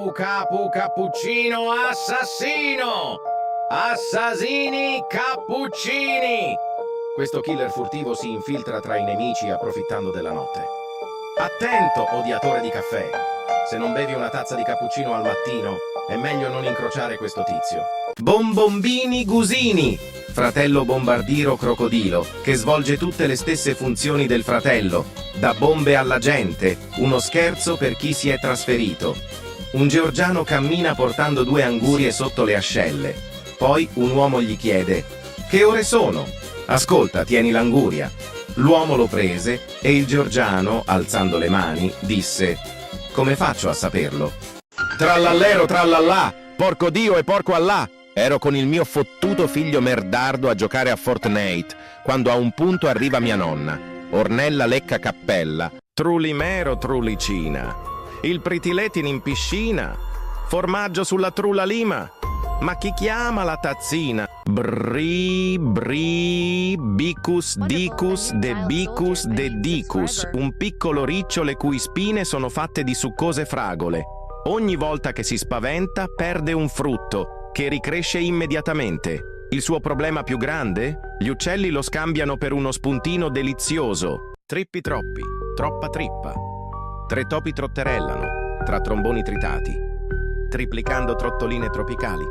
Capo cappuccino assassino! Assassini cappuccini! Questo killer furtivo si infiltra tra i nemici approfittando della notte. Attento, odiatore di caffè! Se non bevi una tazza di cappuccino al mattino, è meglio non incrociare questo tizio. Bombombini Gusini! Fratello bombardiero crocodilo, che svolge tutte le stesse funzioni del fratello, da bombe alla gente, uno scherzo per chi si è trasferito. Un georgiano cammina portando 2 angurie sotto le ascelle. Poi un uomo gli chiede: «Che ore sono?» «Ascolta, tieni l'anguria». L'uomo lo prese e il georgiano, alzando le mani, disse: «Come faccio a saperlo?» «Trallallero trallallà, porco Dio e porco Allah! Ero con il mio fottuto figlio merdardo a giocare a Fortnite, quando a un punto arriva mia nonna. Ornella lecca cappella, trulimero trulicina. Il pritiletin in piscina, formaggio sulla trulla lima. Ma chi chiama la tazzina? Bri, bri, bicus, dicus, de bicus, de dicus. Un piccolo riccio le cui spine sono fatte di succose fragole. Ogni volta che si spaventa perde un frutto, che ricresce immediatamente. Il suo problema più grande? Gli uccelli lo scambiano per uno spuntino delizioso. Trippi troppi, troppa trippa. 3 topi trotterellano, tra tromboni tritati, triplicando trottoline tropicali.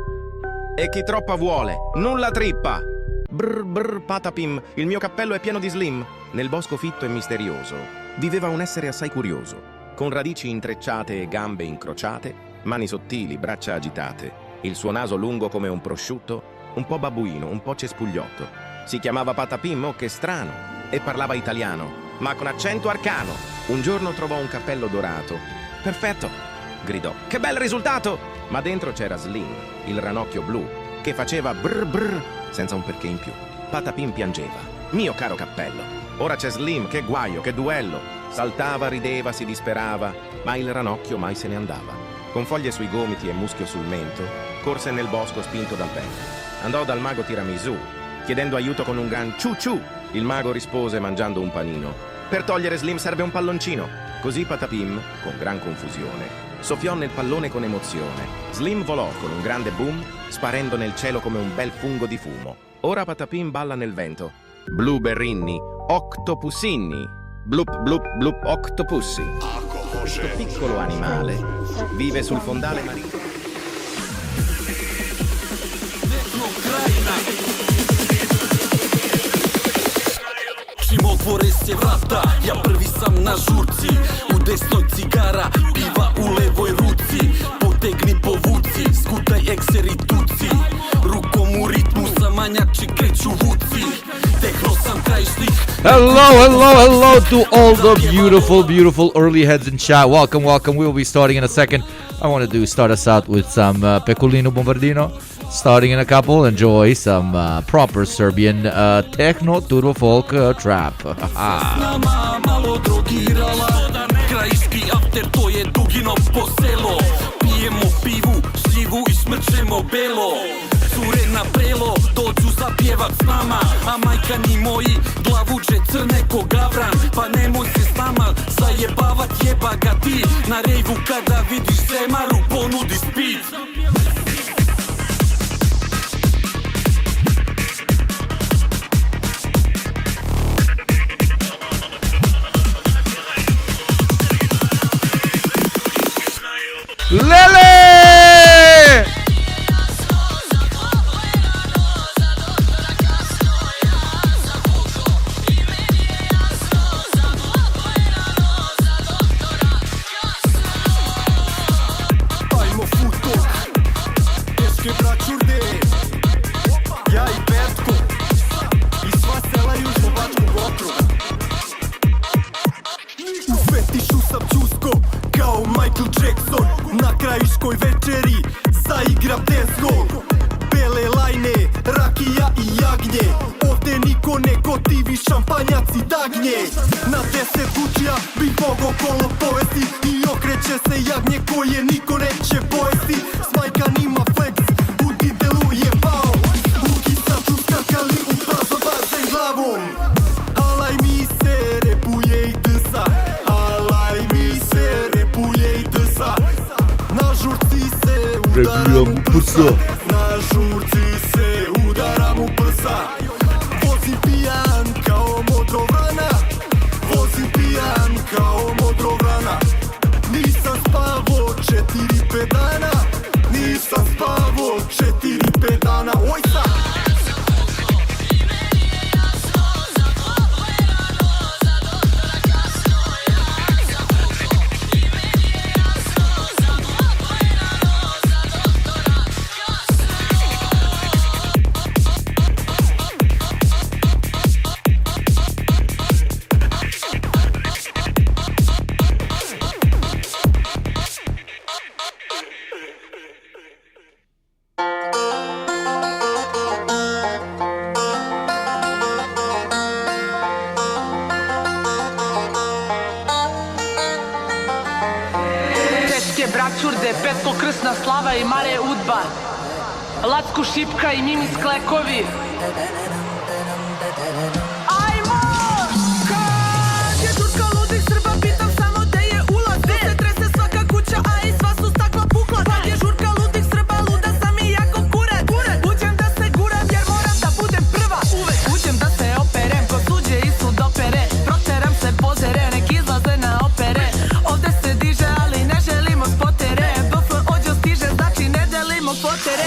E chi troppa vuole, nulla trippa! Brr brr patapim, il mio cappello è pieno di slim. Nel bosco fitto e misterioso viveva un essere assai curioso, con radici intrecciate e gambe incrociate, mani sottili, braccia agitate, il suo naso lungo come un prosciutto, un po' babbuino, un po' cespugliotto. Si chiamava Patapim, oh che strano, e parlava italiano, ma con accento arcano. Un giorno trovò un cappello dorato. «Perfetto!» gridò. «Che bel risultato!» Ma dentro c'era Slim, il ranocchio blu, che faceva brr brr senza un perché in più. Patapim piangeva. «Mio caro cappello, ora c'è Slim, che guaio, che duello!» Saltava, rideva, si disperava, ma il ranocchio mai se ne andava. Con foglie sui gomiti e muschio sul mento, corse nel bosco spinto dal vento. Andò dal mago Tiramisù, chiedendo aiuto con un gran ciu ciu. Il mago rispose mangiando un panino: «Per togliere Slim serve un palloncino». Così Patapim, con gran confusione, soffiò nel pallone con emozione. Slim volò con un grande boom, sparendo nel cielo come un bel fungo di fumo. Ora Patapim balla nel vento. Blueberrini, octopusini, blup blup blup octopussi. Questo piccolo animale vive sul fondale marino. Otvore se vrata, ja prvi sam na žurci. U desnoj cigara, piva u levoj ruci. Potegni povuci, skutaj ekseri tuci. Rukom u ritmu sa manjači kreću vuci. Tehno sam krajišnik. Hello to all the beautiful early heads in chat. Welcome. We will be starting in a second. I want to start us out with some Pecolino Bombardino. Starting in a couple, enjoy some proper Serbian techno, turbo folk trap. Malo drogirala, krajiški after, to je Dugino poselo. Pijemo pivu, šljivu i smrčemo belo. Cure na prelo, dođu zapjevat s nama. A majkani moji, glavuđe crne ko gavran. Pa nemoj se s nama zajebavat, jeba ga ti. Na rejvu kada vidiš Semaru, ponudi speed. Lele! Ajmo futok, teške braćurde, ja i Bertko, i sva sela južnobačkog okruga. U fetišu sam čusko, kao Michael Jackson. Na krajiškoj večeri zaigram dance-hall. Bele lajne, rakija i jagnje. Ovde niko ne gotivi, šampanjac i dagnje. Na 10 bučija bih mogao kolo povesti. I okreće se jagnje koje niko neće pojesti. S majkanima flex, u titelu je pao. Ugi sam tu skakali u prazno bazen glavom. Alaj mi se repuje i dsa. Alaj mi se repuje i dsa. Na žurt žurci se udaram u prsa. Na žurci se udaram u prsa. Vozim pijan kao modrovrana. Vozim pijan kao modrovrana. Nisam spavo 4-5 dana. Nisam spavo 4-5 dana. Oj sad! Braćurde, Petko Krsna Slava i Mare Udbar, Lacko Šipka i Mimi Sklekovi. Ajmo! Kad je žurka ludih Srba, pitam samo gde je ulaz. Tu se trese svaka kuća, a i sva su stakla pukla. Kad je žurka ludih Srba, luda sam i jako kuret. Uđem da se guram jer moram da budem prva. Uvek uđem da se operem, ko suđe i sudopere. Proteram se pozere, nek izlaze na opere. Ovde se diže, ali ne želimo spotere. BF ođo stiže, znači ne delimo potere.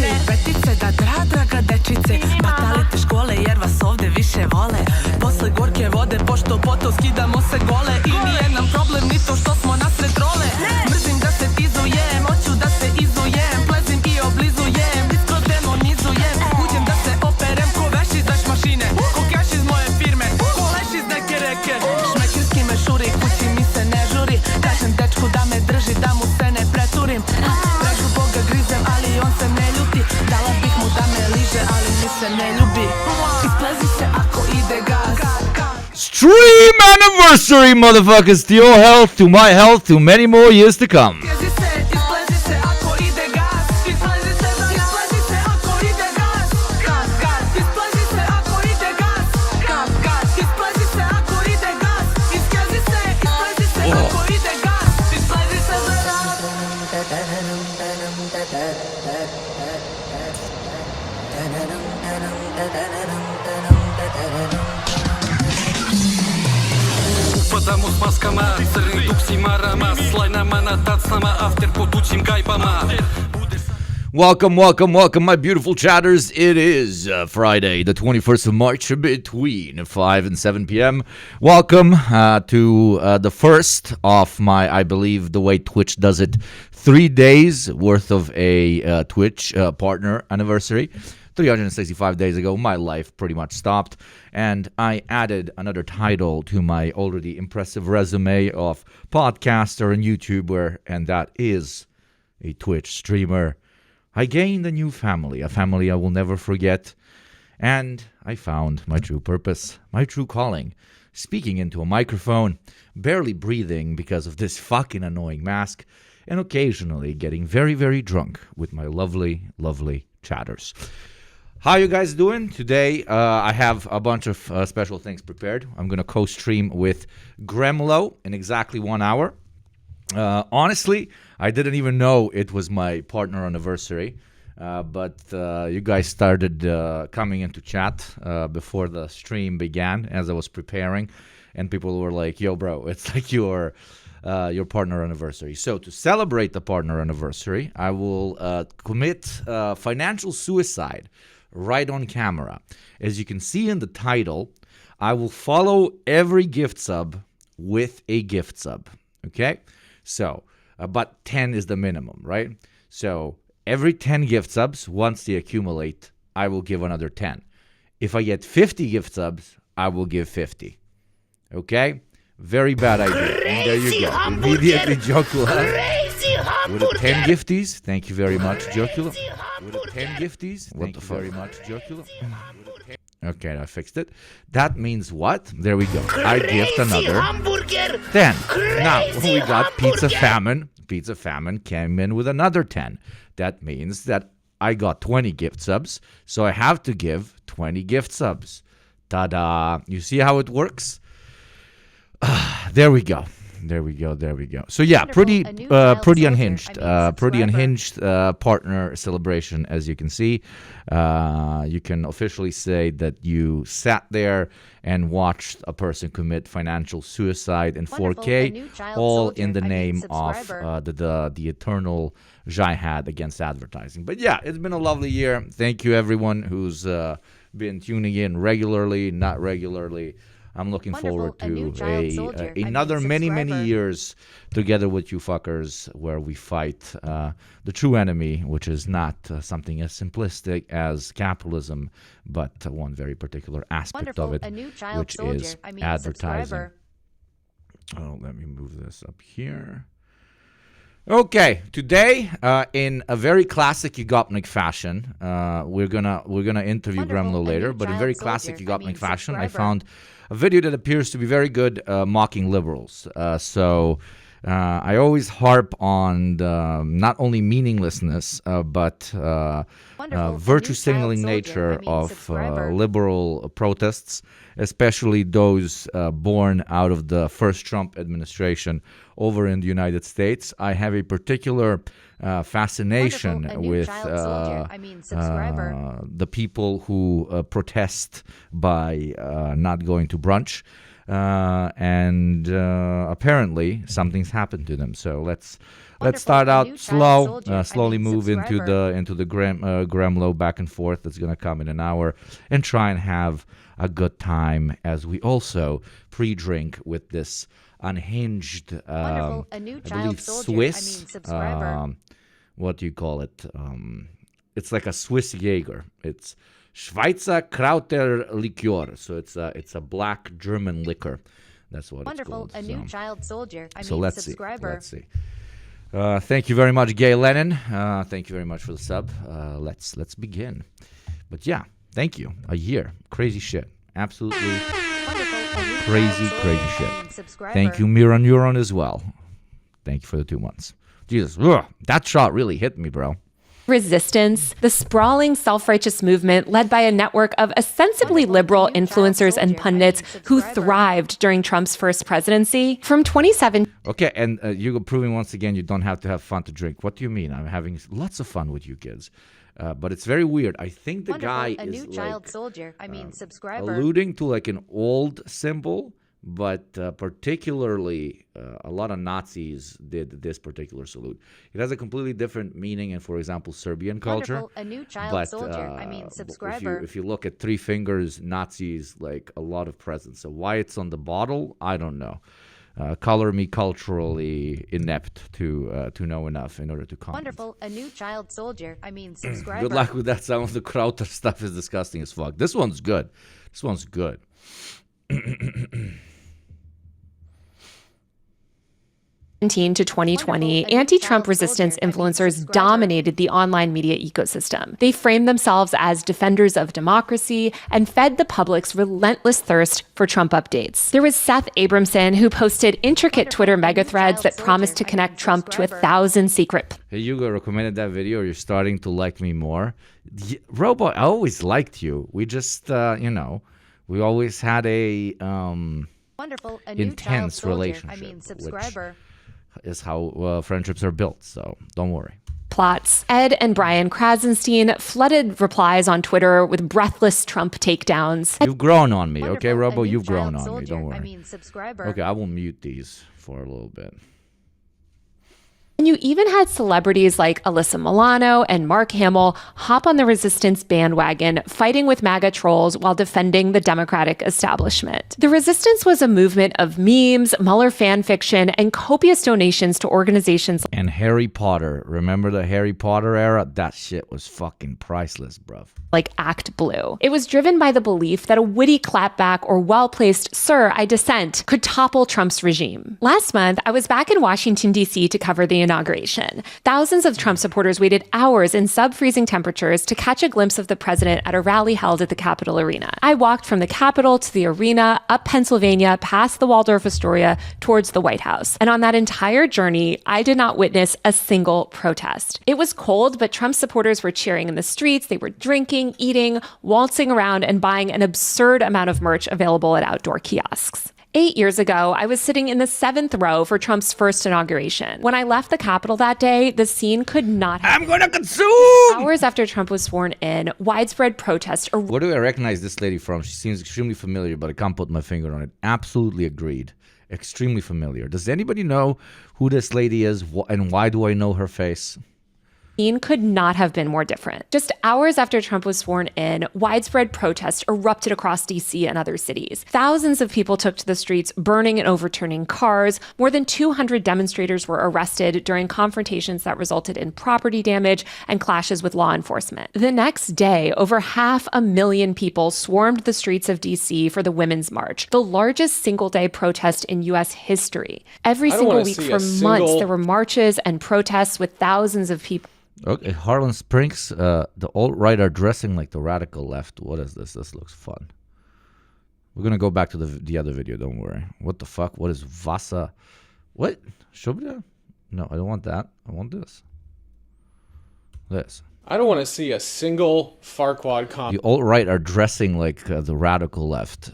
Ne, petice da draga dečice. Batalite škole jer vas ovde više vole. Posle gorke vode, pošto poto skidamo se gole. I nije nam problem ni to što smo nasred role. Mrzim da se tizujem, hoću da se izujem. Plezim i oblizujem, disko demonizujem. Uđem da se operem, ko veš iz daš mašine. Ko keš iz moje firme, ko leš iz neke reke. Šmekirski me šuri, kući mi se ne žuri. Kažem dečku da me drži, da mu se ne preturim. Prežu Boga grizem, ali on se ne ljuti. Dala bih mu da me liže, ali mi se ne ljubi. Isplezi se ako ide gas. Stream anniversary, motherfuckers! To your health, to my health, to many more years to come. Isplezi se ako ide gas. Isplezi se ako ide gas. Isplezi se ako ide gas. Isplezi se ako ide gas. Isplezi se ako ide gas. Isplezi se za rad. Upadamo s maskama, crni duksimarama, slajnama na tacnama, after po tuđim gajbama. Welcome, welcome, welcome, my beautiful chatters. It is Friday, the 21st of March, between 5 and 7 p.m. Welcome to the first of my, I believe, the way Twitch does it, 3 days worth of a Twitch partner anniversary. 365 days ago, my life pretty much stopped, and I added another title to my already impressive resume of podcaster and YouTuber, and that is a Twitch streamer. I gained a new family, a family I will never forget, and I found my true purpose, my true calling, speaking into a microphone, barely breathing because of this fucking annoying mask, and occasionally getting very, very drunk with my lovely, lovely chatters. How you guys doing? Today, I have a bunch of special things prepared. I'm going to co-stream with Gremlo in exactly 1 hour. Honestly, I didn't even know it was my partner anniversary, but you guys started coming into chat before the stream began as I was preparing, and people were like, yo, bro, it's like your partner anniversary. So to celebrate the partner anniversary, I will commit financial suicide right on camera. As you can see in the title, I will follow every gift sub with a gift sub, okay? So, but 10 is the minimum, right? So every 10 gift subs, once they accumulate, I will give another 10. If I get 50 gift subs, I will give 50, okay? Very bad idea. And there you go. Immediately, Jokula. With a 10 gifties, thank you very much, Jokula. With a 10 gifties, thank you very much, Jokula. Okay, I fixed it. That means what? There we go. I gift another 10. Now, we got Pizza Famine. Pizza Famine came in with another 10. That means that I got 20 gift subs, so I have to give 20 gift subs. Ta-da! You see how it works? There we go. There we go. So yeah, pretty unhinged. Pretty unhinged partner celebration, as you can see. You can officially say that you sat there and watched a person commit financial suicide in 4K, all in the name of the eternal jihad against advertising. But yeah, it's been a lovely year. Thank you everyone who's been tuning in regularly, not regularly. I'm looking forward to another many years together with you fuckers, where we fight the true enemy, which is not something as simplistic as capitalism, but one very particular aspect of it, which is advertising. Oh, let me move this up here. Okay, today, in a very classic Yugopnik fashion, we're gonna interview Gremlo later, but in very classic Yugopnik fashion, I found a video that appears to be very good mocking liberals. So I always harp on the not only meaninglessness, but virtue signaling nature of liberal protests, especially those born out of the first Trump administration over in the United States. I have a particular fascination with the people who protest by not going to brunch. And apparently something's happened to them. So let's start out slowly move into the Gremlo back and forth that's going to come in an hour, and try and have a good time as we also pre-drink with this unhinged, I believe Swiss, what do you call it? It's like a Swiss Jaeger. It's Schweizer Krauter Likör. So it's a black German liquor. That's what it's called. A new child soldier. So let's see. Thank you very much, Gay Lennon. Thank you very much for the sub. Let's begin. But yeah, thank you. A year. Crazy shit. Absolutely crazy shit. Thank you, Mira Neuron, as well. Thank you for the 2 months. Jesus, that shot really hit me, bro. Resistance, the sprawling self-righteous movement led by a network of ostensibly liberal influencers and pundits who thrived during Trump's first presidency. From 2017. Okay, and you're proving once again you don't have to have fun to drink. What do you mean? I'm having lots of fun with you kids. But it's very weird. I think the guy is alluding to like an old symbol, but particularly a lot of Nazis did this particular salute. It has a completely different meaning in, for example, Serbian culture. If you look at three fingers, Nazis like a lot of presents. So why it's on the bottle, I don't know. Color me culturally inept to know enough in order to comment. Wonderful, a new child soldier. Subscriber. Good luck with that. Some of the Krauter stuff is disgusting as fuck. This one's good. To 2020, anti-Trump resistance influencers dominated the online media ecosystem. They framed themselves as defenders of democracy and fed the public's relentless thirst for Trump updates. There was Seth Abramson, who posted intricate Twitter megathreads that promised to connect Trump to 1,000 secret. Hey, Hugo recommended that video. You're starting to like me more. Robo, I always liked you. We just, we always had a intense relationship. Subscriber. Is how friendships are built, so don't worry. Plots. Ed and Brian Krasenstein flooded replies on Twitter with breathless Trump takedowns. You've grown on me, okay, Robo? You've grown on me, don't worry. Subscriber. Okay, I will mute these for a little bit. And you even had celebrities like Alyssa Milano and Mark Hamill hop on the resistance bandwagon, fighting with MAGA trolls while defending the Democratic establishment. The resistance was a movement of memes, Mueller fan fiction, and copious donations to organizations. And Harry Potter. Remember the Harry Potter era? That shit was fucking priceless, bruv. Like Act Blue. It was driven by the belief that a witty clapback or well-placed "Sir, I dissent" could topple Trump's regime. Last month, I was back in Washington, D.C. to cover the inauguration. Thousands of Trump supporters waited hours in sub-freezing temperatures to catch a glimpse of the president at a rally held at the Capitol Arena. I walked from the Capitol to the arena, up Pennsylvania, past the Waldorf Astoria, towards the White House. And on that entire journey, I did not witness a single protest. It was cold, but Trump supporters were cheering in the streets. They were drinking, eating, waltzing around, and buying an absurd amount of merch available at outdoor kiosks. 8 years ago, I was sitting in the 7th row for Trump's first inauguration. When I left the Capitol that day, the scene could not have... I'm gonna consume! Hours after Trump was sworn in, widespread protest... Where do I recognize this lady from? She seems extremely familiar, but I can't put my finger on it. Absolutely agreed. Extremely familiar. Does anybody know who this lady is, and why do I know her face? Could not have been more different. Just hours after Trump was sworn in, widespread protest erupted across DC and other cities. Thousands of people took to the streets, burning and overturning cars. More than 200 demonstrators were arrested during confrontations that resulted in property damage and clashes with law enforcement. The next day, over 500,000 people swarmed the streets of DC for the Women's March, the largest single-day protest in U.S. history. Every single week for months, there were marches and protests with thousands of people. Okay, Harlan Springs, the alt-right are dressing like the radical left. What is this? This looks fun. We're going to go back to the other video, don't worry. What the fuck? What is Vasa? What? Shubda? No, I don't want that. I want this. This. I don't want to see a single Farquad comment. The alt-right are dressing like the radical left.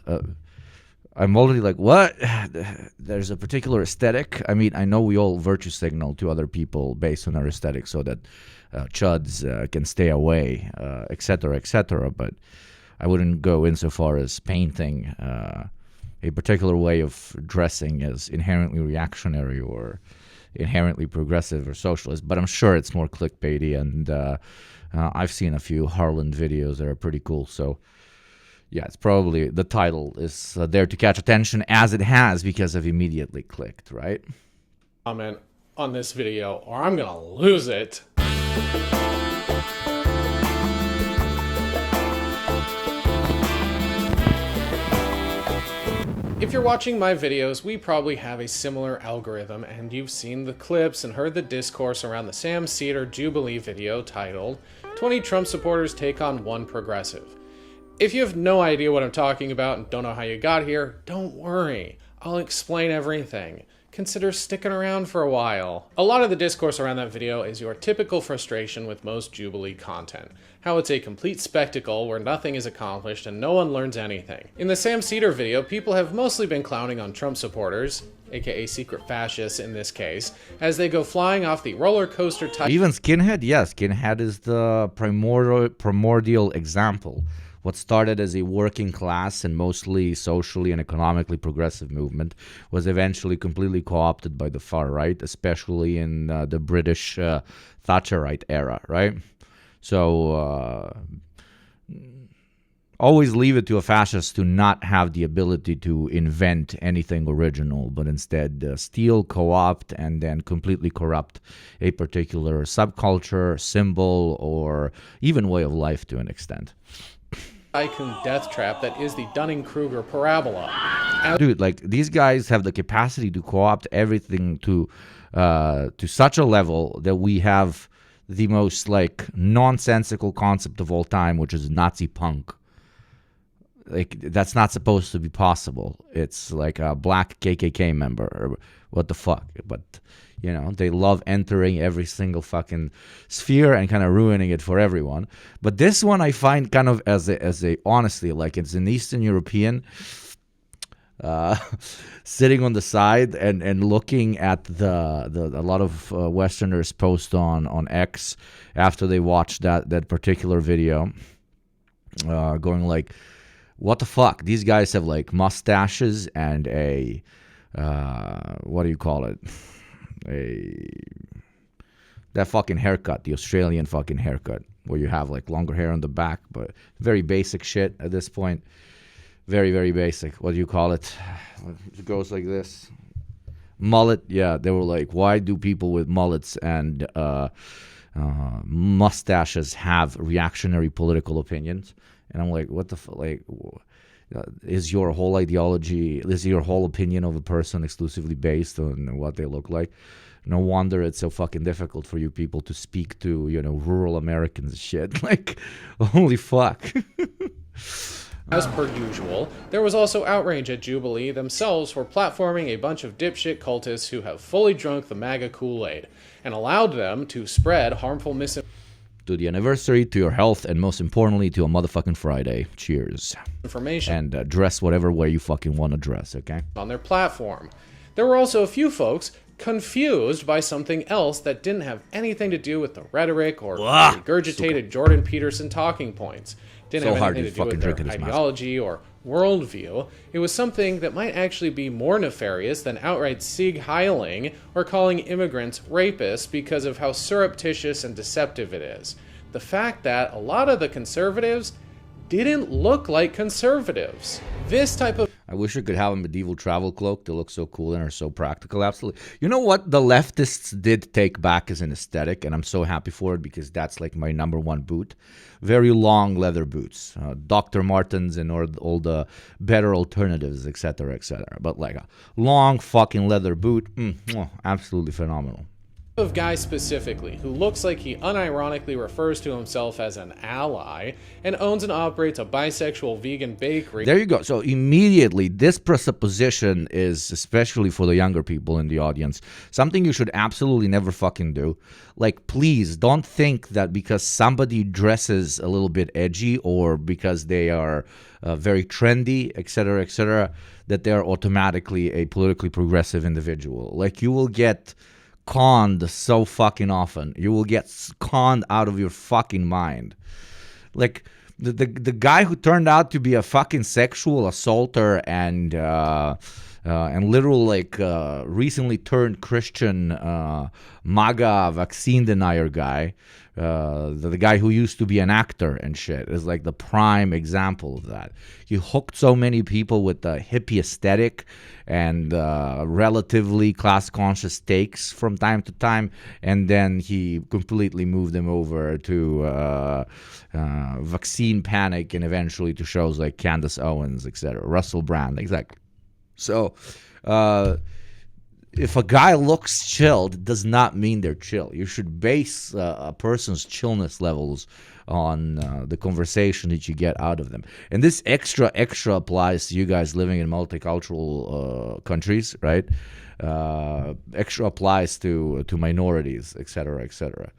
I'm already like, what? There's a particular aesthetic. I mean, I know we all virtue signal to other people based on our aesthetic so that chuds can stay away, etc., but I wouldn't go insofar as painting a particular way of dressing as inherently reactionary or inherently progressive or socialist, but I'm sure it's more clickbaity, and I've seen a few Harlan videos that are pretty cool, so yeah, it's probably the title is there to catch attention, as it has, because I've immediately clicked, right? Comment on this video or I'm gonna lose it. If you're watching my videos, we probably have a similar algorithm, and you've seen the clips and heard the discourse around the Sam Cedar Jubilee video titled 20 Trump Supporters Take on One Progressive. If you have no idea what I'm talking about and don't know how you got here, don't worry. I'll explain everything. Consider sticking around for a while. A lot of the discourse around that video is your typical frustration with most Jubilee content. How it's a complete spectacle where nothing is accomplished and no one learns anything. In the Sam Cedar video, people have mostly been clowning on Trump supporters, aka secret fascists in this case, as they go flying off the roller coaster type. Even Skinhead? Yes, Skinhead is the primordial example. What started as a working class and mostly socially and economically progressive movement was eventually completely co-opted by the far right, especially in the British Thatcherite era, right? So always leave it to a fascist to not have the ability to invent anything original, but instead steal, co-opt, and then completely corrupt a particular subculture, symbol, or even way of life to an extent. Tycoon death trap that is the Dunning-Kruger parabola. Dude, like, these guys have the capacity to co-opt everything to such a level that we have the most, like, nonsensical concept of all time, which is Nazi punk. Like, that's not supposed to be possible. It's like a black KKK member, or what the fuck. But, you know, they love entering every single fucking sphere and kind of ruining it for everyone. But this one I find kind of as a honestly, like, it's an Eastern European sitting on the side and looking at a lot of Westerners post on X after they watched that particular video, going like, what the fuck? These guys have like mustaches and a what do you call it? That fucking haircut, the Australian fucking haircut, where you have like longer hair on the back, but very basic shit at this point. Very, very basic. What do you call it? It goes like this. Mullet. Yeah, they were like, why do people with mullets and mustaches have reactionary political opinions? And I'm like, what the fuck? Like, is your whole ideology, is your whole opinion of a person exclusively based on what they look like? No wonder it's so fucking difficult for you people to speak to, you know, rural Americans and shit. Like, holy fuck. As per usual, there was also outrage at Jubilee themselves for platforming a bunch of dipshit cultists who have fully drunk the MAGA Kool-Aid and allowed them to spread harmful misinformation. To the anniversary, to your health, and most importantly, to a motherfucking Friday. Cheers. Information. And dress whatever way you fucking want to dress, okay? On their platform. There were also a few folks confused by something else that didn't have anything to do with the rhetoric or regurgitated Jordan Peterson talking points. Didn't So have hard anything to to do with fucking their drink in this ideology or worldview. It was something that might actually be more nefarious than outright Sieg Heiling or calling immigrants rapists because of how surreptitious and deceptive it is. The fact that a lot of the conservatives didn't look like conservatives. This type of... I wish I could have a medieval travel cloak to look so cool and are so practical. Absolutely. You know what the leftists did take back as an aesthetic, and I'm so happy for it because that's like my number one boot. Very long leather boots. Dr. Martens and all the better alternatives, etc., etc. But like a long fucking leather boot, absolutely phenomenal. Of guy specifically who looks like he unironically refers to himself as an ally and owns and operates a bisexual vegan bakery. There you go. So immediately this presupposition is, especially for the younger people in the audience, something you should absolutely never fucking do. Like, please don't think that because somebody dresses a little bit edgy or because they are very trendy, etc., that they're automatically a politically progressive individual. Like, you will get conned so fucking often. You will get conned out of your fucking mind. Like the guy who turned out to be a fucking sexual assaulter and literal like recently turned Christian MAGA vaccine denier guy, the guy who used to be an actor and shit, is like the prime example of that. He hooked so many people with the hippie aesthetic and relatively class-conscious takes from time to time, and then he completely moved them over to vaccine panic and eventually to shows like Candace Owens, etc., Russell Brand, exactly. So, if a guy looks chilled, it does not mean they're chill. You should base a person's chillness levels on the conversation that you get out of them. And this extra applies to you guys living in multicultural countries, right? Extra applies to minorities, etc.,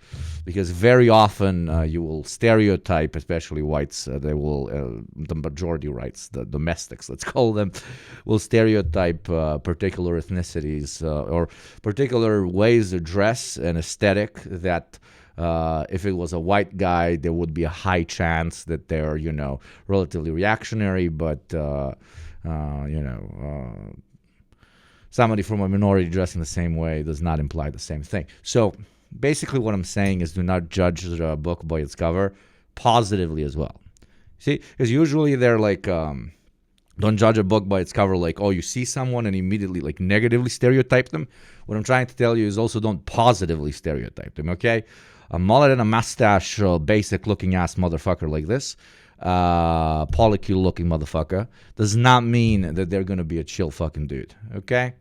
because very often you will stereotype, especially whites. They will, the majority whites, the domestics, let's call them, will stereotype particular ethnicities or particular ways to dress and aesthetic that. If it was a white guy, there would be a high chance that they're, relatively reactionary, but, somebody from a minority dressing the same way does not imply the same thing. So basically what I'm saying is do not judge the book by its cover, positively as well. See, because usually they're like, don't judge a book by its cover like, oh, you see someone and immediately like negatively stereotype them. What I'm trying to tell you is also don't positively stereotype them, okay? A mullet and a mustache, basic looking ass motherfucker like this, polycule looking motherfucker, does not mean that they're going to be a chill fucking dude, okay?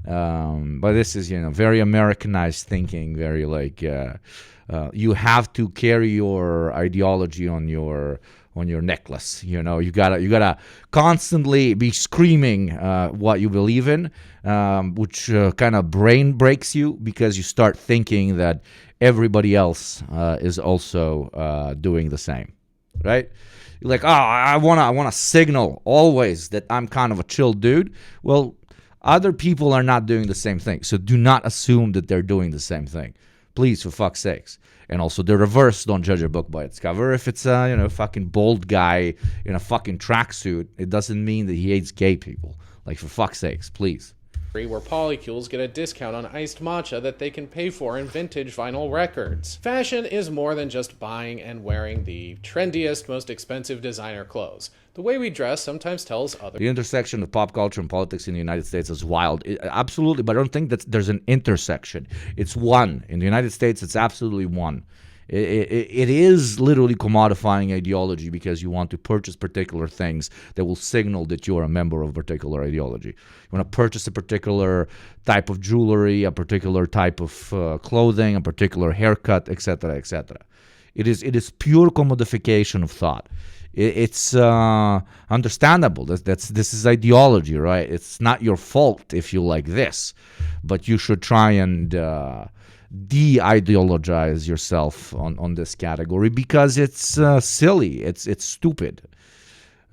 But this is, very Americanized thinking, very like, you have to carry your ideology on your necklace. You gotta constantly be screaming what you believe in, which kind of brain breaks you because you start thinking that everybody else is also doing the same, right? You're like, oh, I wanna signal always that I'm kind of a chill dude. Well, other people are not doing the same thing, so do not assume that they're doing the same thing. Please, for fuck's sakes. And also the reverse, don't judge a book by its cover. If it's a, fucking bold guy in a fucking tracksuit, it doesn't mean that he hates gay people. Like, for fuck's sakes, please. Where polycules get a discount on iced matcha that they can pay for in vintage vinyl records. Fashion is more than just buying and wearing the trendiest, most expensive designer clothes. The way we dress sometimes tells others. The intersection of pop culture and politics in the United States is wild. Absolutely, but I don't think that there's an intersection. It's one. In the United States, it's absolutely one. It is literally commodifying ideology because you want to purchase particular things that will signal that you are a member of a particular ideology. You want to purchase a particular type of jewelry, a particular type of clothing, a particular haircut, etc., etc. It is pure commodification of thought. It's understandable. This is ideology, right? It's not your fault if you like this, but you should try and de-ideologize yourself on this category because it's silly. It's stupid.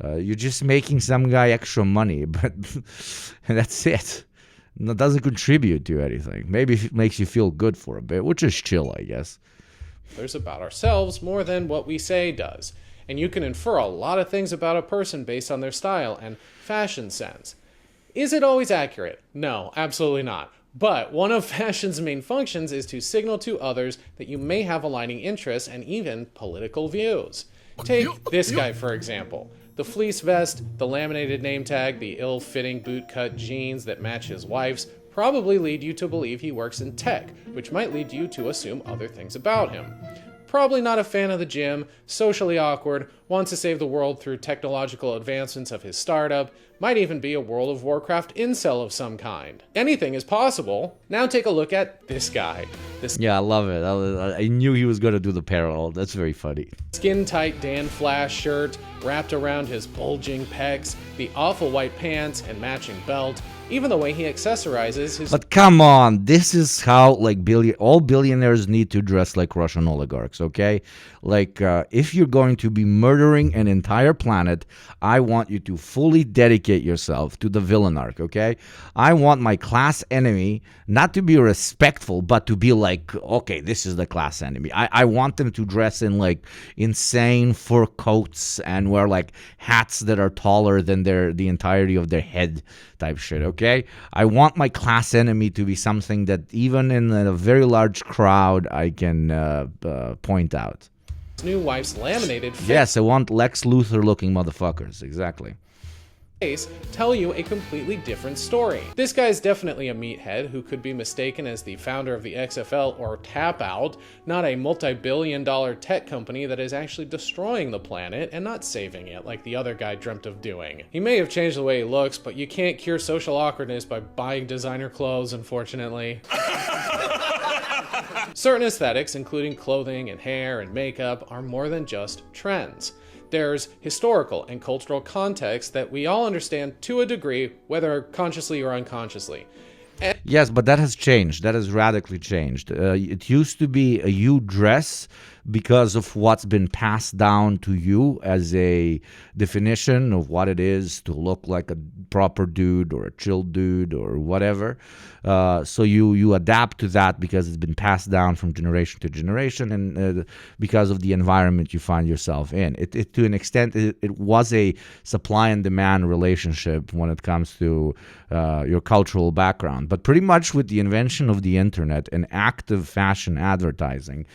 You're just making some guy extra money, but that's it. It doesn't contribute to anything. Maybe it makes you feel good for a bit, which is chill, I guess. There's about ourselves more than what we say does. And you can infer a lot of things about a person based on their style and fashion sense. Is it always accurate? No, absolutely not. But one of fashion's main functions is to signal to others that you may have aligning interests and even political views. Take this guy, for example. The fleece vest, the laminated name tag, the ill-fitting bootcut jeans that match his wife's probably lead you to believe he works in tech, which might lead you to assume other things about him. Probably not a fan of the gym, socially awkward, wants to save the world through technological advancements of his startup, might even be a World of Warcraft incel of some kind. Anything is possible. Now take a look at this guy. Yeah, I love it. I knew he was going to do the parallel. That's very funny. Skin-tight Dan Flash shirt wrapped around his bulging pecs, the awful white pants and matching belt, even the way he accessorizes his... But come on, this is how like all billionaires need to dress like Russian oligarchs, okay? Like, if you're going to be murdering an entire planet, I want you to fully dedicate yourself to the villain arc, okay? I want my class enemy not to be respectful, but to be like, okay, this is the class enemy. I want them to dress in like insane fur coats and wear like hats that are taller than the entirety of their head type shit, okay? I want my class enemy to be something that even in a very large crowd I can point out. New wife's laminated face. Yes, I want Lex Luthor looking motherfuckers, exactly. Tell you a completely different story. This guy's definitely a meathead who could be mistaken as the founder of the XFL or Tap Out, not a multi-billion-dollar tech company that is actually destroying the planet and not saving it like the other guy dreamt of doing. He may have changed the way he looks, but you can't cure social awkwardness by buying designer clothes, unfortunately. Certain aesthetics, including clothing and hair and makeup, are more than just trends. There's historical and cultural context that we all understand to a degree, whether consciously or unconsciously. Yes, but that has changed. That has radically changed. It used to be you dress because of what's been passed down to you as a definition of what it is to look like a proper dude or a chill dude or whatever. So you adapt to that because it's been passed down from generation to generation and because of the environment you find yourself in. It to an extent, it was a supply and demand relationship when it comes to your cultural background. But pretty much with the invention of the internet and active fashion advertising,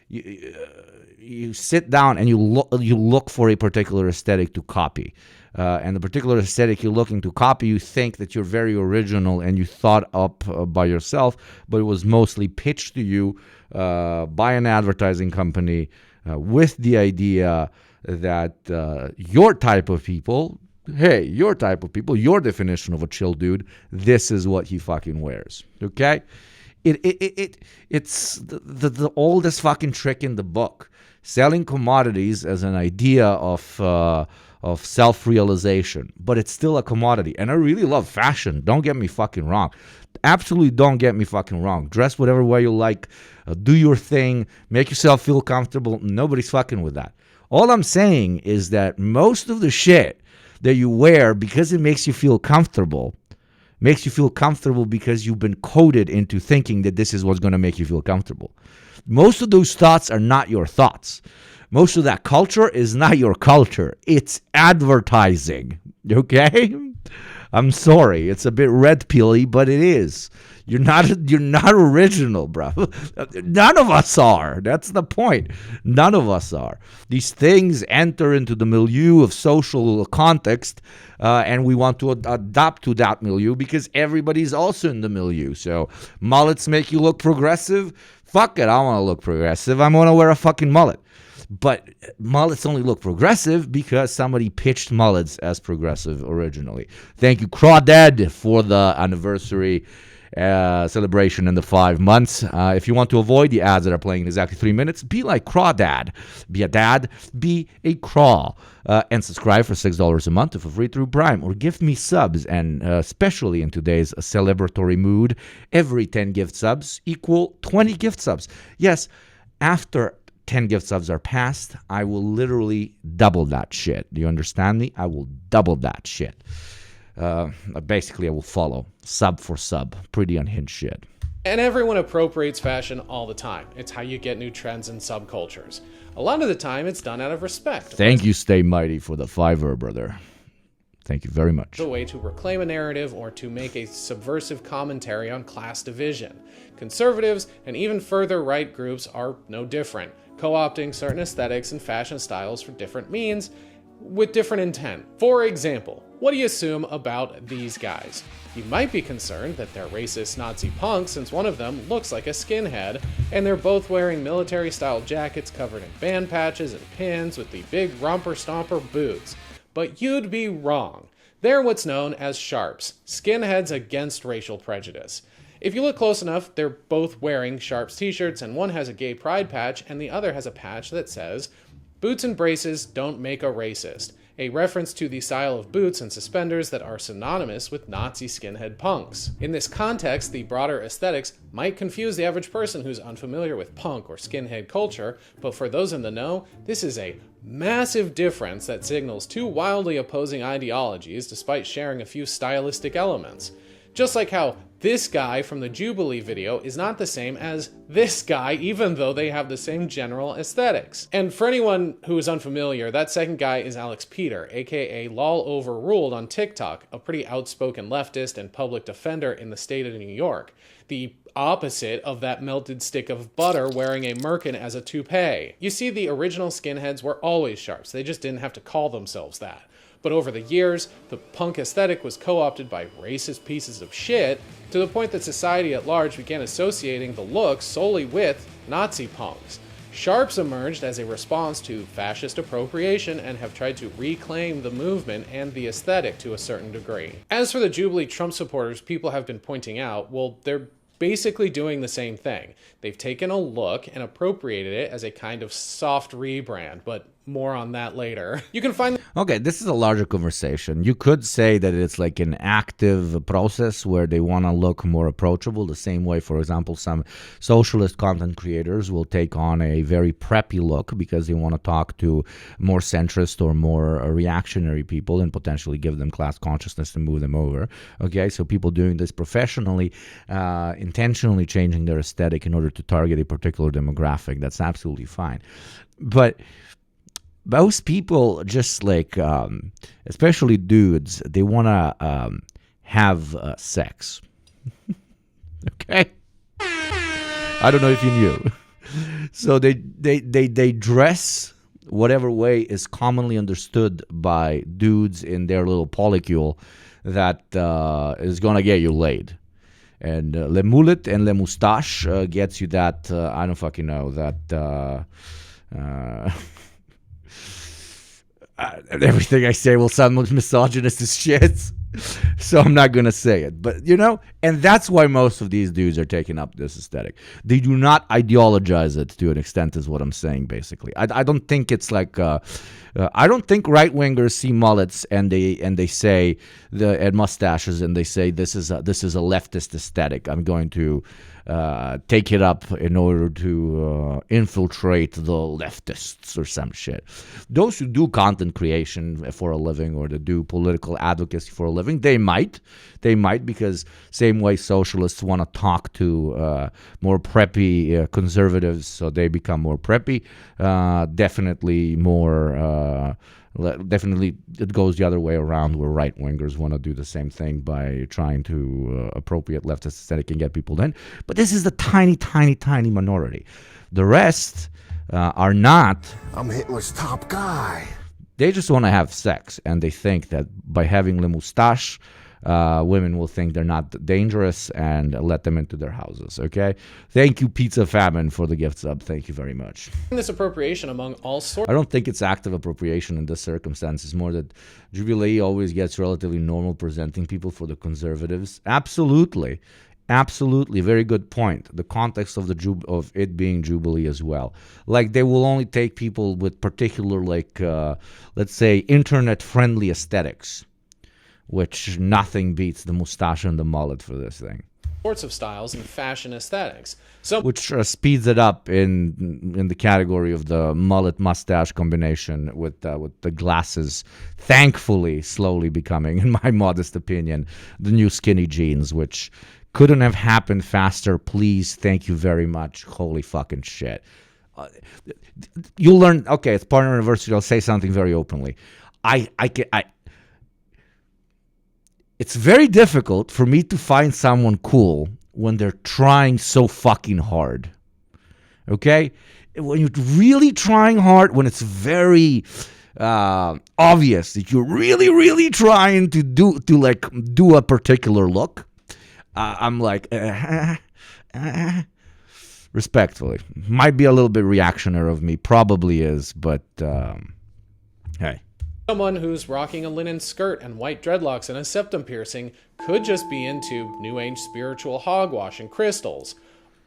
you sit down and you look for a particular aesthetic to copy. And the particular aesthetic you're looking to copy, you think that you're very original and you thought up by yourself, but it was mostly pitched to you by an advertising company with the idea that your type of people, your your definition of a chill dude, this is what he fucking wears, okay? It's the oldest fucking trick in the book. Selling commodities as an idea of self-realization, but it's still a commodity. And I really love fashion. Don't get me fucking wrong. Absolutely don't get me fucking wrong. Dress whatever way you like. Do your thing. Make yourself feel comfortable. Nobody's fucking with that. All I'm saying is that most of the shit that you wear because it makes you feel comfortable because you've been coded into thinking that this is what's going to make you feel comfortable. Most of those thoughts are not your thoughts. Most of that culture is not your culture. It's advertising, okay? I'm sorry. It's a bit red pilly, but it is. You're not original, bro. None of us are. That's the point. None of us are. These things enter into the milieu of social context, and we want to adapt to that milieu because everybody's also in the milieu. So mullets make you look progressive. Fuck it. I want to look progressive. I'm going to wear a fucking mullet. But mullets only look progressive because somebody pitched mullets as progressive originally. Thank you, Crawdad, for the anniversary. celebration in the 5 months. If you want to avoid the ads that are playing in exactly 3 minutes, be like Crawdad. Be a dad, be a craw. And subscribe for $6 a month for free through Prime, or give me subs. And especially in today's celebratory mood, every 10 gift subs equal 20 gift subs. Yes, after 10 gift subs are passed, I will literally double that shit. Do you understand me? I will double that shit. Basically, I will follow sub for sub. Pretty unhinged shit. And everyone appropriates fashion all the time. It's how you get new trends and subcultures. A lot of the time, it's done out of respect. Thank you, Stay Mighty, for the $5, brother. Thank you very much. A way to reclaim a narrative or to make a subversive commentary on class division. Conservatives and even further right groups are no different, co-opting certain aesthetics and fashion styles for different means with different intent. For example, what do you assume about these guys? You might be concerned that they're racist Nazi punks since one of them looks like a skinhead, and they're both wearing military-style jackets covered in band patches and pins with the big romper-stomper boots. But you'd be wrong. They're what's known as sharps, skinheads against racial prejudice. If you look close enough, they're both wearing Sharps t-shirts, and one has a gay pride patch and the other has a patch that says, "Boots and braces don't make a racist," a reference to the style of boots and suspenders that are synonymous with Nazi skinhead punks. In this context, the broader aesthetics might confuse the average person who's unfamiliar with punk or skinhead culture, but for those in the know, this is a massive difference that signals two wildly opposing ideologies despite sharing a few stylistic elements. Just like how this guy from the Jubilee video is not the same as this guy, even though they have the same general aesthetics. And for anyone who is unfamiliar, that second guy is Alex Peter, aka Lol Overruled on TikTok, a pretty outspoken leftist and public defender in the state of New York. The opposite of that melted stick of butter wearing a merkin as a toupee. You see, the original skinheads were always sharps, they just didn't have to call themselves that. But over the years, the punk aesthetic was co-opted by racist pieces of shit to the point that society at large began associating the look solely with Nazi punks. Sharps emerged as a response to fascist appropriation and have tried to reclaim the movement and the aesthetic to a certain degree. As for the Jubilee Trump supporters, people have been pointing out, well, they're basically doing the same thing. They've taken a look and appropriated it as a kind of soft rebrand, but more on that later. You can find... Okay, this is a larger conversation. You could say that it's like an active process where they want to look more approachable, the same way, for example, some socialist content creators will take on a very preppy look because they want to talk to more centrist or more reactionary people and potentially give them class consciousness to move them over. Okay, so people doing this professionally, intentionally changing their aesthetic in order to target a particular demographic, that's absolutely fine. But most people just like, especially dudes, they want to have sex. Okay? I don't know if you knew. So they dress whatever way is commonly understood by dudes in their little polycule that is going to get you laid. And le mullet and le moustache gets you that, I don't fucking know, that... everything I say will sound misogynist as shit, so I'm not gonna say it. But you know, and that's why most of these dudes are taking up this aesthetic. They do not ideologize it to an extent, is what I'm saying. Basically, I don't think it's like I don't think right wingers see mullets and they say and mustaches and they say this is a leftist aesthetic. I'm going to take it up in order to infiltrate the leftists or some shit. Those who do content creation for a living or to do political advocacy for a living, they might because same way socialists want to talk to more preppy conservatives, so they become more preppy. Definitely it goes the other way around, where right-wingers want to do the same thing by trying to appropriate leftist aesthetic and get people in. But this is the tiny, tiny, tiny minority. The rest are not. I'm Hitler's top guy. They just want to have sex, and they think that by having le moustache, women will think they're not dangerous and let them into their houses, okay? Thank you, Pizza Famine, for the gift sub. Thank you very much. This appropriation among all sorts. I don't think it's active appropriation in this circumstance. It's more that Jubilee always gets relatively normal presenting people for the conservatives. Absolutely. Absolutely, very good point. The context of of it being Jubilee as well. Like they will only take people with particular, like let's say, internet-friendly aesthetics, which nothing beats the mustache and the mullet for this thing. Sorts of styles and fashion aesthetics. Which speeds it up in the category of the mullet mustache combination with the glasses. Thankfully, slowly becoming, in my modest opinion, the new skinny jeans, which couldn't have happened faster. Please, thank you very much. Holy fucking shit. You'll learn. Okay, it's partner anniversary. I'll say something very openly. It's very difficult for me to find someone cool when they're trying so fucking hard. Okay? When you're really trying hard, when it's very obvious that you're really, really trying to do a particular look, I'm like, respectfully. Might be a little bit reactionary of me. Probably is, but hey. Someone who's rocking a linen skirt and white dreadlocks and a septum piercing could just be into New Age spiritual hogwash and crystals.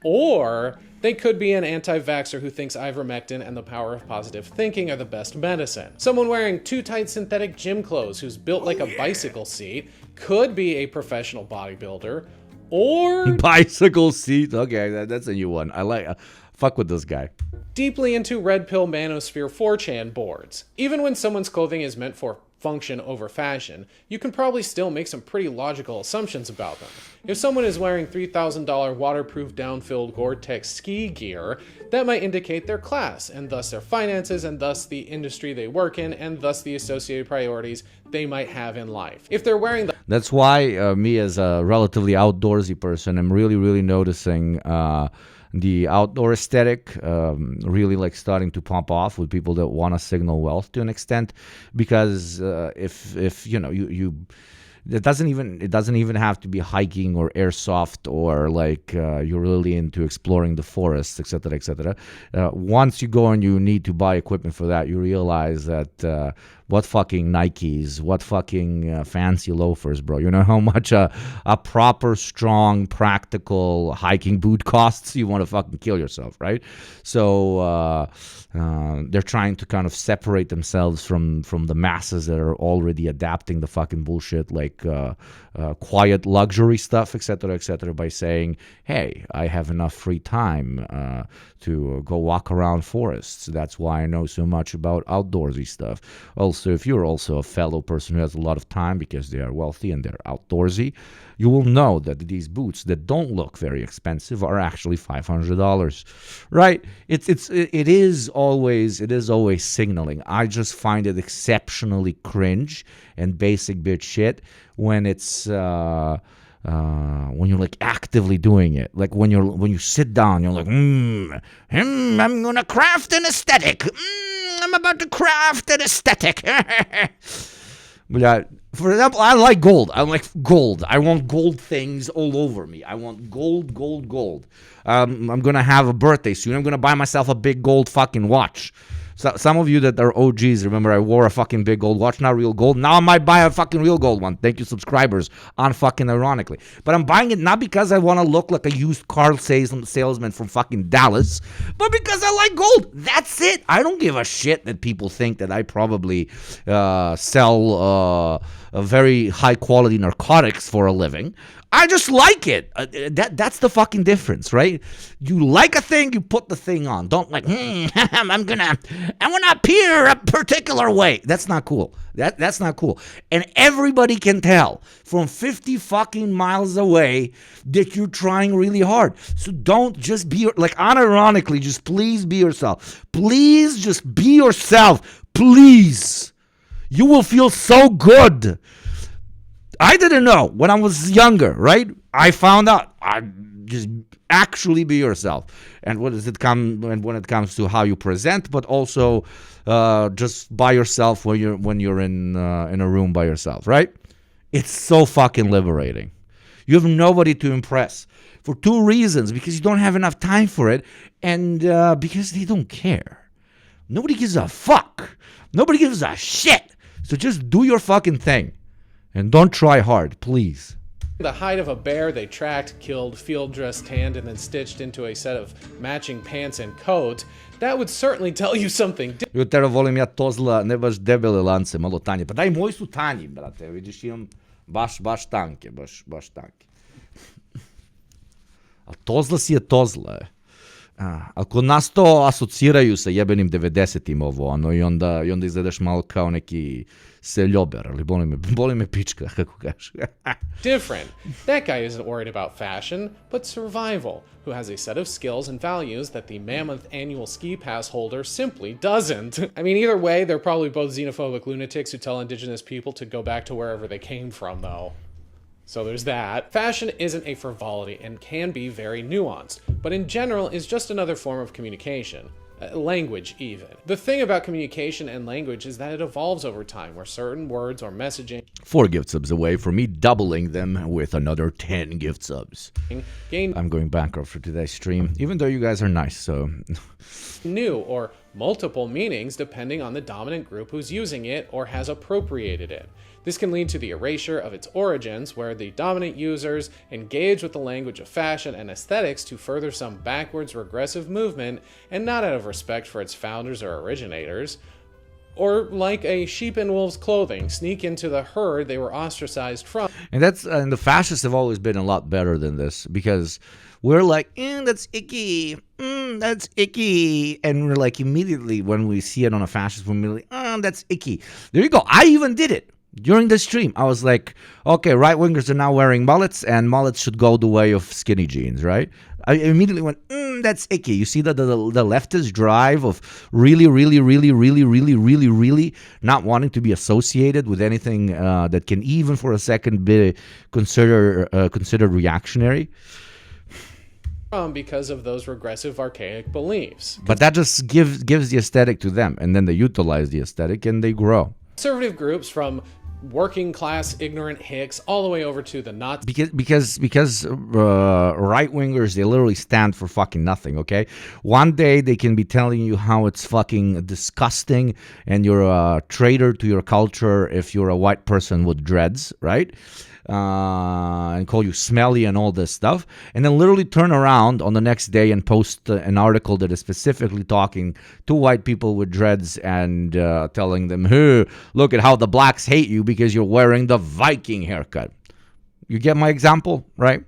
Or they could be an anti-vaxxer who thinks ivermectin and the power of positive thinking are the best medicine. Someone wearing too tight synthetic gym clothes who's built like a bicycle seat could be a professional bodybuilder. Or bicycle seat. Okay, that's a new one. I like. Fuck with this guy. Deeply into red pill manosphere 4chan boards. Even when someone's clothing is meant for function over fashion, you can probably still make some pretty logical assumptions about them. If someone is wearing $3,000 waterproof down-filled Gore-Tex ski gear, that might indicate their class, and thus their finances, and thus the industry they work in, and thus the associated priorities they might have in life. If they're wearing the... That's why me as a relatively outdoorsy person, I'm really, really noticing the outdoor aesthetic really like starting to pump off with people that want to signal wealth to an extent, because if you know you it doesn't even have to be hiking or airsoft or like you're really into exploring the forests, etc., etc. Once you go and you need to buy equipment for that, you realize that what fucking Nikes, what fucking fancy loafers, bro. You know how much a proper, strong, practical hiking boot costs? You want to fucking kill yourself, right? So they're trying to kind of separate themselves from the masses that are already adapting the fucking bullshit, like quiet luxury stuff, etc., by saying, hey, I have enough free time to go walk around forests. That's why I know so much about outdoorsy stuff. Also, if you're also a fellow person who has a lot of time because they are wealthy and they're outdoorsy, you will know that these boots that don't look very expensive are actually $500, right? It is always signaling. I just find it exceptionally cringe and basic bitch shit when it's when you're like actively doing it, like when you sit down, you're like, I'm gonna craft an aesthetic. I'm about to craft an aesthetic. But for example, I like gold. I like gold. I want gold things all over me. I want gold, gold, gold. I'm gonna have a birthday soon. I'm gonna buy myself a big gold fucking watch. So, some of you that are OGs, remember I wore a fucking big gold watch, not real gold. Now I might buy a fucking real gold one. Thank you, subscribers, ironically. But I'm buying it not because I want to look like a used car salesman from fucking Dallas, but because I like gold. That's it. I don't give a shit that people think that I probably sell a very high quality narcotics for a living. I just like it. That's the fucking difference, right? You like a thing, you put the thing on. Don't like, I'm gonna appear a particular way. That's not cool. That's not cool. And everybody can tell from 50 fucking miles away that you're trying really hard. So don't just be like, unironically, just please be yourself. Please just be yourself. Please. You will feel so good. I didn't know when I was younger, right? I found out. I just actually be yourself. And when it comes to how you present, but also just by yourself when you're in a room by yourself, right? It's so fucking liberating. You have nobody to impress for two reasons: because you don't have enough time for it, and because they don't care. Nobody gives a fuck. Nobody gives a shit. So just do your fucking thing. And don't try hard, please. the hide of a bear they tracked, killed, field dressed, tanned, and then stitched into a set of matching pants and coat, that would certainly tell you something. Jutro volim ja tozla, ne baš debele lance, malo tanje. Pa daj, moji su tanji, brate. Vidiš, imam baš tanke, baš tanke. A tozla si je tozla, ali kod nas to asociraju sa jebenim 90-im ovo, ono, i onda izgledaš malo kao neki seljober, ali boli me pička, kako kažeš. Different. That guy isn't worried about fashion, but survival, who has a set of skills and values that the mammoth annual ski pass holder simply doesn't. I mean, either way, they're probably both xenophobic lunatics who tell indigenous people to go back to wherever they came from, though. So there's that. Fashion isn't a frivolity and can be very nuanced, but in general is just another form of communication. Language, even. The thing about communication and language is that it evolves over time, where certain words or messaging 4 gift subs away from me doubling them with another 10 gift subs. I'm going bankrupt for today's stream, even though you guys are nice, so... new or multiple meanings depending on the dominant group who's using it or has appropriated it. This can lead to the erasure of its origins, where the dominant users engage with the language of fashion and aesthetics to further some backwards regressive movement, and not out of respect for its founders or originators, or like a sheep in wolves' clothing, sneak into the herd they were ostracized from. And the fascists have always been a lot better than this, because we're like, that's icky, that's icky, and we're like, immediately when we see it on a fascist, we're immediately, that's icky. There you go. I even did it. During the stream, I was like, okay, right-wingers are now wearing mullets, and mullets should go the way of skinny jeans, right? I immediately went, that's icky. You see the leftist drive of really not wanting to be associated with anything that can even for a second be considered reactionary? Because of those regressive, archaic beliefs. But that just gives the aesthetic to them, and then they utilize the aesthetic, and they grow. Conservative groups from working class ignorant hicks all the way over to the Nazis. Because right wingers, they literally stand for fucking nothing. Okay, one day they can be telling you how it's fucking disgusting and you're a traitor to your culture if you're a white person with dreads, right? And call you smelly and all this stuff, and then literally turn around on the next day and post an article that is specifically talking to white people with dreads and telling them, hey, look at how the blacks hate you because you're wearing the Viking haircut. You get my example, right?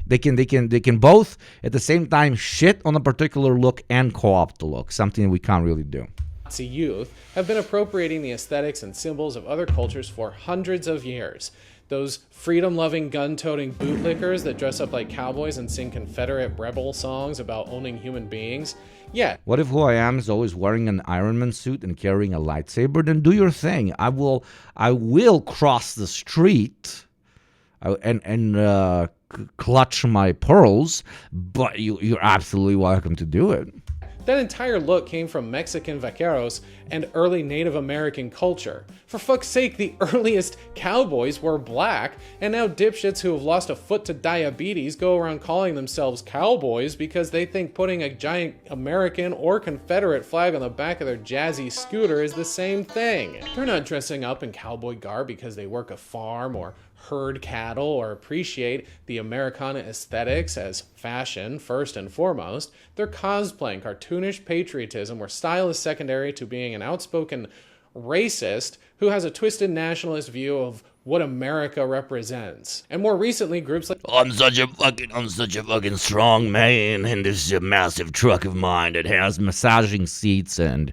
They can both at the same time shit on a particular look and co-opt the look, something we can't really do. Nazi youth have been appropriating the aesthetics and symbols of other cultures for hundreds of years. Those freedom-loving, gun-toting bootlickers that dress up like cowboys and sing Confederate rebel songs about owning human beings. Yeah. What if who I am is always wearing an Iron Man suit and carrying a lightsaber? Then do your thing. I will cross the street and clutch my pearls, but you're absolutely welcome to do it. That entire look came from Mexican vaqueros and early Native American culture. For fuck's sake, the earliest cowboys were black, and now dipshits who have lost a foot to diabetes go around calling themselves cowboys because they think putting a giant American or Confederate flag on the back of their jazzy scooter is the same thing. They're not dressing up in cowboy garb because they work a farm or herd cattle or appreciate the Americana aesthetics as fashion first and foremost. They're cosplaying cartoonish patriotism where style is secondary to being an outspoken racist who has a twisted nationalist view of what America represents. And more recently, groups like I'm such a fucking strong man in this massive truck of mine that has massaging seats and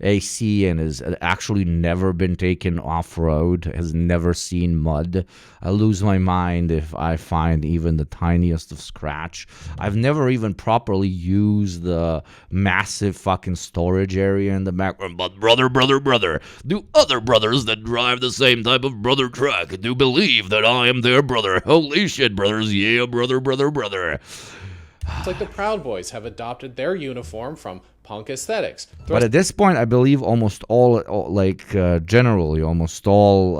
AC and has actually never been taken off-road, has never seen mud. I lose my mind if I find even the tiniest of scratch. I've never even properly used the massive fucking storage area in the back. But brother, do other brothers that drive the same type of brother truck do believe that I am their brother? Holy shit, brothers, yeah, brother. It's like the Proud Boys have adopted their uniform from punk aesthetics. But at this point, I believe almost all generally, almost all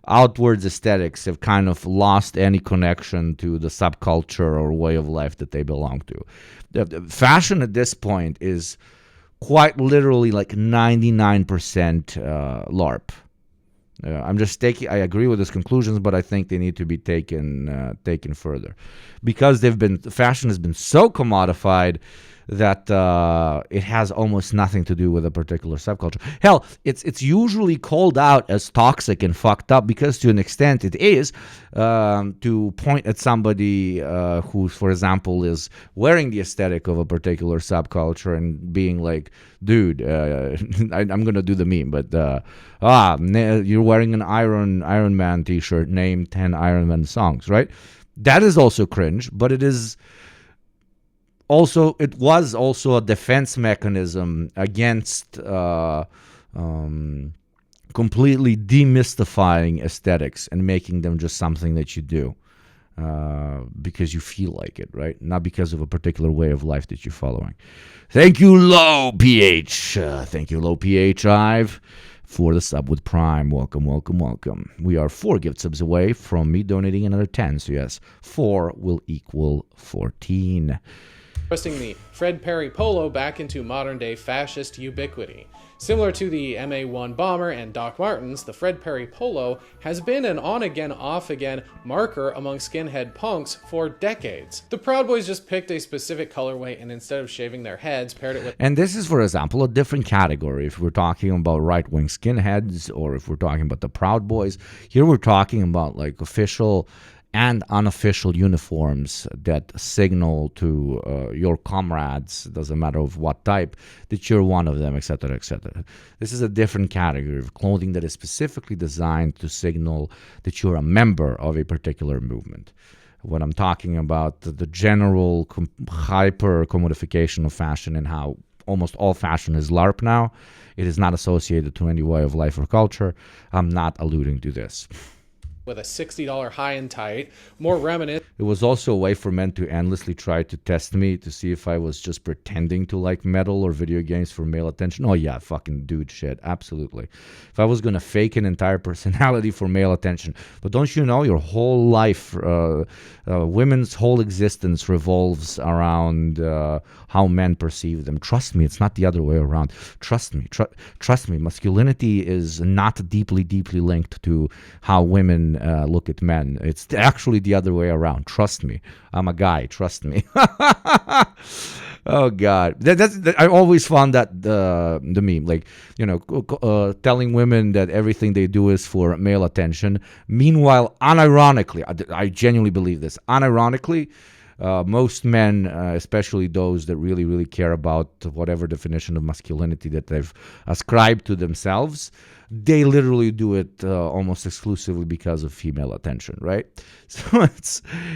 outwards aesthetics have kind of lost any connection to the subculture or way of life that they belong to. The fashion at this point is quite literally like 99% LARP. I'm just I agree with his conclusions, but I think they need to be taken further, because fashion has been so commodified that it has almost nothing to do with a particular subculture. Hell, it's usually called out as toxic and fucked up because, to an extent, it is, to point at somebody who, for example, is wearing the aesthetic of a particular subculture and being like, dude, I'm gonna do the meme, but you're wearing an Iron Man t-shirt, name 10 Iron Man songs, right? That is also cringe, but it was also a defense mechanism against completely demystifying aesthetics and making them just something that you do because you feel like it, right? Not because of a particular way of life that you're following. Thank you, Low PH. Thank you, Low PH Ive, for the sub with Prime. Welcome, welcome, welcome. We are 4 gift subs away from me donating another 10. So yes, 4 will equal 14. Thrusting the Fred Perry polo back into modern-day fascist ubiquity. Similar to the MA1 bomber and Doc Martens, the Fred Perry polo has been an on-again, off-again marker among skinhead punks for decades. The Proud Boys just picked a specific colorway and instead of shaving their heads, paired it with... And this is, for example, a different category. If we're talking about right-wing skinheads or if we're talking about the Proud Boys, here we're talking about like official and unofficial uniforms that signal to your comrades, doesn't matter of what type, that you're one of them, etc., etc. This is a different category of clothing that is specifically designed to signal that you're a member of a particular movement. When I'm talking about the general hyper commodification of fashion and how almost all fashion is LARP now, it is not associated to any way of life or culture, I'm not alluding to this. With a $60 high and tight, more reminiscent. It was also a way for men to endlessly try to test me to see if I was just pretending to like metal or video games for male attention. Oh yeah, fucking dude shit, absolutely. If I was gonna fake an entire personality for male attention. But don't you know, your whole life, women's whole existence revolves around how men perceive them. Trust me, it's not the other way around. Trust me, trust me, masculinity is not deeply linked to how women look at men. It's actually the other way around. Trust me. I'm a guy. Trust me. Oh God, I always found that the meme, like, you know, telling women that everything they do is for male attention. Meanwhile, unironically, I genuinely believe this. Unironically, most men, especially those that really care about whatever definition of masculinity that they've ascribed to themselves, they literally do it almost exclusively because of female attention, right? So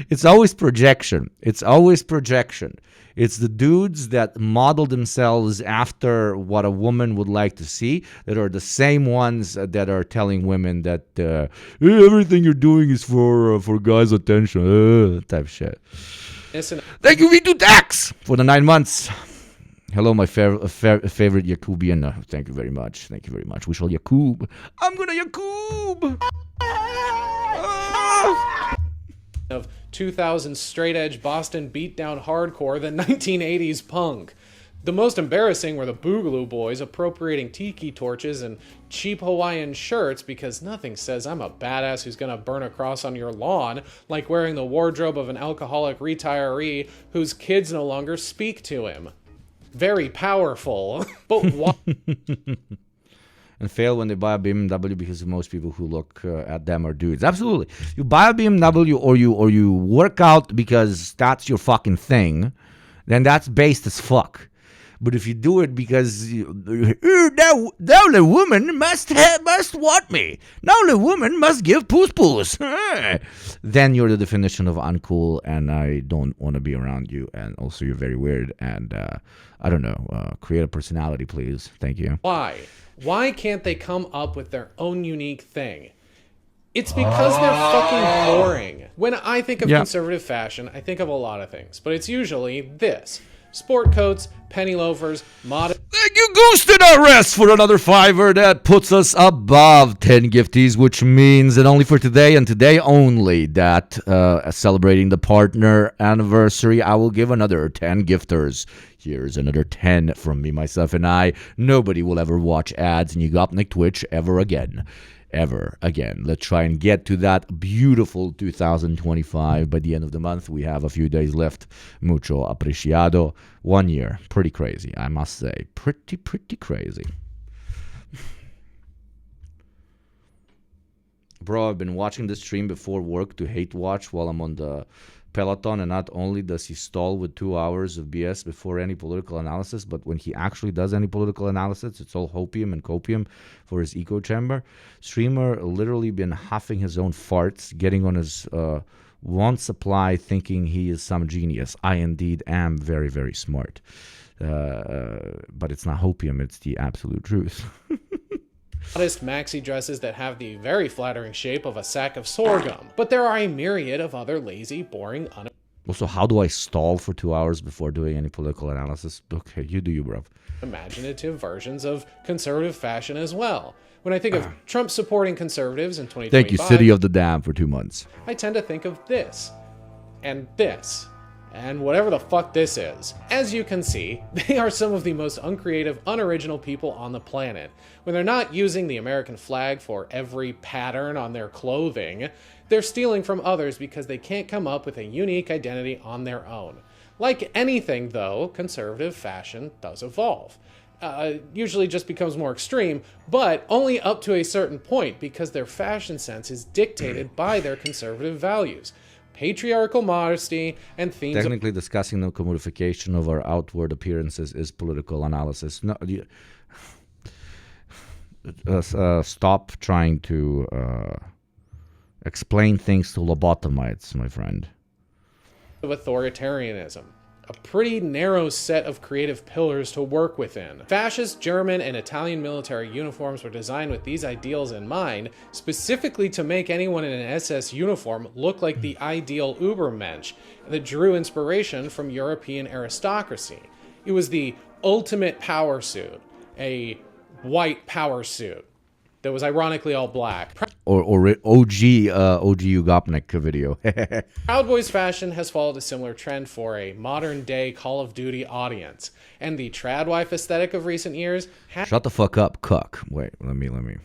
it's always projection. It's always projection. It's the dudes that model themselves after what a woman would like to see that are the same ones that are telling women that hey, everything you're doing is for guys' attention, type shit. Thank you, V2 Tax, for the 9 months. Hello, my favorite Yakubian. Thank you very much. Thank you very much. We shall Yakub. I'm gonna Yakub. Of 2000 straight-edge Boston beatdown hardcore than 1980s punk. The most embarrassing were the Boogaloo Boys appropriating tiki torches and cheap Hawaiian shirts because nothing says I'm a badass who's gonna burn a cross on your lawn like wearing the wardrobe of an alcoholic retiree whose kids no longer speak to him. Very powerful, but why? And fail when they buy a BMW because most people who look at them are dudes. Absolutely. You buy a BMW or you work out because that's your fucking thing, then that's based as fuck. But if you do it because now the woman must want me. Now the woman must give poos, then you're the definition of uncool, and I don't want to be around you. And also, you're very weird. And I don't know. Create a personality, please. Thank you. Why? Why can't they come up with their own unique thing? It's because they're fucking boring. When I think of conservative fashion, I think of a lot of things, but it's usually this. Sport coats, penny loafers, modest... Thank you, Goosted Arrest, for another $5. That puts us above 10 gifties, which means that only for today and today only, that celebrating the partner anniversary, I will give another 10 gifters. Here's another 10 from me, myself, and I. Nobody will ever watch ads in YugopnikTwitch ever again. ever again. Let's try and get to that beautiful 2025 by the end of the month. We have a few days left. Mucho apreciado. 1 year. Pretty crazy, I must say. Pretty crazy. Bro, I've been watching the stream before work to hate watch while I'm on the Peloton, and not only does he stall with 2 hours of BS before any political analysis, but when he actually does any political analysis, it's all hopium and copium for his echo chamber. Streamer literally been huffing his own farts, getting on his want supply, thinking he is some genius. I indeed am very smart. But it's not hopium, it's the absolute truth. Modest maxi dresses that have the very flattering shape of a sack of sorghum. But there are a myriad of other lazy, boring, Also, how do I stall for 2 hours before doing any political analysis? Okay, you do you, bro. Imaginative versions of conservative fashion as well. When I think of Trump supporting conservatives in 2025... Thank you, City of the Dam, for 2 months. I tend to think of this, and this, and whatever the fuck this is. As you can see, they are some of the most uncreative, unoriginal people on the planet. When they're not using the American flag for every pattern on their clothing, they're stealing from others because they can't come up with a unique identity on their own. Like anything, though, conservative fashion does evolve. Usually just becomes more extreme, but only up to a certain point because their fashion sense is dictated by their conservative values. Patriarchal modesty and themes Technically, discussing the commodification of our outward appearances is political analysis. No, stop trying to explain things to lobotomites, my friend. of authoritarianism. A pretty narrow set of creative pillars to work within. Fascist German and Italian military uniforms were designed with these ideals in mind, specifically to make anyone in an SS uniform look like the ideal Übermensch, that drew inspiration from European aristocracy. It was the ultimate power suit, a white power suit that was ironically all black. Or OG Yugopnik video. Proud Boys fashion has followed a similar trend for a modern-day Call of Duty audience, and the trad wife aesthetic of recent years Shut the fuck up, cuck. Wait, let me.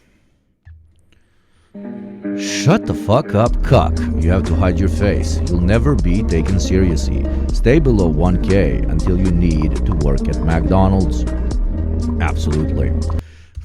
Shut the fuck up, cuck. You have to hide your face. You'll never be taken seriously. Stay below 1K until you need to work at McDonald's. Absolutely.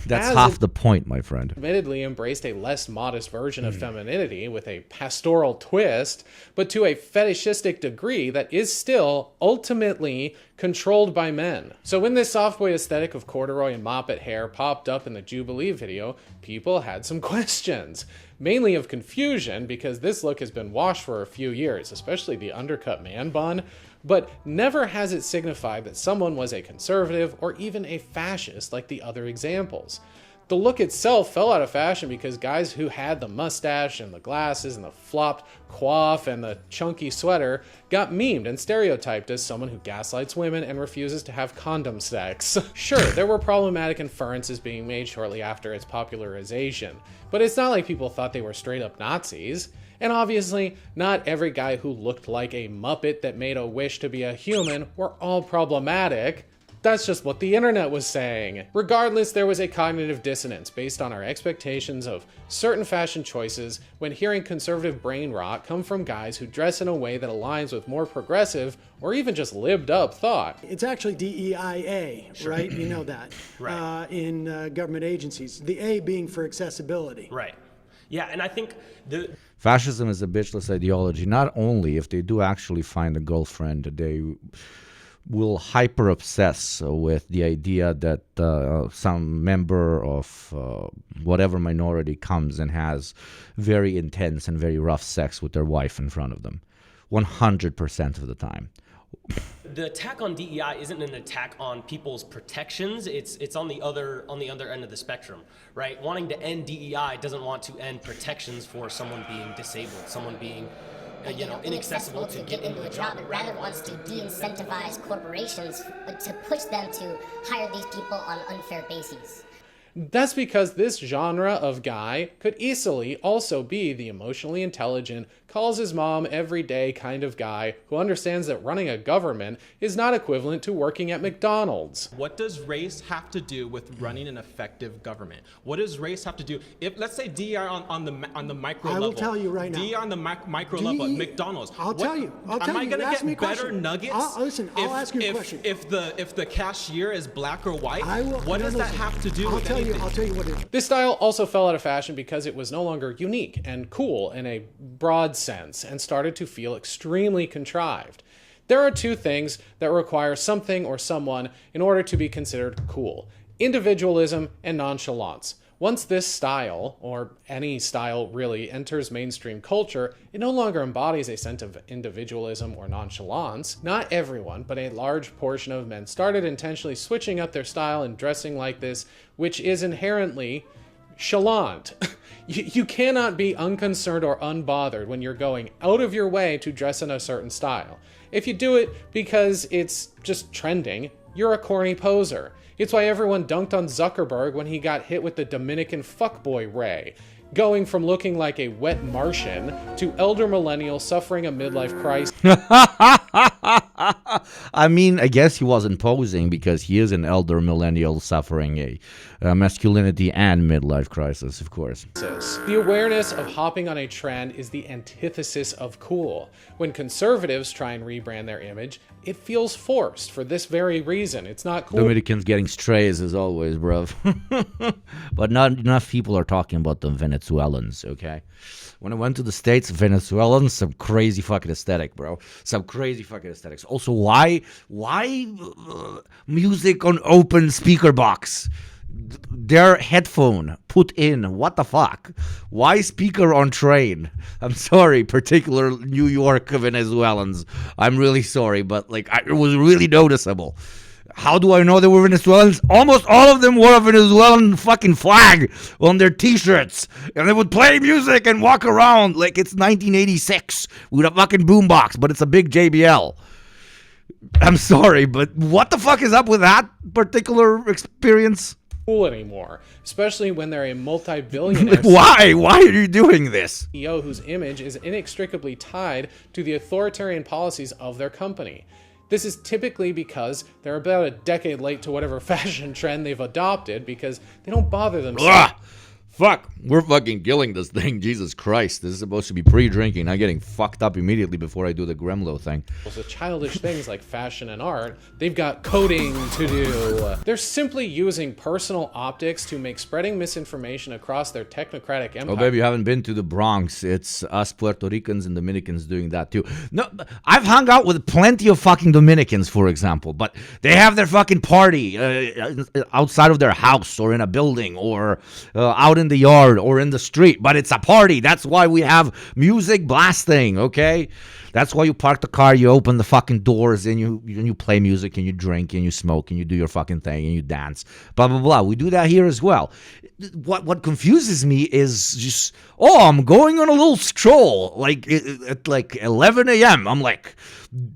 That's half the point, my friend. Admittedly embraced a less modest version of femininity with a pastoral twist, but to a fetishistic degree that is still ultimately controlled by men. So when this softboy aesthetic of corduroy and moppet hair popped up in the Jubilee video, people had some questions. Mainly of confusion, because this look has been washed for a few years, especially the undercut man bun, but never has it signified that someone was a conservative or even a fascist like the other examples. The look itself fell out of fashion because guys who had the mustache and the glasses and the flopped coif and the chunky sweater got memed and stereotyped as someone who gaslights women and refuses to have condom sex. Sure, there were problematic inferences being made shortly after its popularization, but it's not like people thought they were straight up Nazis. And obviously, not every guy who looked like a Muppet that made a wish to be a human were all problematic. That's just what the internet was saying. Regardless, there was a cognitive dissonance based on our expectations of certain fashion choices when hearing conservative brain rot come from guys who dress in a way that aligns with more progressive or even just lived up thought. It's actually DEIA, right? You know that. Right. In government agencies. The A being for accessibility. Right. Yeah, and I think Fascism is a bitchless ideology. Not only if they do actually find a girlfriend, they will hyper obsess with the idea that some member of whatever minority comes and has very intense and very rough sex with their wife in front of them 100% of the time. the attack on DEI isn't an attack on people's protections. It's on the other end of the spectrum, right? Wanting to end DEI doesn't want to end protections for someone being disabled, someone being inaccessible to get into a job. It rather wants to de-incentivize corporations to push them to hire these people on unfair bases. That's because this genre of guy could easily also be the emotionally intelligent, calls his mom every day kind of guy who understands that running a government is not equivalent to working at McDonald's. What does race have to do with running an effective government? What does race have to do? If, let's say, DEI on the micro level. I will tell you right now. DEI on the micro level at McDonald's. I'll tell you. Am I gonna get better nuggets? Listen, I'll ask you a question. If the cashier is black or white, what no, does that have to do with anything? I'll tell you what it is. This style also fell out of fashion because it was no longer unique and cool in a broad sense and started to feel extremely contrived. There are two things that require something or someone in order to be considered cool: individualism and nonchalance. Once this style, or any style really, enters mainstream culture, it no longer embodies a sense of individualism or nonchalance. Not everyone, but a large portion of men started intentionally switching up their style and dressing like this, which is inherently chalant. You cannot be unconcerned or unbothered when you're going out of your way to dress in a certain style. If you do it because it's just trending, you're a corny poser. It's why everyone dunked on Zuckerberg when he got hit with the Dominican fuckboy ray, going from looking like a wet Martian to elder millennial suffering a midlife crisis. I mean, I guess he wasn't posing because he is an elder millennial suffering a masculinity and midlife crisis, of course. The awareness of hopping on a trend is the antithesis of cool. When conservatives try and rebrand their image, it feels forced for this very reason. It's not cool. Dominicans getting strays as always, bruv. But not enough people are talking about the Venezuelans, okay? When I went to the States, Venezuelans, some crazy fucking aesthetic, bro. Some crazy fucking aesthetics. Also, why music on open speaker box? Their headphone put in. What the fuck? Why speaker on train? I'm sorry, particular New York Venezuelans. I'm really sorry, but like it was really noticeable. How do I know they were Venezuelans? Almost all of them wore a Venezuelan fucking flag on their t-shirts. And they would play music and walk around like it's 1986 with a fucking boombox, but it's a big JBL. I'm sorry, but what the fuck is up with that particular experience? Cool anymore, especially when they're a multi-billionaire Why are you doing this? CEO whose image is inextricably tied to the authoritarian policies of their company. This is typically because they're about a decade late to whatever fashion trend they've adopted because they don't bother themselves. Fuck, we're fucking killing this thing. Jesus Christ, this is supposed to be pre-drinking, not getting fucked up immediately before I do the Gremlo thing. So childish things like fashion and art, they've got coding to do. They're simply using personal optics to make spreading misinformation across their technocratic empire. Oh, baby, you haven't been to the Bronx. It's us Puerto Ricans and Dominicans doing that too. No, I've hung out with plenty of fucking Dominicans, for example, but they have their fucking party outside of their house or in a building or out in the yard or in the street, but it's a party. That's why we have music blasting, okay? That's why you park the car, you open the fucking doors, and you play music, and you drink, and you smoke, and you do your fucking thing, and you dance, blah, blah, blah. We do that here as well. What confuses me is just, I'm going on a little stroll, like at like 11 a.m. I'm like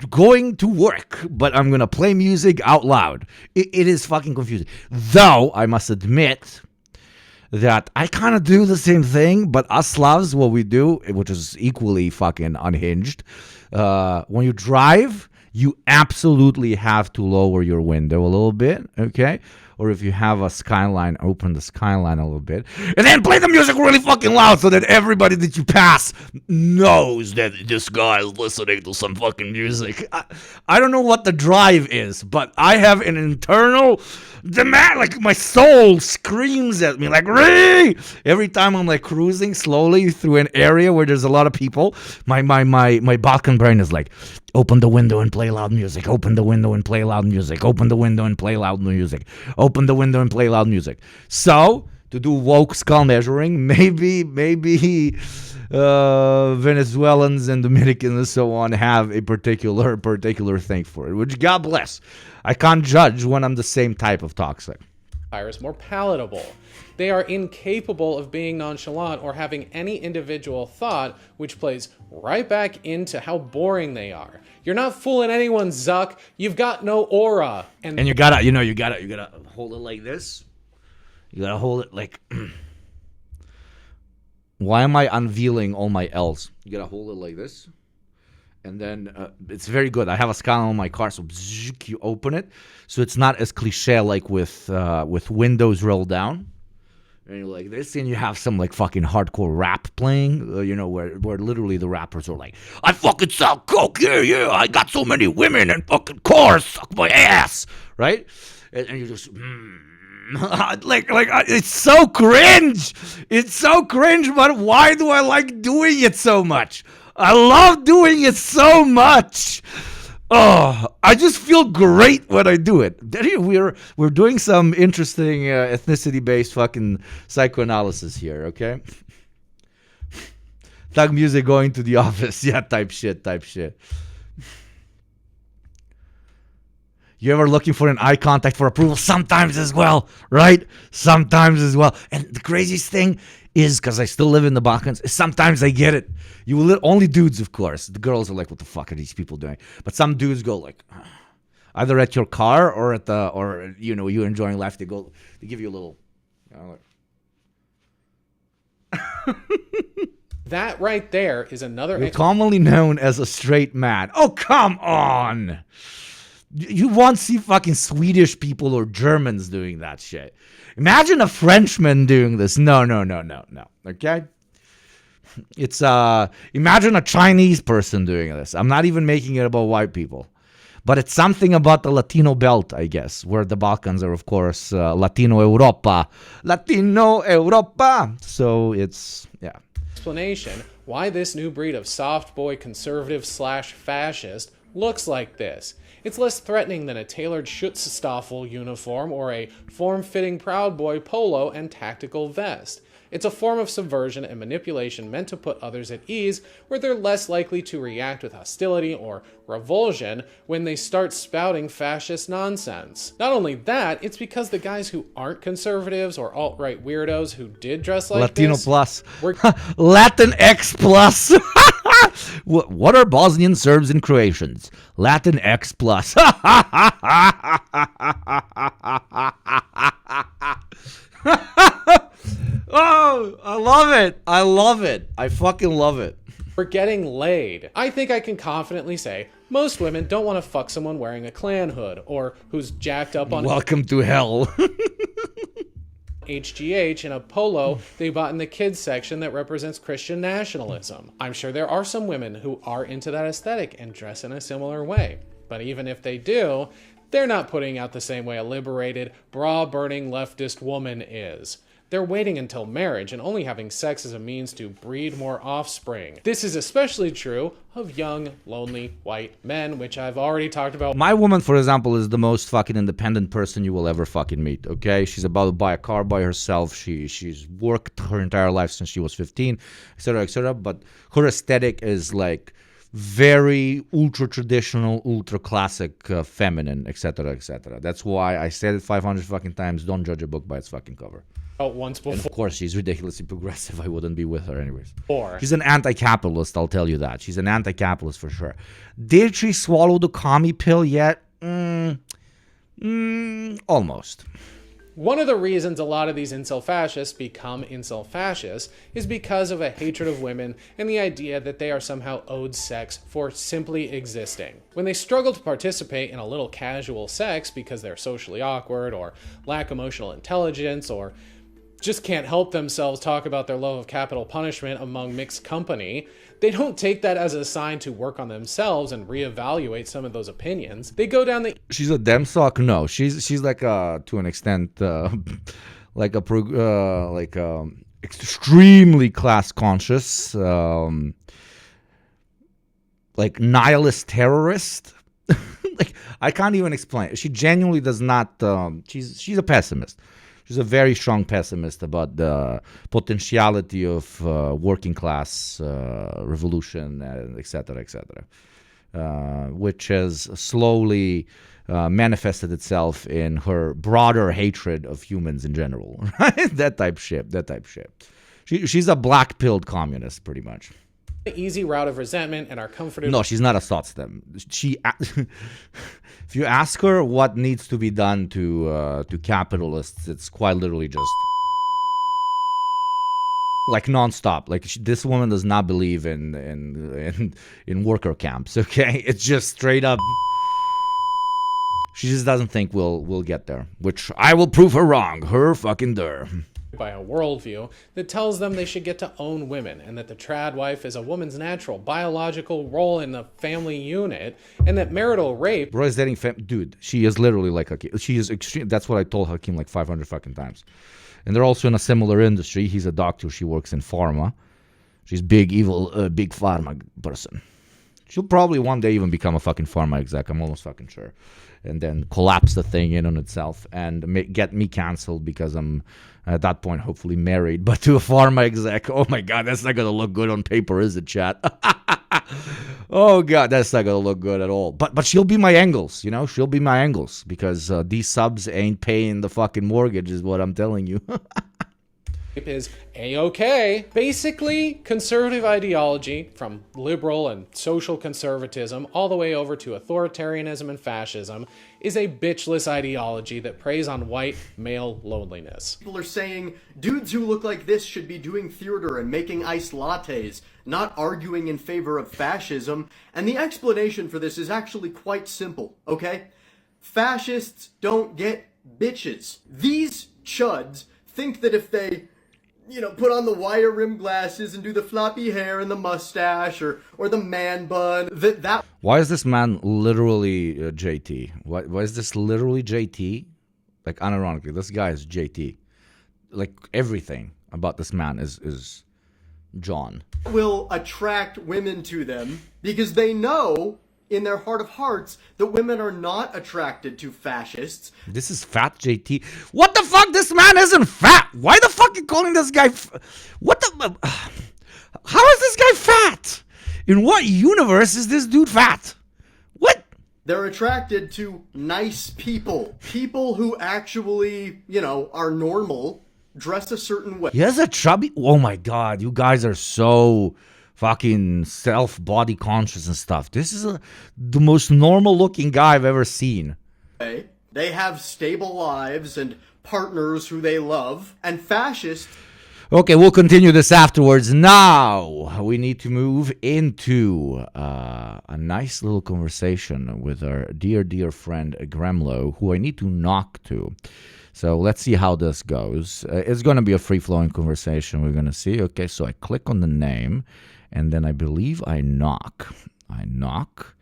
going to work, but I'm going to play music out loud. It is fucking confusing. Though, I must admit that I kind of do the same thing, but us Slavs, what we do, which is equally fucking unhinged, when you drive, you absolutely have to lower your window a little bit, okay? Or if you have a skyline, open the skyline a little bit, and then play the music really fucking loud so that everybody that you pass knows that this guy is listening to some fucking music. I don't know what the drive is, but I have an internal demand, like my soul screams at me, like, Ree! Every time I'm like cruising slowly through an area where there's a lot of people, my Balkan brain is like, open the window and play loud music, open the window and play loud music, open the window and play loud music, open the window and play loud music. So, to do woke skull measuring, maybe Venezuelans and Dominicans and so on have a particular thing for it, which God bless. I can't judge when I'm the same type of toxic. Virus more palatable. They are incapable of being nonchalant or having any individual thought, which plays right back into how boring they are. You're not fooling anyone, Zuck. You've got no aura. And you gotta hold it like this. You gotta hold it like. Why am I unveiling all my L's? You gotta hold it like this. And then it's very good. I have a scanner on my car, so you open it. So it's not as cliche like with windows rolled down. And you're like this, and you have some like fucking hardcore rap playing, where literally the rappers are like, I fucking sell coke, yeah, I got so many women and fucking cars, suck my ass, right? And you just, it's so cringe. It's so cringe, but why do I like doing it so much? I love doing it so much. Oh, I just feel great when I do it. We're doing some interesting ethnicity-based fucking psychoanalysis here, okay? Thug music going to the office, yeah, type shit. You ever looking for an eye contact for approval? Sometimes as well, right? Sometimes as well. And the craziest thing is, because I still live in the Balkans, sometimes I get it. Only dudes, of course. The girls are like, what the fuck are these people doing? But some dudes go like, either at your car or you enjoying life. They give you a little. That right there is another. You're commonly known as a straight man. Oh, come on. You won't see fucking Swedish people or Germans doing that shit. Imagine a Frenchman doing this. No. Okay? It's imagine a Chinese person doing this. I'm not even making it about white people. But it's something about the Latino belt, I guess, where the Balkans are, of course, Latino Europa. So it's, yeah. Explanation why this new breed of soft boy conservative / fascist looks like this. It's less threatening than a tailored Schutzstaffel uniform or a form-fitting Proud Boy polo and tactical vest. It's a form of subversion and manipulation meant to put others at ease, where they're less likely to react with hostility or revulsion when they start spouting fascist nonsense. Not only that, it's because the guys who aren't conservatives or alt-right weirdos who did dress like Latino this... plus. Latin X plus. What are Bosnian Serbs and Croatians? Latin X plus. Oh, I love it. I fucking love it. For getting laid. I think I can confidently say most women don't want to fuck someone wearing a Klan hood or who's jacked up on Welcome to hell. HGH in a polo they bought in the kids section that represents Christian nationalism. I'm sure there are some women who are into that aesthetic and dress in a similar way. But even if they do, they're not putting out the same way a liberated, bra-burning leftist woman is. They're waiting until marriage and only having sex as a means to breed more offspring. This is especially true of young, lonely, white men, which I've already talked about. My woman, for example, is the most fucking independent person you will ever fucking meet, okay? She's about to buy a car by herself. She's worked her entire life since she was 15, etc., etc. But her aesthetic is like very ultra traditional, ultra classic, feminine, etc., etc. That's why I said it 500 fucking times. Don't judge a book by its fucking cover. Once before. And of course, she's ridiculously progressive. I wouldn't be with her anyways. Or she's an anti-capitalist, I'll tell you that. She's an anti-capitalist for sure. Did she swallow the commie pill yet? Almost. One of the reasons a lot of these incel fascists become incel fascists is because of a hatred of women and the idea that they are somehow owed sex for simply existing. When they struggle to participate in a little casual sex because they're socially awkward or lack emotional intelligence or just can't help themselves talk about their love of capital punishment among mixed company, they don't take that as a sign to work on themselves and reevaluate some of those opinions. They go down the... She's a dem sock? No, she's like to an extent extremely class conscious, like nihilist terrorist. Like I can't even explain. She genuinely does not. She's a pessimist. She's a very strong pessimist about the potentiality of working class revolution, etc., etc., which has slowly manifested itself in her broader hatred of humans in general. Right? That type shit. She's a black-pilled communist, pretty much. the easy route of resentment and are comforted. No, she's not a sotsdem. She, if you ask her what needs to be done to capitalists, it's quite literally just like nonstop. Like this woman does not believe in worker camps. Okay, it's just straight up. She just doesn't think we'll get there, which I will prove her wrong. Her fucking der. By a worldview that tells them they should get to own women and that the trad wife is a woman's natural biological role in the family unit and that marital rape. Bro is dating dude, she is literally like Hakeem. She is extreme. That's what I told Hakeem like 500 fucking times. And they're also in a similar industry. He's a doctor. She works in pharma. She's big, evil, big pharma person. She'll probably one day even become a fucking pharma exec. I'm almost fucking sure. And then collapse the thing in on itself and get me canceled because I'm at that point hopefully married, but to a pharma exec. Oh my god, that's not gonna look good on paper, is it, chat? Oh god, that's not gonna look good at all. But she'll be my angles, you know. She'll be my angles because these subs ain't paying the fucking mortgage, is what I'm telling you. Is A-okay. Basically, conservative ideology, from liberal and social conservatism all the way over to authoritarianism and fascism, is a bitchless ideology that preys on white male loneliness. People are saying dudes who look like this should be doing theater and making iced lattes, not arguing in favor of fascism, and the explanation for this is actually quite simple, okay? Fascists don't get bitches. These chuds think that if they, you know, put on the wire rim glasses and do the floppy hair and the mustache or the man bun, that Why is this man literally JT? Why is this literally JT? Like, unironically, this guy is JT. Like, everything about this man is John. will attract women to them because they know in their heart of hearts that women are not attracted to fascists. This is fat JT. What the fuck? This man isn't fat. Why the fuck are you calling this guy what the... How is this guy fat? In what universe is this dude fat? What? They're attracted to nice people. People who actually, you know, are normal, dress a certain way. He has a chubby... Oh my god, you guys are so fucking self-body conscious and stuff. This is the most normal looking guy I've ever seen. They have stable lives and partners who they love. And fascists... Okay, we'll continue this afterwards. Now, we need to move into a nice little conversation with our dear friend Gremlo, who I need to knock to. So let's see how this goes. It's going to be a free-flowing conversation. We're going to see. Okay, so I click on the name, and then I believe I knock. I knock,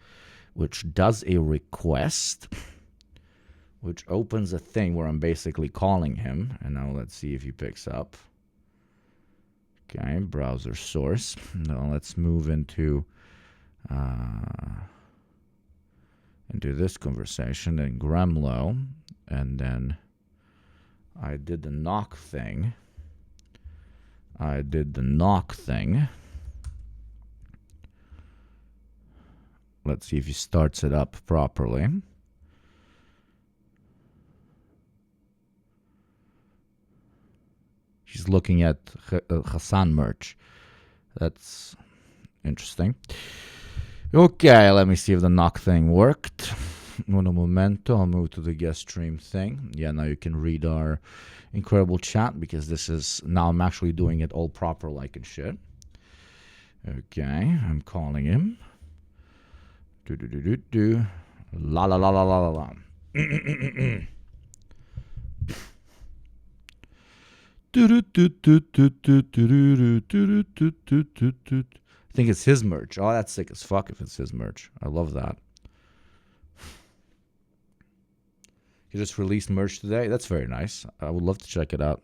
which does a request, which opens a thing where I'm basically calling him. And now let's see if he picks up. Okay, browser source. Now let's move into this conversation in Gremlo, and then I did the knock thing. Let's see if he starts it up properly. He's looking at Hassan merch. That's interesting. Okay, let me see if the knock thing worked. Un momento, I'll move to the guest stream thing. Yeah, now you can read our incredible chat because this is, now I'm actually doing it all proper like and shit. Okay, I'm calling him. La la la la la la. I think it's his merch. Oh, that's sick as fuck if it's his merch. I love that. He just released merch today. That's very nice. I would love to check it out.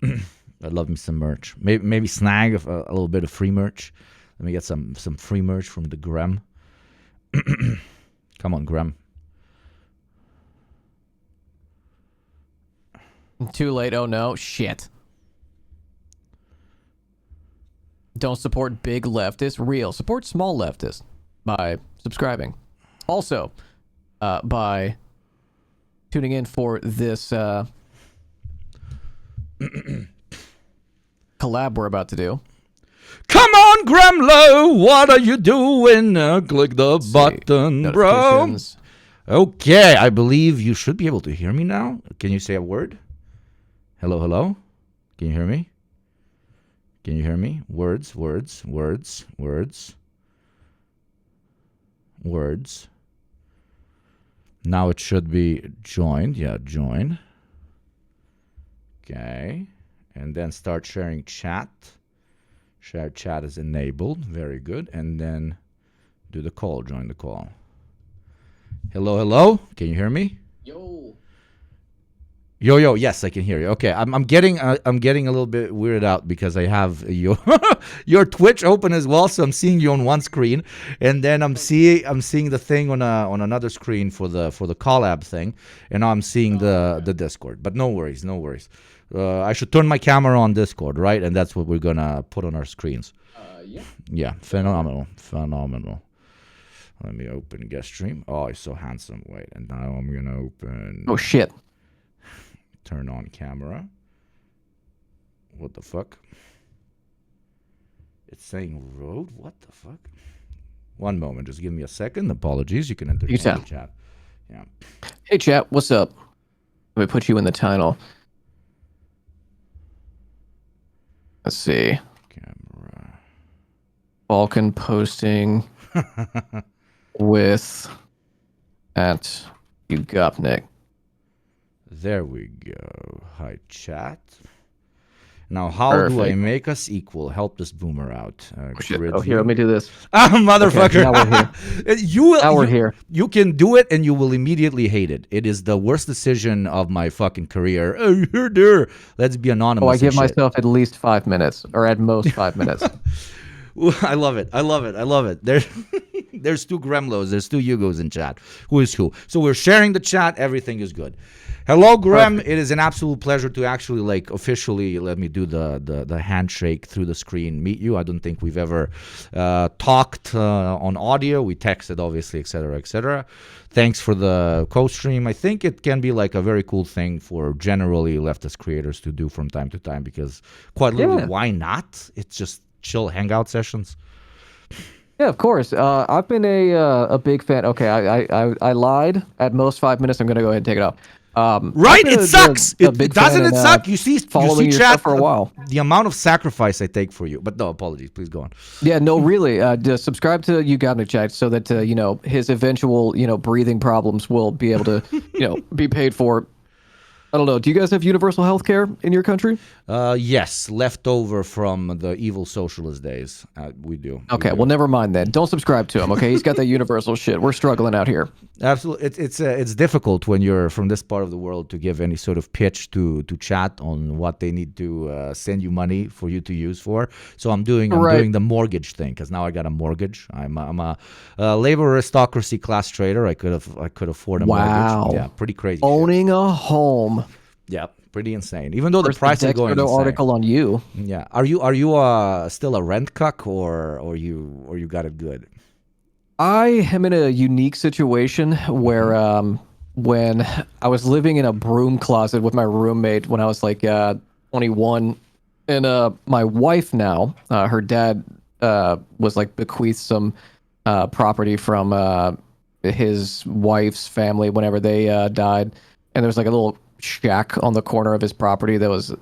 I'd love me some merch. Maybe snag a little bit of free merch. Let me get some free merch from the Grem. Come on, Grem. Too late. Oh no. Shit. Don't support big leftists. Real. Support small leftists by subscribing. Also, by tuning in for this collab we're about to do. Come on, Gremlo, what are you doing? Click the button, bro. Okay, I believe you should be able to hear me now. Can you say a word? Hello, hello? Can you hear me? Can you hear me? Words, words, words, words. Words. Now it should be joined. Yeah, join. Okay. And then start sharing chat. Share chat is enabled. Very good. And then do the call. Join the call. Hello, hello. Can you hear me? Yo. Yes, I can hear you. Okay, I'm getting a little bit weirded out because I have your Twitch open as well, so I'm seeing you on one screen, and then I'm seeing the thing on another screen for the collab thing, and now I'm seeing the Discord. But no worries. I should turn my camera on Discord, right? And that's what we're gonna put on our screens. Yeah. Yeah, phenomenal. Let me open guest stream. Oh, he's so handsome. Wait, and now I'm gonna open. Oh shit. Turn on camera. What the fuck? It's saying road? What the fuck? One moment, just give me a second. Apologies, you can enter the chat. Yeah. Hey chat, what's up? Let me put you in the title. Let's see. Camera. Balkan posting with at Yugopnik. There we go. Hi, chat. Now, how do I make us equal? Help this boomer out. Oh, here, let me do this. Motherfucker. Okay, now we're here. You can do it and you will immediately hate it. It is the worst decision of my fucking career. Oh, you're there. Let's be anonymous. Oh, I give myself at least 5 minutes, or at most 5 minutes. I love it. There's two Gremlos. There's two Yugos in chat. Who is who? So we're sharing the chat. Everything is good. Hello, Grem. Perfect. It is an absolute pleasure to actually officially let me do the handshake through the screen. Meet you. I don't think we've ever talked on audio. We texted, obviously, etc., etc. Thanks for the co-stream. I think it can be like a very cool thing for generally leftist creators to do from time to time because quite literally, why not? It's just chill hangout sessions. Yeah, of course. I've been a big fan. Okay, I lied. At most 5 minutes, I'm gonna go ahead and take it off. Right? It sucks. Doesn't it suck? You see chat for a while. The amount of sacrifice I take for you. But no, apologies. Please go on. Yeah, no, really. Subscribe to Yugopnik chat so that his eventual breathing problems will be able to be paid for. I don't know. Do you guys have universal health care in your country? Yes, left over from the evil socialist days. We do. Okay, well, never mind then. Don't subscribe to him. Okay, he's got that universal shit. We're struggling out here. Absolutely, it's difficult when you're from this part of the world to give any sort of pitch to chat on what they need to send you money for you to use for. So I'm doing the mortgage thing because now I got a mortgage. I'm a labor aristocracy class trader. I could afford a mortgage. Yeah, pretty crazy. Owning a home. Yeah, pretty insane. Even though the price is going insane. Article on you. Yeah, are you still a rent cuck or you got it good? I am in a unique situation where when I was living in a broom closet with my roommate when I was like 21, and my wife now, her dad was like bequeathed some property from his wife's family whenever they died, and there was like a little shack on the corner of his property that was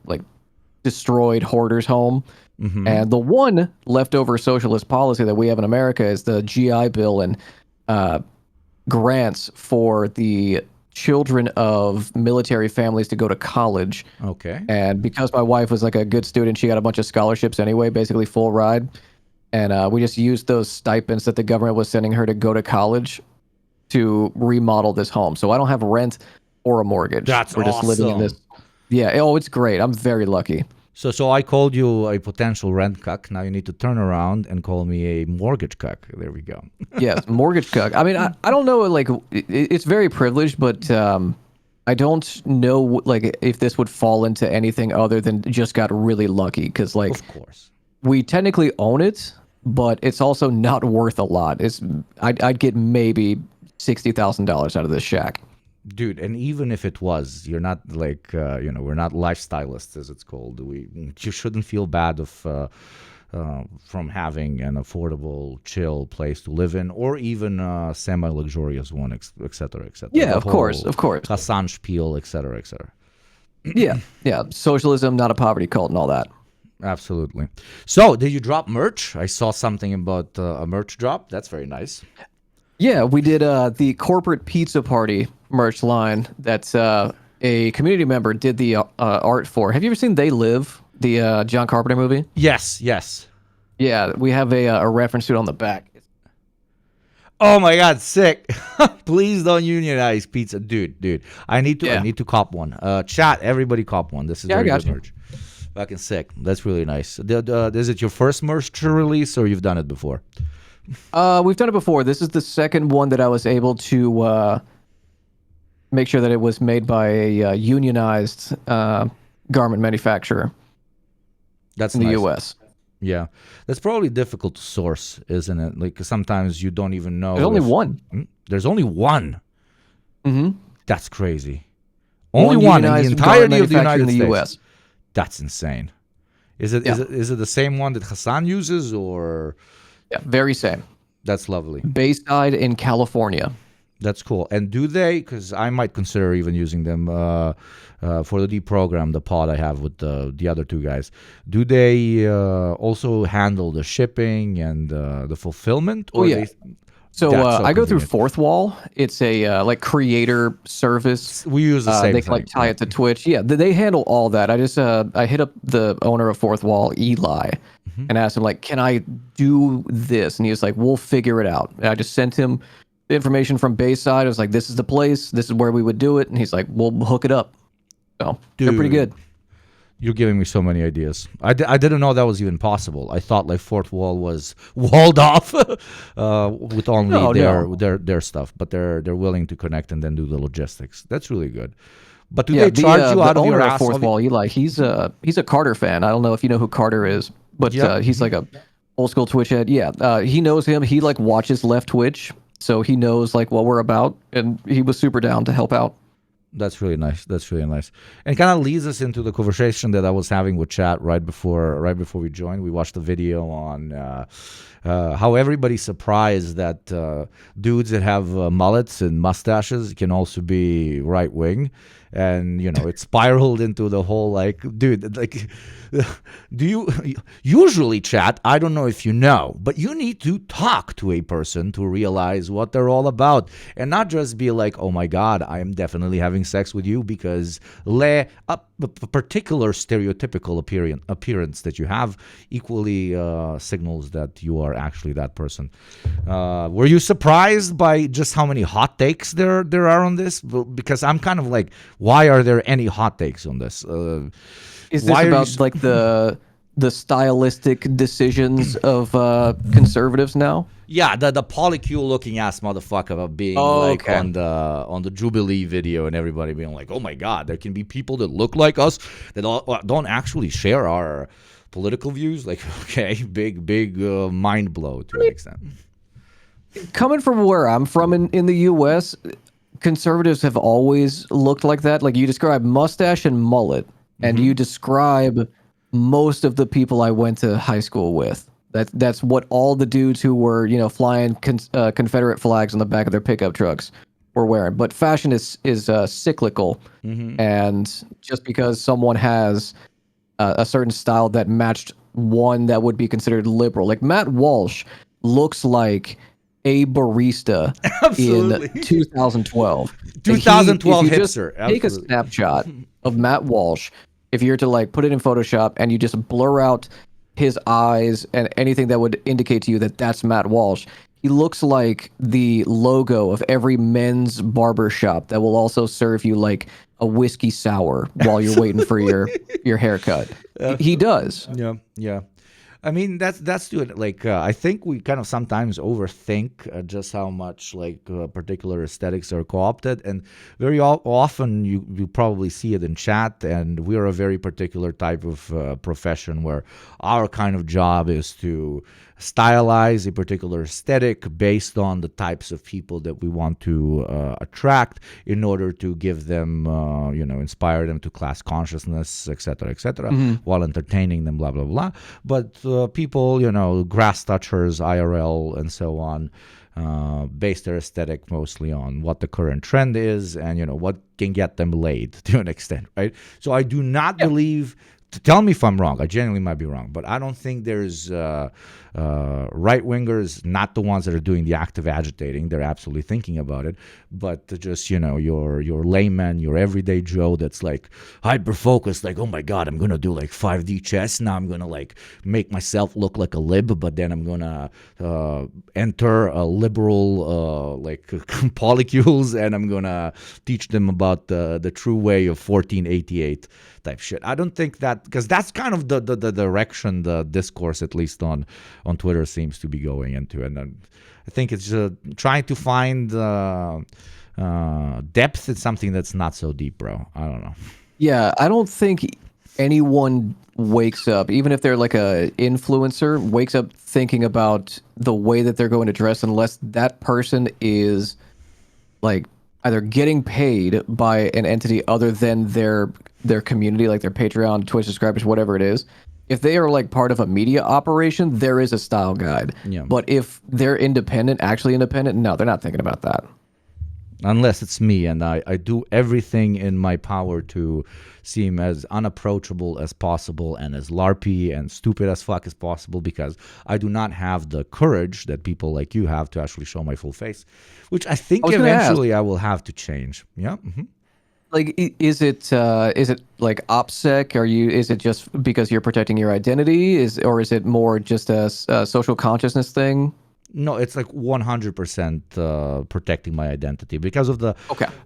like destroyed hoarder's home. Mm-hmm. And the one leftover socialist policy that we have in America is the GI Bill and grants for the children of military families to go to college. Okay. And because my wife was like a good student, she got a bunch of scholarships anyway, basically full ride. And we just used those stipends that the government was sending her to go to college to remodel this home. So I don't have rent or a mortgage. We're just living in this. Yeah. Oh, it's great. I'm very lucky. So I called you a potential rent cuck. Now you need to turn around and call me a mortgage cuck. There we go. Yes, mortgage cuck. I mean, I don't know. Like, it's very privileged, but I don't know like if this would fall into anything other than just got really lucky. Because like, of course, we technically own it, but it's also not worth a lot. I'd get maybe $60,000 out of this shack. Dude, and even if it was, you're not like, we're not lifestylists, as it's called. You shouldn't feel bad of from having an affordable, chill place to live in, or even a semi-luxurious one, etc., etc. Yeah, of course. Hassan spiel, etc., etc. Yeah. Socialism, not a poverty cult, and all that. Absolutely. So, did you drop merch? I saw something about a merch drop. That's very nice. Yeah, we did the corporate pizza party merch line. That's a community member did the art for. Have you ever seen They Live, the John Carpenter movie? Yes. Yeah, we have a reference to it on the back. Oh my God, sick! Please don't unionize pizza, dude. I need to cop one. Chat, everybody cop one. This is very good merch. Fucking sick. That's really nice. Is it your first merch release, or you've done it before? We've done it before. This is the second one that I was able to make sure that it was made by a unionized garment manufacturer. That's in the nice. U.S. Yeah, that's probably difficult to source, isn't it? Like sometimes you don't even know. There's only one. There's only one. Mm-hmm. That's crazy. Only one in the entirety of the United States. US. That's insane. Is it the same one that Hassan uses, or? Yeah, very same. That's lovely. Bayside in California. That's cool. And do they, because I might consider even using them for the deprogram, the pod I have with the other two guys, do they also handle the shipping and the fulfillment? Or So I go through Fourth Wall. It's a like creator service. We use the same They thing. can like tie it to Twitch. Yeah, they handle all that. I just I hit up the owner of Fourth Wall, Eli, and asked him like, can I do this? And he was like, we'll figure it out. And I just sent him the information from Bayside. I was like, this is the place. This is where we would do it. And he's like, we'll hook it up. So they're pretty good. You're giving me so many ideas. I didn't know that was even possible. I thought like Fourth Wall was walled off with only their stuff, but they're willing to connect and then do the logistics. That's really good. But do they charge you out of your ass? Fourth Wall, Eli, he's a Carter fan. I don't know if you know who Carter is, but he's like a old school Twitch head. Yeah, he knows him. He like watches Left Twitch, so he knows like what we're about, and he was super down to help out. That's really nice. And it kind of leads us into the conversation that I was having with chat right before we joined. We watched a video on how everybody's surprised that dudes that have mullets and mustaches can also be right wing. And, you know, it spiraled into the whole, like, dude, like, do you usually, chat, I don't know if you know, but you need to talk to a person to realize what they're all about and not just be like, oh my God, I am definitely having sex with you because a particular stereotypical appearance that you have equally signals that you are actually that person. Were you surprised by just how many hot takes there are on this? Because I'm kind of like, why are there any hot takes on this? Is this about like the stylistic decisions of conservatives now? Yeah, the polycule looking ass motherfucker of being on the Jubilee video and everybody being like, oh my God, there can be people that look like us that don't actually share our political views. Like, okay, big mind blow to an extent. Coming from where I'm from in the U.S., conservatives have always looked like that. Like you describe mustache and mullet, and you describe most of the people I went to high school with. That's what all the dudes who were, you know, flying Confederate flags on the back of their pickup trucks were wearing. But fashion is cyclical, and just because someone has a certain style that matched one that would be considered liberal, like Matt Walsh looks like a barista in 2012. 2012 if you hipster. Just take a snapshot of Matt Walsh. If you were to like put it in Photoshop and you just blur out his eyes and anything that would indicate to you that that's Matt Walsh, he looks like the logo of every men's barber shop that will also serve you like a whiskey sour while you're waiting for your haircut. He does. Yeah. I mean, that's good. Like, I think we kind of sometimes overthink just how much like particular aesthetics are co-opted, and very often you probably see it in chat. And we are a very particular type of profession where our kind of job is to stylize a particular aesthetic based on the types of people that we want to attract in order to give them, inspire them to class consciousness, etc., etc., while entertaining them, blah, blah, blah. But people, grass touchers, IRL, and so on, base their aesthetic mostly on what the current trend is and, what can get them laid to an extent, right? So I do not believe... Tell me if I'm wrong. I genuinely might be wrong, but I don't think there's right-wingers, not the ones that are doing the active agitating. They're absolutely thinking about it, but just, your layman, your everyday Joe that's like hyper-focused, like, oh my God, I'm going to do like 5D chess. Now I'm going to like make myself look like a lib, but then I'm going to enter a liberal polycules and I'm going to teach them about the true way of 1488 type shit. I don't think that, because that's kind of the direction the discourse, at least on Twitter, seems to be going into. And I think it's trying to find depth in something that's not so deep, bro. I don't know. Yeah, I don't think anyone wakes up, even if they're like a influencer, wakes up thinking about the way that they're going to dress unless that person is like either getting paid by an entity other than their community, like their Patreon, Twitch subscribers, whatever it is. If they are like part of a media operation, there is a style guide. Yeah. But if they're independent, actually independent, no, they're not thinking about that. Unless it's me, and I do everything in my power to seem as unapproachable as possible and as LARPy and stupid as fuck as possible, because I do not have the courage that people like you have to actually show my full face, which I think eventually I will have to change. Yeah. Mm-hmm. Like, is it like OPSEC? Is it just because you're protecting your identity? Or is it more just a social consciousness thing? No, it's like 100% protecting my identity because of the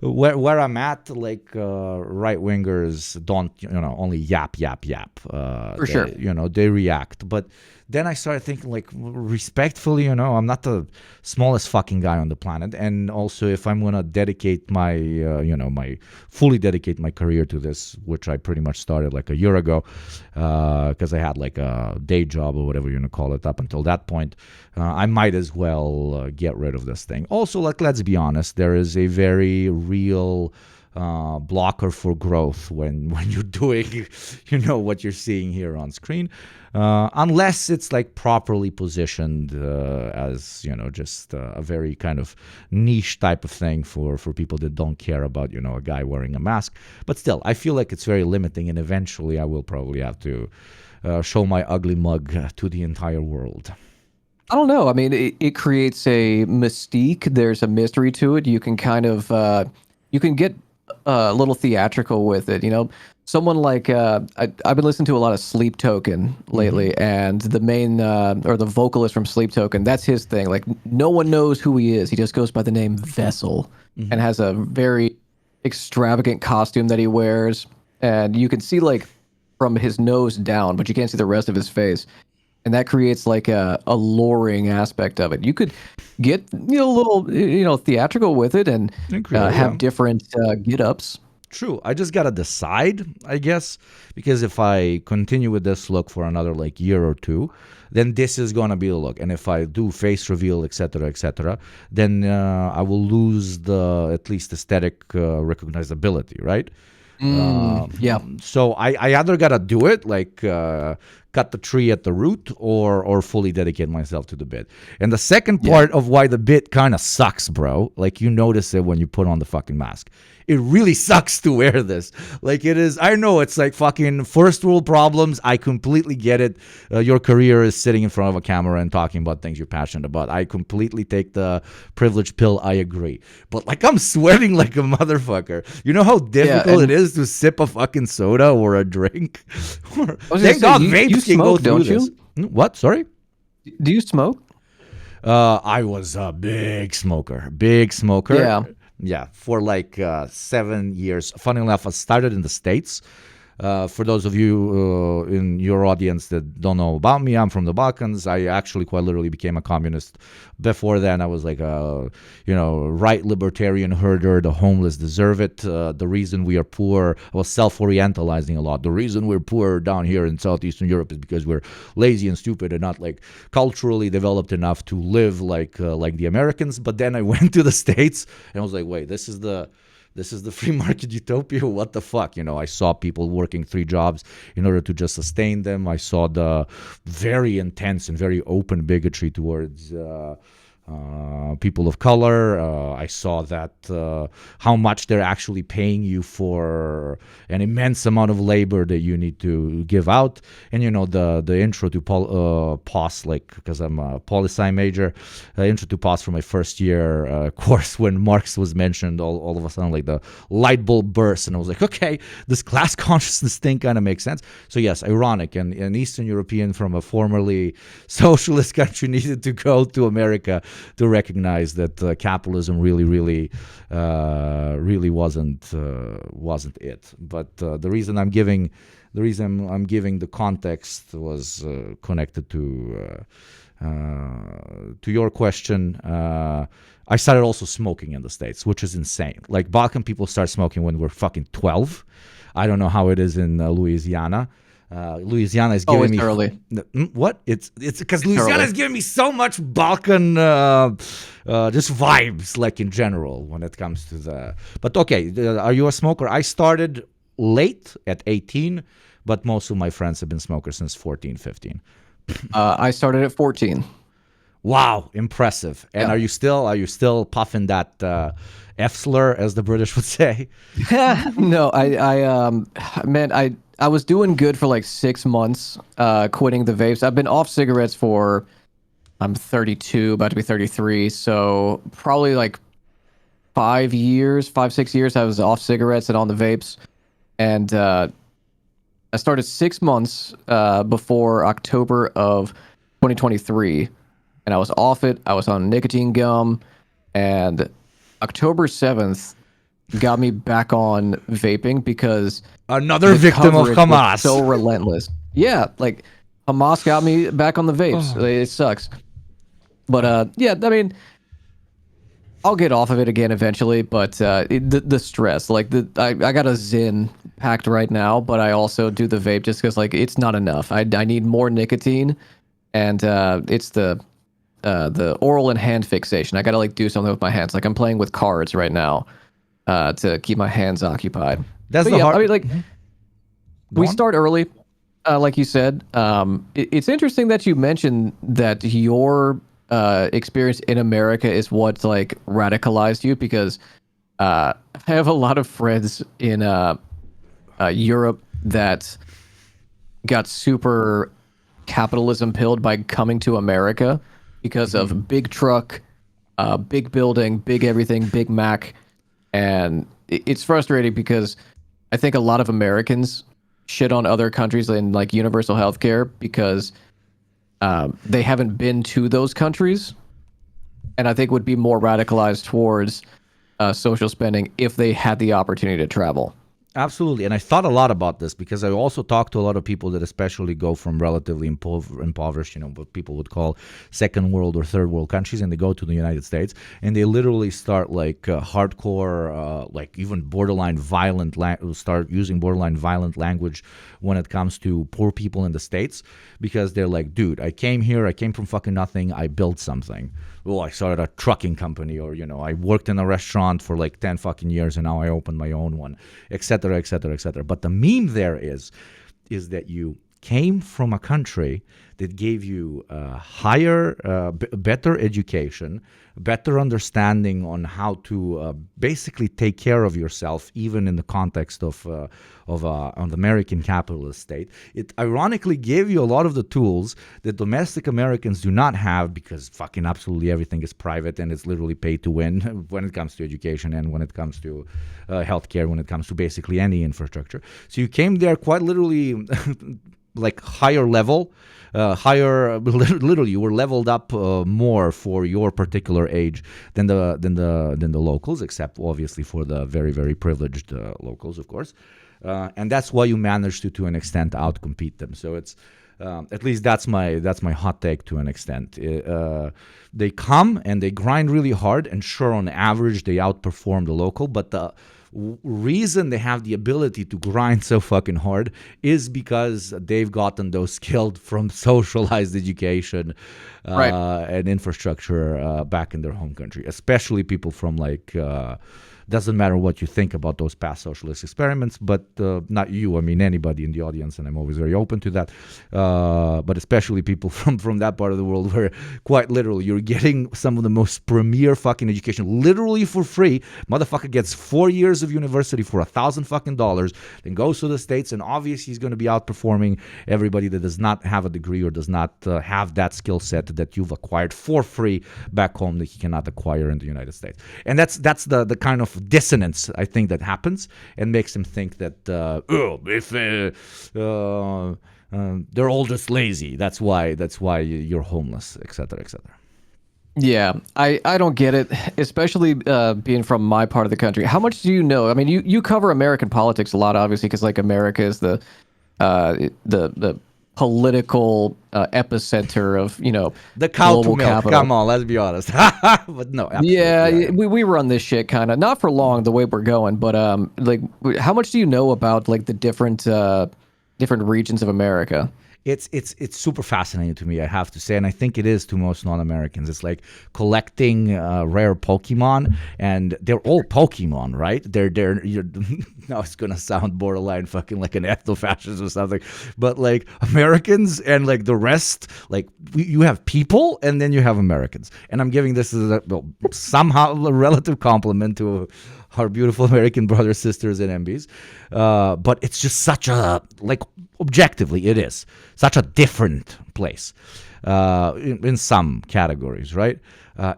where I'm at. Like right wingers don't only yap. For sure, they react. But then I started thinking, like, respectfully, I'm not the smallest fucking guy on the planet, and also if I'm gonna dedicate my fully dedicate my career to this, which I pretty much started like a year ago, because I had like a day job or whatever you want to call it up until that point. I might as well get rid of this thing. Also, like, let's be honest, there is a very real blocker for growth when you're doing, what you're seeing here on screen, unless it's like properly positioned as, just a very kind of niche type of thing for people that don't care about, a guy wearing a mask. But still, I feel like it's very limiting, and eventually I will probably have to show my ugly mug to the entire world. I don't know. I mean, it creates a mystique. There's a mystery to it. You can kind of, you can get a little theatrical with it. Someone like, I've been listening to a lot of Sleep Token lately, and the main, or the vocalist from Sleep Token, that's his thing. Like, no one knows who he is. He just goes by the name Vessel and has a very extravagant costume that he wears. And you can see, like, from his nose down, but you can't see the rest of his face. And that creates like a alluring aspect of it. You could get a little theatrical with it and have different get-ups. True. I just gotta decide, I guess, because if I continue with this look for another like year or two, then this is gonna be the look. And if I do face reveal, etc., then I will lose the at least aesthetic recognizability, right? Yeah. So I either gotta do it like cut the tree at the root or fully dedicate myself to the bit. And the second part of why the bit kind of sucks, bro, like you notice it when you put on the fucking mask. It really sucks to wear this. Like it is, I know it's like fucking first world problems. I completely get it. Your career is sitting in front of a camera and talking about things you're passionate about. I completely take the privilege pill. I agree. But like I'm sweating like a motherfucker. You know how difficult it is to sip a fucking soda or a drink? Thank God vapes can go through this. What? Sorry? Do you smoke? I was a big smoker. Yeah, for like 7 years. Funny enough, I started in the States For those of you in your audience that don't know about me, I'm from the Balkans. I actually quite literally became a communist. Before then, I was like a, right libertarian herder. The homeless deserve it. The reason we are poor, I was self-orientalizing a lot. The reason we're poor down here in Southeastern Europe is because we're lazy and stupid and not like culturally developed enough to live like the Americans. But then I went to the States and I was like, wait, this is the free market utopia. What the fuck? I saw people working 3 jobs in order to just sustain them. I saw the very intense and very open bigotry towards people of color. I saw that how much they're actually paying you for an immense amount of labor that you need to give out. And the intro to POS, like, because I'm a poli-sci major, intro to POS for my first year course, when Marx was mentioned, all of a sudden like the light bulb burst, and I was like, okay, this class consciousness thing kind of makes sense. So yes, ironic, and an Eastern European from a formerly socialist country needed to go to America to recognize that capitalism really wasn't it. But the reason I'm giving the context was connected to your question. I started also smoking in the States, which is insane. Like, Balkan people start smoking when we're fucking 12. I don't know how it is in Louisiana. Louisiana is giving me early. What? It's because Louisiana is giving me so much Balkan just vibes, like, in general, when it comes to the. But okay, are you a smoker? I started late at 18, but most of my friends have been smokers since 14, 15. I started at 14. Wow, impressive. And Yeah. are you still puffing that F slur, as the British would say? No, I was doing good for like 6 months, quitting the vapes. I've been off cigarettes I'm 32, about to be 33, so probably like 5, 6 years I was off cigarettes and on the vapes. And I started 6 months before October of 2023, and I was off it. I was on nicotine gum, and October 7th got me back on vaping because another the victim of coverage Hamas. was so relentless. Yeah, like Hamas got me back on the vapes. It sucks. But yeah, I mean, I'll get off of it again eventually. But the stress, like I got a Zyn packed right now, but I also do the vape just because like it's not enough. I need more nicotine, and it's the oral and hand fixation. I gotta like do something with my hands. Like I'm playing with cards right now to keep my hands occupied. That's But the yeah, hard. I mean, like we start early, like you said. It's interesting that you mentioned that your experience in America is what like radicalized you, because I have a lot of friends in Europe that got super capitalism pilled by coming to America because of big truck, big building, big everything, Big Mac. And it's frustrating because I think a lot of Americans shit on other countries in like universal healthcare because they haven't been to those countries, and I think would be more radicalized towards social spending if they had the opportunity to travel. Absolutely. And I thought a lot about this because I also talked to a lot of people that especially go from relatively impoverished, what people would call second world or third world countries, and they go to the United States and they literally start like hardcore, like even borderline violent, start using borderline violent language when it comes to poor people in the States, because they're like, dude, I came from fucking nothing. I built something. Well, I started a trucking company, or, I worked in a restaurant for like 10 fucking years and now I opened my own one, etc., etc., etc. But the meme there is that you came from a country that gave you higher, better education, better understanding on how to basically take care of yourself, even in the context of an American capitalist state. It ironically gave you a lot of the tools that domestic Americans do not have, because fucking absolutely everything is private and it's literally pay to win when it comes to education and when it comes to healthcare, when it comes to basically any infrastructure. So you came there quite literally like higher level, literally you were leveled up more for your particular age than the locals, except obviously for the very, very privileged locals, of course. and that's why you manage to an extent outcompete them. So it's at least that's my hot take to an extent. They come and they grind really hard, and sure, on average they outperform the local, but the reason they have the ability to grind so fucking hard is because they've gotten those skilled from socialized education and infrastructure back in their home country, especially people from like doesn't matter what you think about those past socialist experiments, but not you, I mean anybody in the audience, and I'm always very open to that, but especially people from that part of the world where quite literally you're getting some of the most premier fucking education literally for free. Motherfucker gets 4 years of university for $1,000 fucking dollars, then goes to the States, and obviously he's going to be outperforming everybody that does not have a degree or does not have that skill set that you've acquired for free back home that he cannot acquire in the United States. And that's the kind of dissonance I think that happens and makes them think that they're all just lazy, that's why you're homeless, etc., etc. Yeah, I don't get it, especially being from my part of the country. How much do you know? I mean, you cover American politics a lot, obviously, because like America is the political epicenter of the cow to milk. Capital. Come on, let's be honest. But no, yeah, we run this shit kind of not for long the way we're going, but like how much do you know about like the different regions of America? It's super fascinating to me, I have to say, and I think it is to most non-Americans. It's like collecting rare Pokemon, and they're all Pokemon, right? Now it's gonna sound borderline fucking like an ethno-fascist or something, but like Americans and like the rest, like you have people and then you have Americans, and I'm giving this as somehow a relative compliment to our beautiful American brothers, sisters, and MBs. But it's just such a, like, objectively, it is such a different place in some categories, right?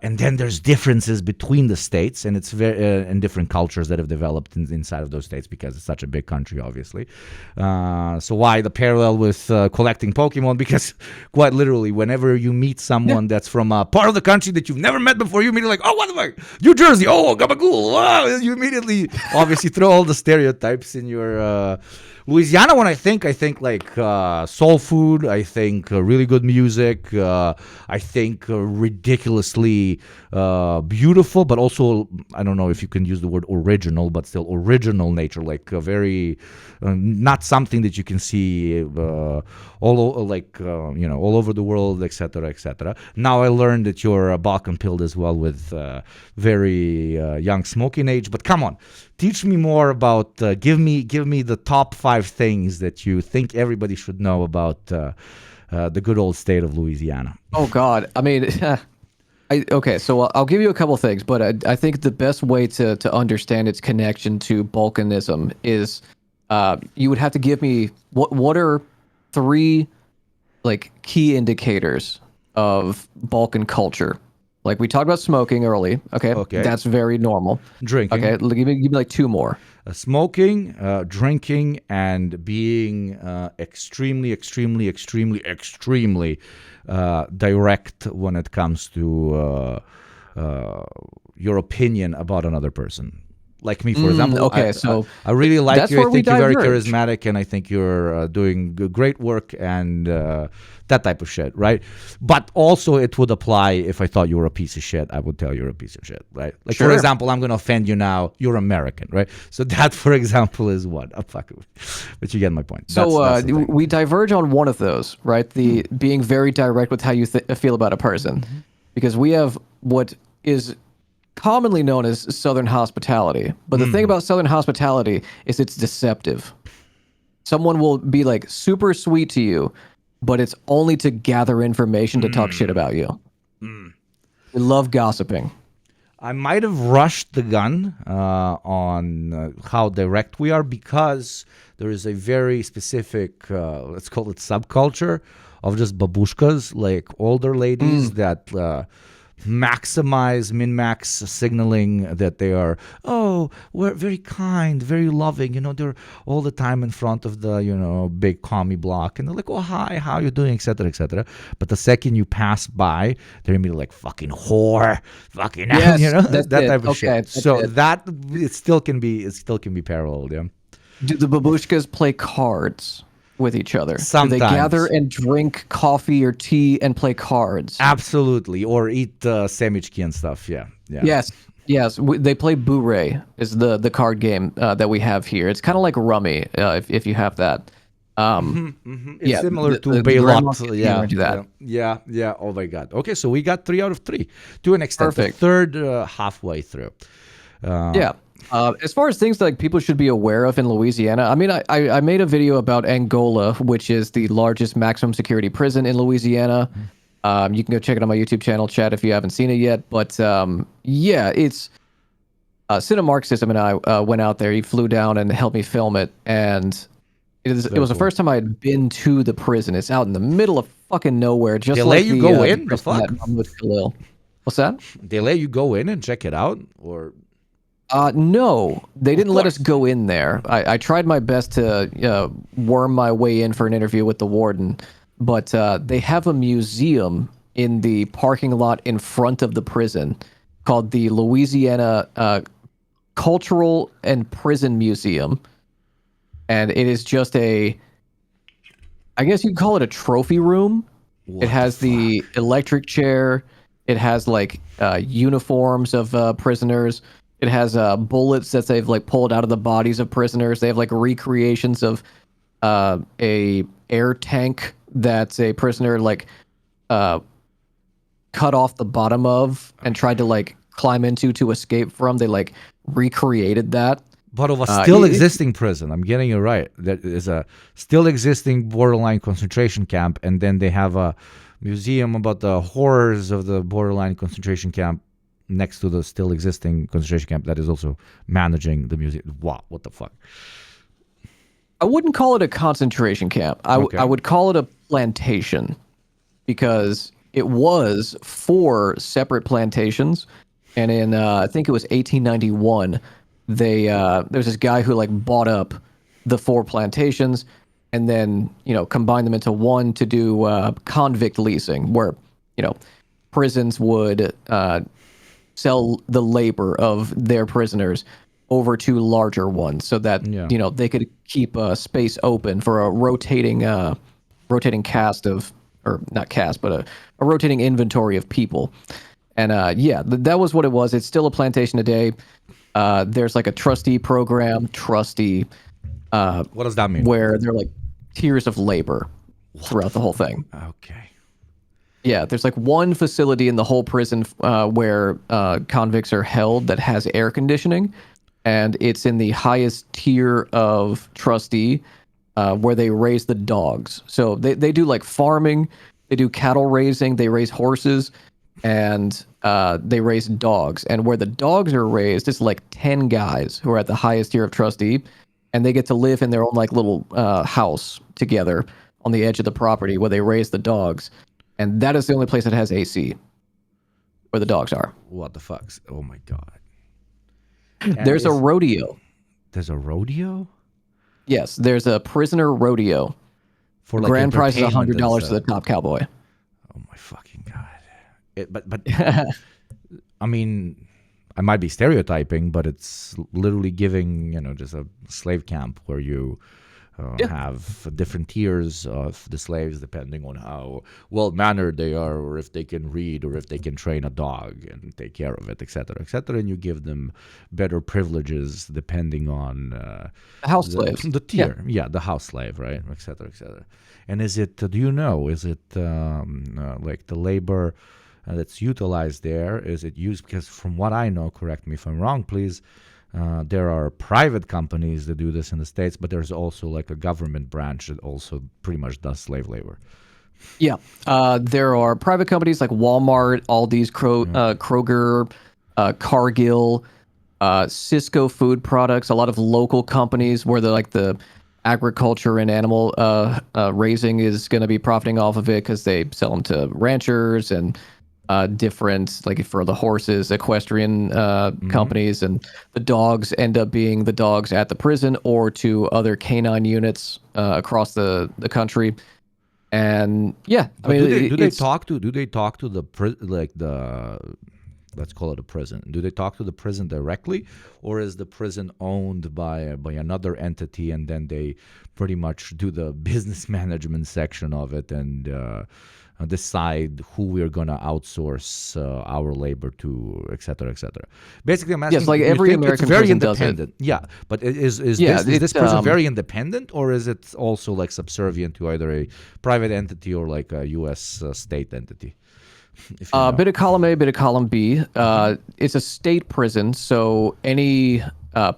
And then there's differences between the states, and it's very and different cultures that have developed inside of those states because it's such a big country, obviously. So why the parallel with collecting Pokemon? Because quite literally, whenever you meet someone that's from a part of the country that you've never met before, you immediately like, oh, what the fuck? New Jersey, oh, gabagool. Wow. You immediately obviously throw all the stereotypes in your... Louisiana, when I think like soul food, I think really good music, I think ridiculously beautiful, but also, I don't know if you can use the word original, but still original nature, like very, not something that you can see all over the world, etc., etc. Now I learned that you're Balkan pilled as well with very young smoking age, but come on. Teach me more about, give me the top 5 things that you think everybody should know about the good old state of Louisiana. Oh, God. I mean, okay, so I'll give you a couple things, but I think the best way to understand its connection to Balkanism is you would have to give me, what are 3 like key indicators of Balkan culture? Like we talked about smoking early. Okay. That's very normal. Drinking. Okay. Give me like 2 more. Smoking, drinking, and being extremely direct when it comes to your opinion about another person. Like me, for example. Okay, I really like you. I think you're very diverge. charismatic, and I think you're doing great work and that type of shit, right? But also, it would apply if I thought you were a piece of shit. I would tell you're a piece of shit, right? Like, Sure. for example, I'm going to offend you now. You're American, right? So that, for example, is one. But you get my point. So That's the thing. we diverge on one of those, right? The being very direct with how you feel about a person, because we have what is commonly known as Southern hospitality. But the thing about Southern hospitality is it's deceptive. Someone will be like super sweet to you, but it's only to gather information to talk shit about you. We love gossiping. I might have rushed the gun on how direct we are because there is a very specific, let's call it subculture of just babushkas, like older ladies that maximize, min-max signaling that they are, we're very kind, very loving, they're all the time in front of the, big commie block, and they're like, oh, hi, how you doing, etc., etc. But the second you pass by, they're immediately like, fucking whore, fucking, Yes, that type of shit. that's So it. that, it still can be paralleled, yeah. Do the babushkas play cards with each other? Sometimes. Do they gather and drink coffee or tea and play cards? Absolutely, or eat semichki and stuff. Yeah. Yes. They play Bure is the card game that we have here. It's kind of like Rummy if you have that. It's similar to Baylot. Yeah. Oh my God. Okay, so we got 3 out of 3 to an extent. Perfect. The third halfway through. As far as things like people should be aware of in Louisiana, I mean, I made a video about Angola, which is the largest maximum security prison in Louisiana. You can go check it on my YouTube channel, chat, if you haven't seen it yet. But it's Cinemark System and I went out there. He flew down and helped me film it, and it was the first time I had been to the prison. It's out in the middle of fucking nowhere, just they like let you go in. The fuck? What's that? They let you go in and check it out, or? No, they didn't let us go in there. I tried my best to worm my way in for an interview with the warden, but they have a museum in the parking lot in front of the prison called the Louisiana Cultural and Prison Museum. And it is just I guess you'd call it a trophy room. It has the electric chair. It has like uniforms of prisoners. It has bullets that they've like pulled out of the bodies of prisoners. They have like recreations of a air tank that's a prisoner like cut off the bottom of and tried to like climb into to escape from. They like recreated that. But of a still existing prison, I'm getting it right. There is a still existing borderline concentration camp, and then they have a museum about the horrors of the borderline concentration camp next to the still existing concentration camp that is also managing the museum. Wow, what the fuck? I wouldn't call it a concentration camp. I would call it a plantation, because it was 4 separate plantations, and in I think it was 1891. There's this guy who like bought up the 4 plantations and then combined them into one to do convict leasing, where prisons would sell the labor of their prisoners over to larger ones, so that they could keep space open for a rotating cast of, or not cast, but a rotating inventory of people. And that was what it was. It's still a plantation today. There's like a trustee program, what does that mean? Where they're like tiers of labor throughout the whole thing. Okay. Yeah, there's like one facility in the whole prison where convicts are held that has air conditioning, and it's in the highest tier of trustee where they raise the dogs. So they do like farming, they do cattle raising, they raise horses, and they raise dogs. And where the dogs are raised, it's like 10 guys who are at the highest tier of trustee, and they get to live in their own like little house together on the edge of the property where they raise the dogs. And that is the only place that has AC, where the dogs are. What the fuck? Oh my God. There's a rodeo. There's a rodeo? Yes, there's a prisoner rodeo. For the like grand prize is entertainment $100 and to the top cowboy. Oh my fucking God. But I mean, I might be stereotyping, but it's literally giving, just a slave camp where you have different tiers of the slaves depending on how well-mannered they are, or if they can read, or if they can train a dog and take care of it, etc., etc. And you give them better privileges depending on the house slaves. The tier. Yeah, the house slave, right, etc., etc. And is it, do you know, is it like the labor that's utilized there, is it used, because from what I know, correct me if I'm wrong, please, there are private companies that do this in the States, but there's also like a government branch that also pretty much does slave labor. Yeah, there are private companies like Walmart, Aldi's, Kroger, Cargill, Cisco Food Products, a lot of local companies where they're like the agriculture and animal raising is going to be profiting off of it, because they sell them to ranchers and different, like for the horses, equestrian companies, and the dogs end up being the dogs at the prison or to other canine units across the country. And yeah, I mean, do they talk to the let's call it a prison? Do they talk to the prison directly, or is the prison owned by another entity, and then they pretty much do the business management section of it and decide who we're gonna outsource our labor to, et cetera, et cetera? Basically, I'm asking. Yes, like do you every think American it's very prison does it. independent. Yeah, but is Yeah, this prison very independent, or is it also like subservient to either a private entity or like a U.S. State entity? If you know. Bit of column A, bit of column B. It's a state prison, so any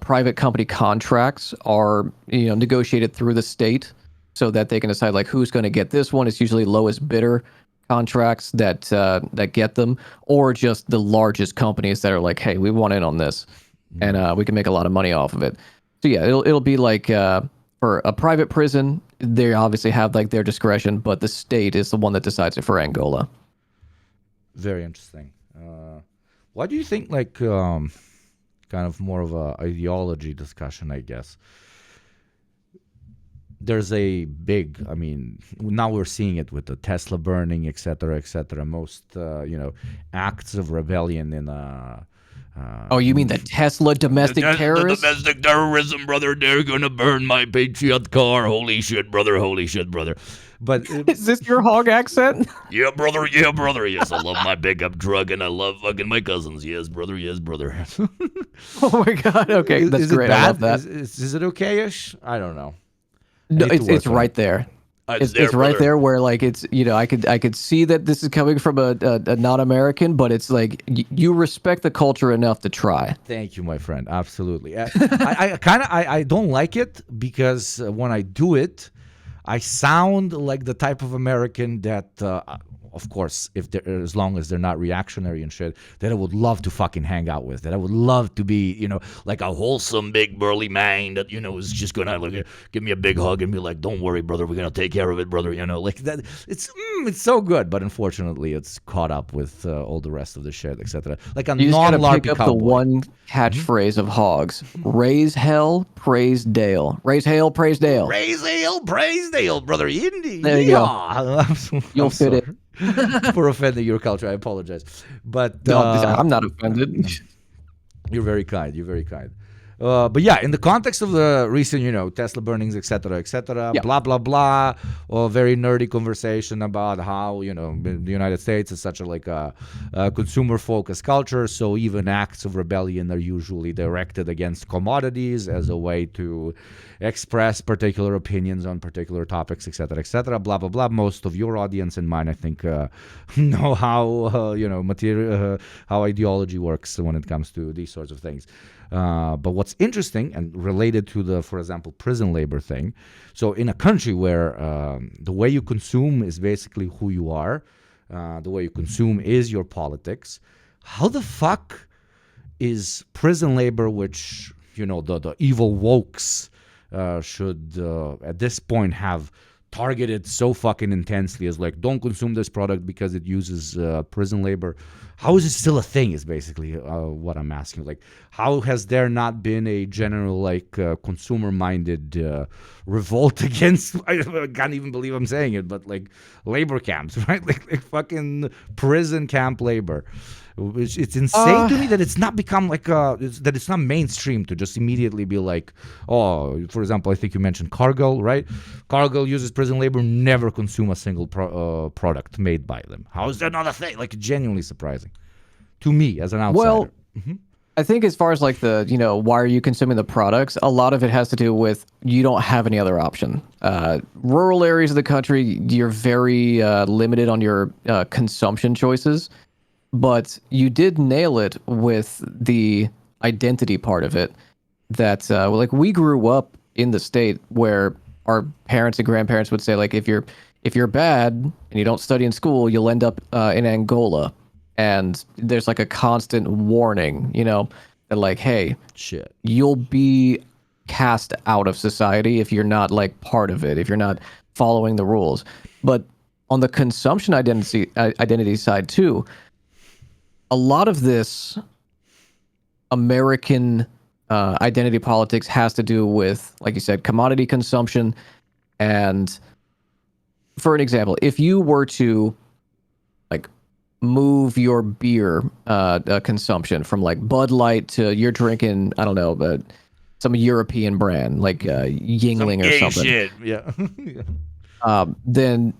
private company contracts are negotiated through the state, so that they can decide like who's going to get this one. It's usually lowest bidder contracts that get them, or just the largest companies that are like, hey, we want in on this, and we can make a lot of money off of it. So yeah, it'll be like for a private prison, they obviously have like their discretion, but the state is the one that decides it for Angola. Very interesting. Why do you think, like, kind of more of a ideology discussion, I guess? There's a big, I mean, now we're seeing it with the Tesla burning, et cetera, et cetera. Most, acts of rebellion in oh, you mean the Tesla domestic terrorists? The domestic terrorism, brother. They're gonna burn my Patriot car. Holy shit, brother. Holy shit, brother. But is this your hog accent? Yeah, brother. Yeah, brother. Yes, I love my pickup truck and I love fucking my cousins. Yes, brother. Yes, brother. Oh my god. Okay, that's great. I love that. Is it okay-ish? I don't know. No, it's right there. It's right there where like it's I could see that this is coming from a non-American, but it's like you respect the culture enough to try. Thank you, my friend. Absolutely. I don't like it because when I do it, I sound like the type of American that, of course, as long as they're not reactionary and shit, that I would love to fucking hang out with, that I would love to be, like a wholesome, big, burly man that, is just going to give me a big hug and be like, don't worry, brother, we're going to take care of it, brother, like that. It's so good, but unfortunately, it's caught up with all the rest of the shit, etc. Like a you just gotta non-LARPy pick up cowboy. the one catchphrase of hogs: raise hell, praise Dale. Raise hail, praise Dale. Raise hail, praise Dale, brother. Indy. There you go. You'll fit it. For offending your culture, I apologize. But No, I'm not offended. You're very kind. You're very kind. But yeah, in the context of the recent, Tesla burnings, etc., Yeah. blah, blah, blah, or very nerdy conversation about how, the United States is such a consumer-focused culture, so even acts of rebellion are usually directed against commodities as a way to express particular opinions on particular topics, etc., blah, blah, blah. Most of your audience and mine, I think, know how, how ideology works when it comes to these sorts of things. But what's interesting and related to the, for example, prison labor thing, so in a country where the way you consume is basically who you are, the way you consume is your politics, how the fuck is prison labor, which, the evil wokes should at this point have targeted so fucking intensely as like, don't consume this product because it uses prison labor. How is it still a thing is basically what I'm asking. Like, how has there not been a general consumer-minded revolt against, I can't even believe I'm saying it, but like labor camps, right? Like fucking prison camp labor. It's insane to me that it's not become that it's not mainstream to just immediately be like, oh, for example, I think you mentioned Cargill, right? Cargill uses prison labor, never consume a single product made by them. How is that not a thing? Like, genuinely surprising to me as an outsider. Well, I think as far as like the, why are you consuming the products? A lot of it has to do with you don't have any other option. Rural areas of the country, you're very limited on your consumption choices. But you did nail it with the identity part of it. That we grew up in the state where our parents and grandparents would say, like, if you're bad and you don't study in school, you'll end up in Angola. And there's like a constant warning, that like, hey, shit, you'll be cast out of society if you're not like part of it, if you're not following the rules. But on the consumption identity side too, a lot of this American identity politics has to do with, like you said, commodity consumption. And for an example, if you were to like move your beer consumption from like Bud Light to you're drinking, I don't know, but some European brand like Yingling or something. Shit. Yeah. Then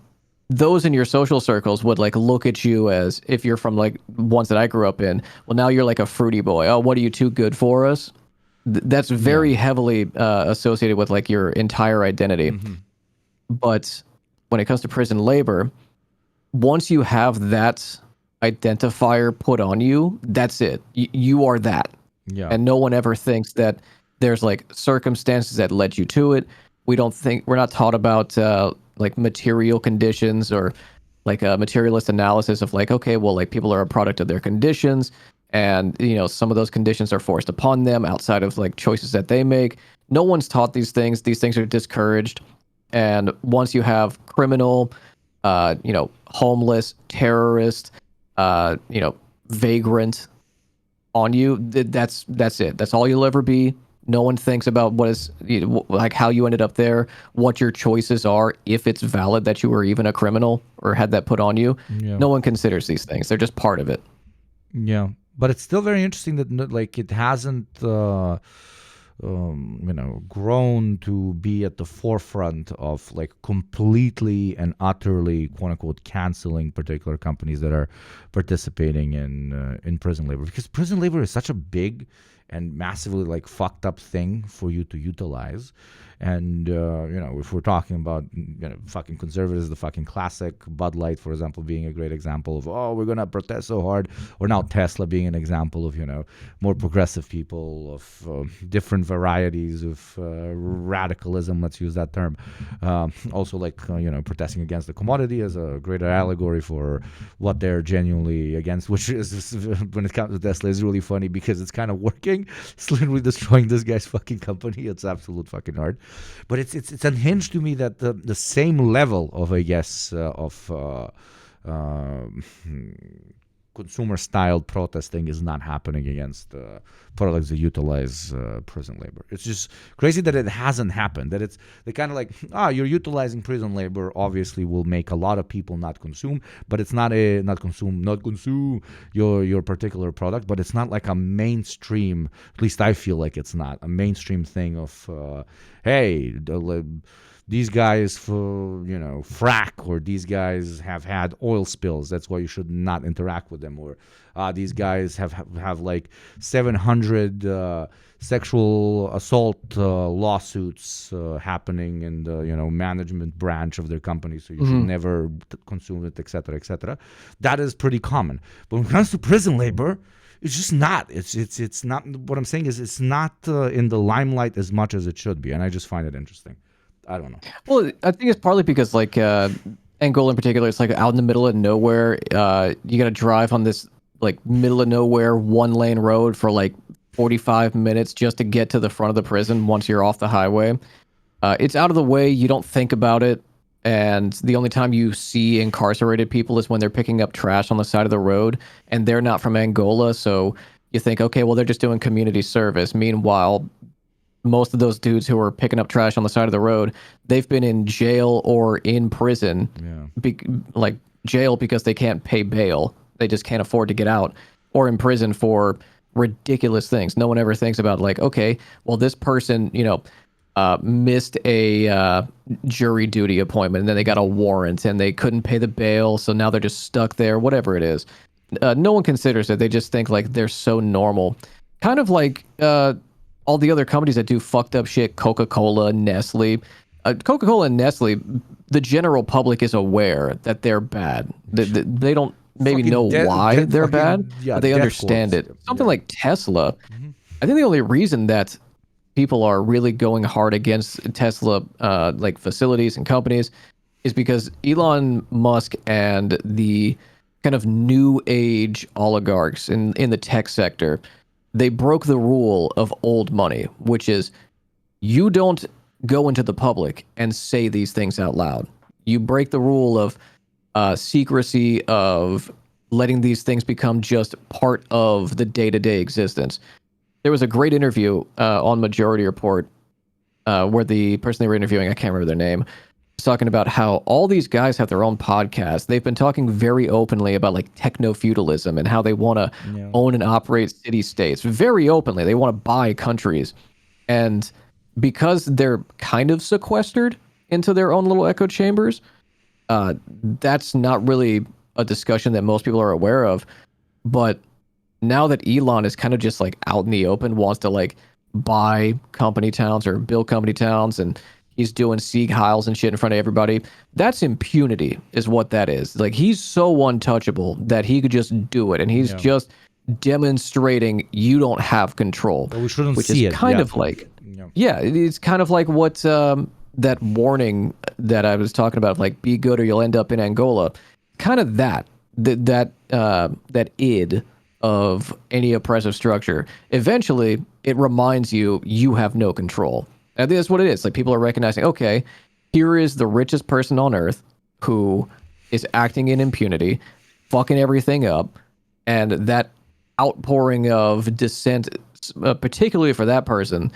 those in your social circles would like look at you as, if you're from like ones that I grew up in, well, now you're like a fruity boy. Oh, what are you, too good for us? That's very heavily associated with like your entire identity. But when it comes to prison labor, once you have that identifier put on you, that's it. You are that. Yeah. And no one ever thinks that there's like circumstances that led you to it. We're not taught about like material conditions or like a materialist analysis of like, okay, well, like people are a product of their conditions, and you know, some of those conditions are forced upon them outside of like choices that they make. No one's taught these things. These things are discouraged. And once you have criminal, you know, homeless, terrorist, you know, vagrant on you, that's it. That's all you'll ever be. No one thinks about what is, you know, like how you ended up there, what your choices are, if it's valid that you were even a criminal or had that put on you. Yeah. No one considers these things. They're just part of it. Yeah, but it's still very interesting that like it hasn't, you know, grown to be at the forefront of like completely and utterly, quote unquote, canceling particular companies that are participating in prison labor, because prison labor is such a big and massively like fucked up thing for you to utilize. And, you know, if we're talking about, you know, fucking conservatives, the fucking classic Bud Light, for example, being a great example of, oh, we're going to protest so hard. Or now Tesla being an example of, you know, more progressive people of different varieties of radicalism, let's use that term. Also like, you know, protesting against the commodity as a greater allegory for what they're genuinely against, which is, when it comes to Tesla, is really funny because it's kind of working. It's literally destroying this guy's fucking company. It's absolute fucking hard. But it's unhinged to me that the same level of, I guess, consumer-styled protesting is not happening against products that utilize prison labor. It's just crazy that it hasn't happened. That they kind of like, you're utilizing prison labor, obviously will make a lot of people not consume, but it's not consume your particular product. But it's not like a mainstream. At least I feel like it's not a mainstream thing of, hey, these guys for, you know, frack, or these guys have had oil spills, that's why you should not interact with them, or these guys have like 700 sexual assault lawsuits happening in the, you know, management branch of their company, so you should never consume it, etc., etc. That is pretty common. But when it comes to prison labor, it's just not. It's not. What I'm saying is it's not in the limelight as much as it should be, and I just find it interesting. I don't know. Well, I think it's partly because like Angola in particular, it's like out in the middle of nowhere. You got to drive on this like middle of nowhere 1-lane road for like 45 minutes just to get to the front of the prison once you're off the highway. It's out of the way. You don't think about it. And the only time you see incarcerated people is when they're picking up trash on the side of the road, and they're not from Angola. So you think, okay, well, they're just doing community service. Meanwhile, most of those dudes who are picking up trash on the side of the road, they've been in jail or in prison, like jail because they can't pay bail. They just can't afford to get out, or in prison for ridiculous things. No one ever thinks about like, okay, well, this person, you know, missed a jury duty appointment, and then they got a warrant and they couldn't pay the bail. So now they're just stuck there, whatever it is. No one considers it. They just think like they're so normal. Kind of like, all the other companies that do fucked up shit, Coca-Cola, Nestle. Coca-Cola and Nestle, the general public is aware that they're bad. They don't maybe know why they're bad, but they understand it. Something like Tesla, I think the only reason that people are really going hard against Tesla like facilities and companies is because Elon Musk and the kind of new age oligarchs in the tech sector, they broke the rule of old money, which is you don't go into the public and say these things out loud. You break the rule of secrecy, of letting these things become just part of the day-to-day existence. There was a great interview on Majority Report where the person they were interviewing, I can't remember their name, talking about how all these guys have their own podcasts. They've been talking very openly about like techno-feudalism and how they want to own and operate city-states very openly. They want to buy countries. And because they're kind of sequestered into their own little echo chambers, that's not really a discussion that most people are aware of. But now that Elon is kind of just like out in the open, wants to like buy company towns or build company towns, and he's doing Sieg Heils and shit in front of everybody, that's impunity is what that is. Like, he's so untouchable that he could just do it, and he's just demonstrating you don't have control. But we shouldn't which see is it. kind of like, it's kind of like what that warning that I was talking about, like be good or you'll end up in Angola. Kind of that id of any oppressive structure. Eventually, it reminds you have no control. I think that's what it is. Like, people are recognizing, okay, here is the richest person on earth who is acting in impunity, fucking everything up, and that outpouring of dissent, particularly for that person,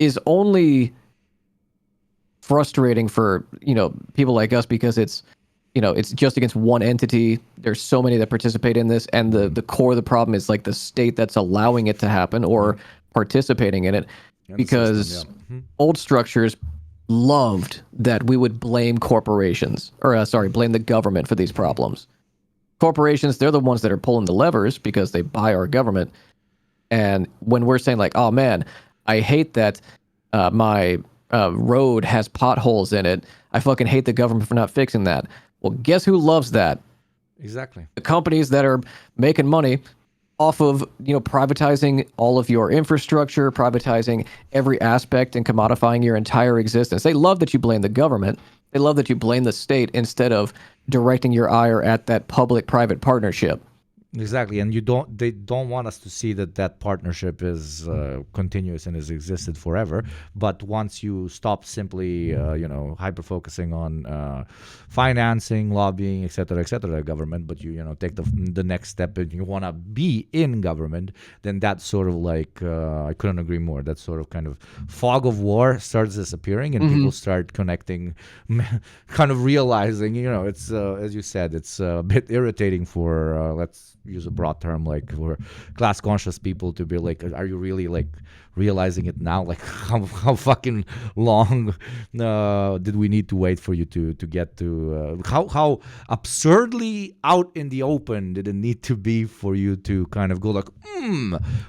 is only frustrating for, people like us, because it's just against one entity. There's so many that participate in this, and the core of the problem is like the state that's allowing it to happen or participating in it, because old structures loved that we would blame corporations, or blame the government for these problems. Corporations, they're the ones that are pulling the levers because they buy our government. And when we're saying like, oh man, I hate that my road has potholes in it, I fucking hate the government for not fixing that. Well, guess who loves that? Exactly. The companies that are making money off of, privatizing all of your infrastructure, privatizing every aspect and commodifying your entire existence. They love that you blame the government. They love that you blame the state instead of directing your ire at that public-private partnership. Exactly, and they don't want us to see that partnership is continuous and has existed forever. But once you stop simply, hyper focusing on financing, lobbying, etc., government, but you take the next step and you want to be in government, then that sort of like I couldn't agree more. That sort of kind of fog of war starts disappearing, and people start connecting, kind of realizing, it's as you said, it's a bit irritating for let's use a broad term, like for class conscious people to be like, are you really like realizing it now? Like how fucking long did we need to wait for you to get to how absurdly out in the open did it need to be for you to kind of go like,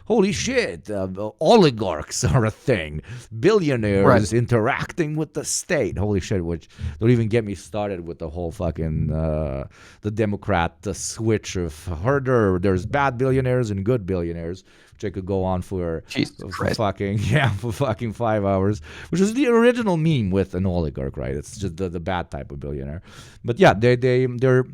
holy shit, oligarchs are a thing, billionaires interacting with the state, holy shit. Which don't even get me started with the whole fucking the Democrat switch of there's bad billionaires and good billionaires, which I could go on for fucking 5 hours, which is the original meme with an oligarch, right? It's just the bad type of billionaire. But yeah, they're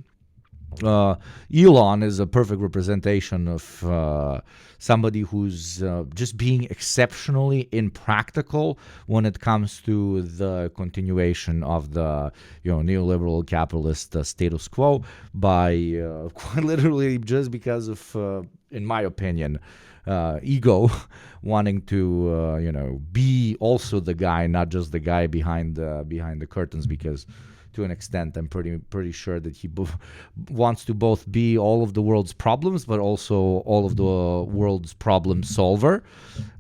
Elon is a perfect representation of somebody who's just being exceptionally impractical when it comes to the continuation of the neoliberal capitalist status quo by quite literally just because of, in my opinion, ego, wanting to be also the guy, not just the guy behind the curtains, because to an extent, I'm pretty sure that he wants to both be all of the world's problems, but also all of the world's problem solver.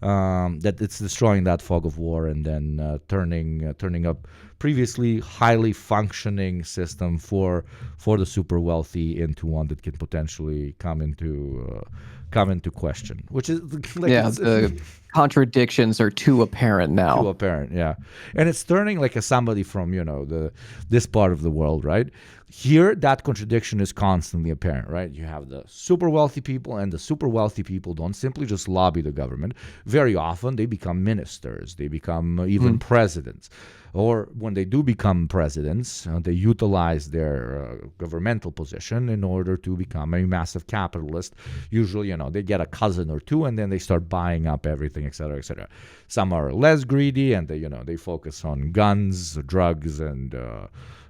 That it's destroying that fog of war and then turning up previously highly functioning system for the super wealthy into one that can potentially come into question, which is like, the contradictions are too apparent now. Too apparent, yeah. And it's turning like somebody from this part of the world, right? Here, that contradiction is constantly apparent, right? You have the super wealthy people, and the super wealthy people don't simply just lobby the government. Very often, they become ministers. They become even presidents. Or when they do become presidents, they utilize their governmental position in order to become a massive capitalist. Usually, they get a cousin or two, and then they start buying up everything, etc., etc. Some are less greedy, and they focus on guns, drugs, and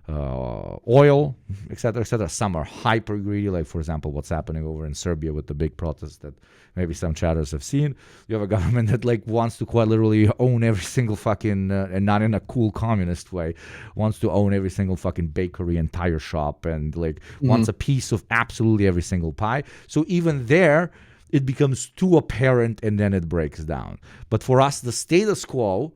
oil, etc., etc. Some are hyper greedy, like for example, what's happening over in Serbia with the big protests that maybe some chatters have seen. You have a government that like wants to quite literally own every single fucking, and not in a cool communist way, wants to own every single fucking bakery and tire shop, and like wants a piece of absolutely every single pie. So even there, it becomes too apparent, and then it breaks down. But for us, the status quo,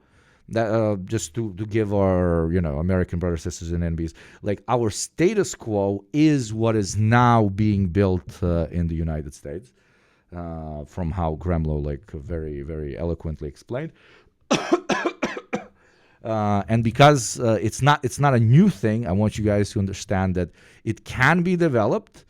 that just to give our American brothers, sisters, and enemies, like our status quo is what is now being built in the United States, from how Gremlo like very, very eloquently explained. And because it's not a new thing, I want you guys to understand that it can be developed.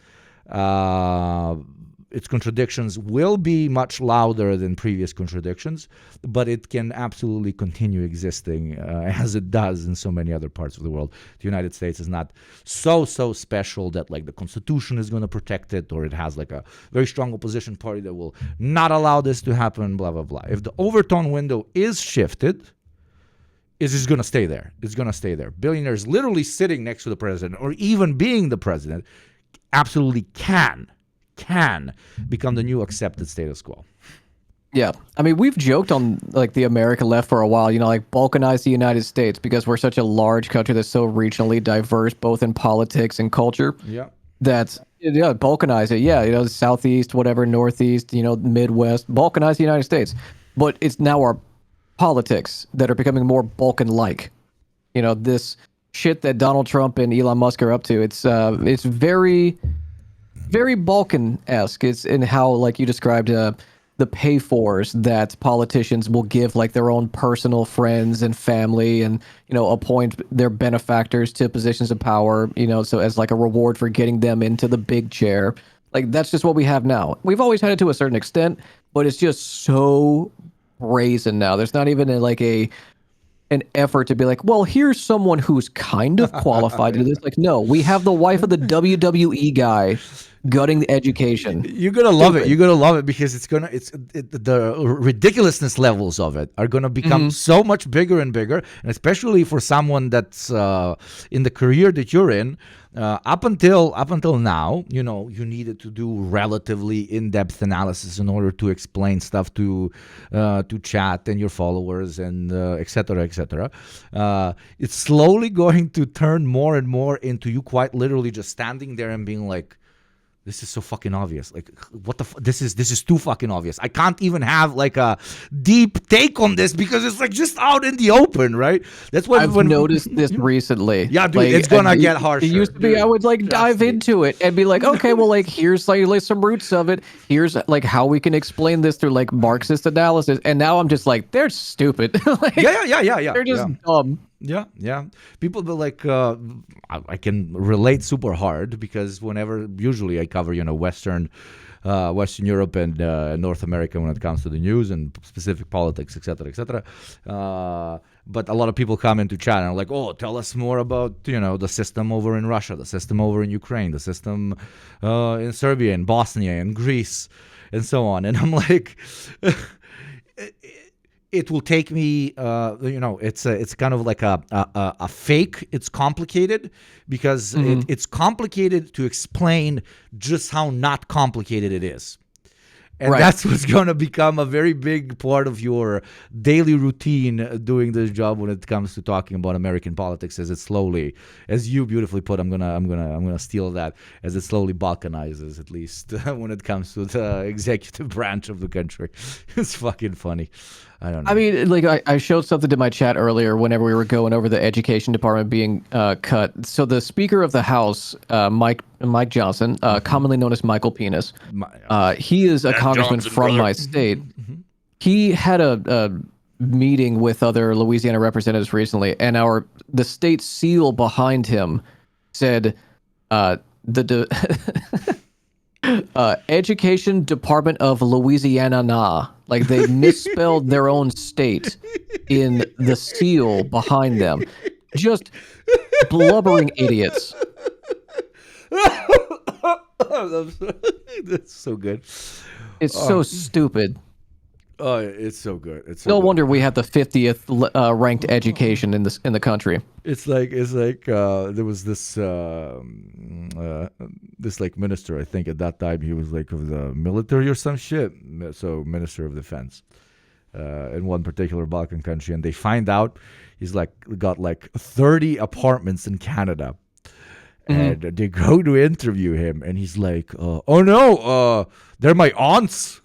Its contradictions will be much louder than previous contradictions, but it can absolutely continue existing as it does in so many other parts of the world. The United States is not so special that like the Constitution is going to protect it, or it has like a very strong opposition party that will not allow this to happen, blah, blah, blah. If the overtone window is shifted, it's just going to stay there. It's going to stay there. Billionaires literally sitting next to the president, or even being the president, absolutely can become the new accepted status quo. Yeah. I mean, we've joked on like the American left for a while, like balkanize the United States because we're such a large country that's so regionally diverse, both in politics and culture. Yeah. That, balkanize it. Yeah. Southeast, whatever, Northeast, Midwest, balkanize the United States. But it's now our politics that are becoming more Balkan-like. This shit that Donald Trump and Elon Musk are up to. It's very, very Balkan-esque. It's in how, like you described, the pay-fors that politicians will give like their own personal friends and family, and appoint their benefactors to positions of power. So as like a reward for getting them into the big chair. Like that's just what we have now. We've always had it to a certain extent, but it's just so brazen now. There's not even an effort to be like, well, here's someone who's kind of qualified to do this. Like, no, we have the wife of the WWE guy gutting the education. You're gonna love it. You're gonna love it because the ridiculousness levels of it are gonna become so much bigger and bigger, and especially for someone that's in the career that you're in. Up until now, you needed to do relatively in-depth analysis in order to explain stuff to chat and your followers and et cetera. It's slowly going to turn more and more into you quite literally just standing there and being like, this is so fucking obvious. Like, what the? This is too fucking obvious. I can't even have like a deep take on this because it's like just out in the open, right? That's what I've noticed this recently. Yeah, dude, it's gonna get harsher. It used to be I would like dive into it and be like, okay, well, like here's like some roots of it. Here's like how we can explain this through like Marxist analysis. And now I'm just like, they're stupid. Like, yeah. They're just dumb. Yeah. People be like, I can relate super hard because usually I cover, Western Europe and North America when it comes to the news and specific politics, etc. But a lot of people come into chat and are like, oh, tell us more about, the system over in Russia, the system over in Ukraine, the system in Serbia and Bosnia and Greece and so on. And I'm like... It will take me, it's kind of like a fake. It's complicated because it's complicated to explain just how not complicated it is. And that's what's going to become a very big part of your daily routine doing this job when it comes to talking about American politics, as it slowly, as you beautifully put, I'm gonna steal that, as it slowly balkanizes, at least when it comes to the executive branch of the country. It's fucking funny. I don't know. I mean, like I showed something to my chat earlier whenever we were going over the education department being cut. So the Speaker of the House, Mike Johnson, commonly known as Michael Penis, he is a congressman Johnson, from brother. my state. He had a meeting with other Louisiana representatives recently, and the state seal behind him said Education Department of Louisiana. Like they misspelled their own state in the seal behind them. Just blubbering idiots. That's so good. It's so stupid. Oh, it's so good. It's so No good. wonder we have the 50th ranked education in the country. It's like there was this this like minister, I think at that time he was like of the military or some shit, so Minister of Defense in one particular Balkan country, and they find out he's like got like 30 apartments in Canada. And they go to interview him, and he's like, "Oh no, they're my aunts."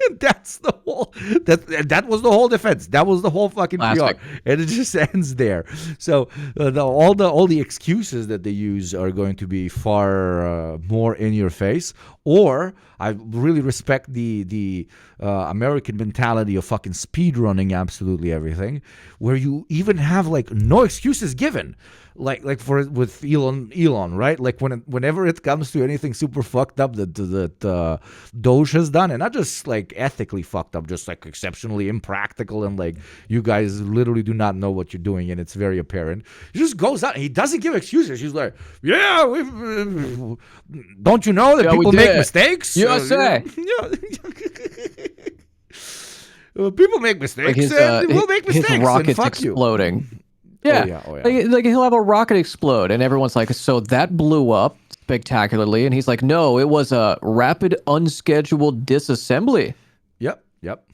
And that's the whole. That was the whole defense. That was the whole fucking PR, and it just ends there. So all the excuses that they use are going to be far more in your face. Or I really respect the American mentality of fucking speed running absolutely everything, where you even have like no excuses given. Like with Elon, right? Like whenever it comes to anything super fucked up that Doge has done, and not just like ethically fucked up, just like exceptionally impractical, and like you guys literally do not know what you're doing, and it's very apparent. He just goes out and he doesn't give excuses. He's like, "Yeah, don't you know that people make mistakes? USA." People make mistakes. Like we'll make mistakes. His rocket's and fuck exploding. You. Yeah. Oh, yeah. Like he'll have a rocket explode, and everyone's like, "So that blew up spectacularly," and he's like, "No, it was a rapid, unscheduled disassembly." Yep.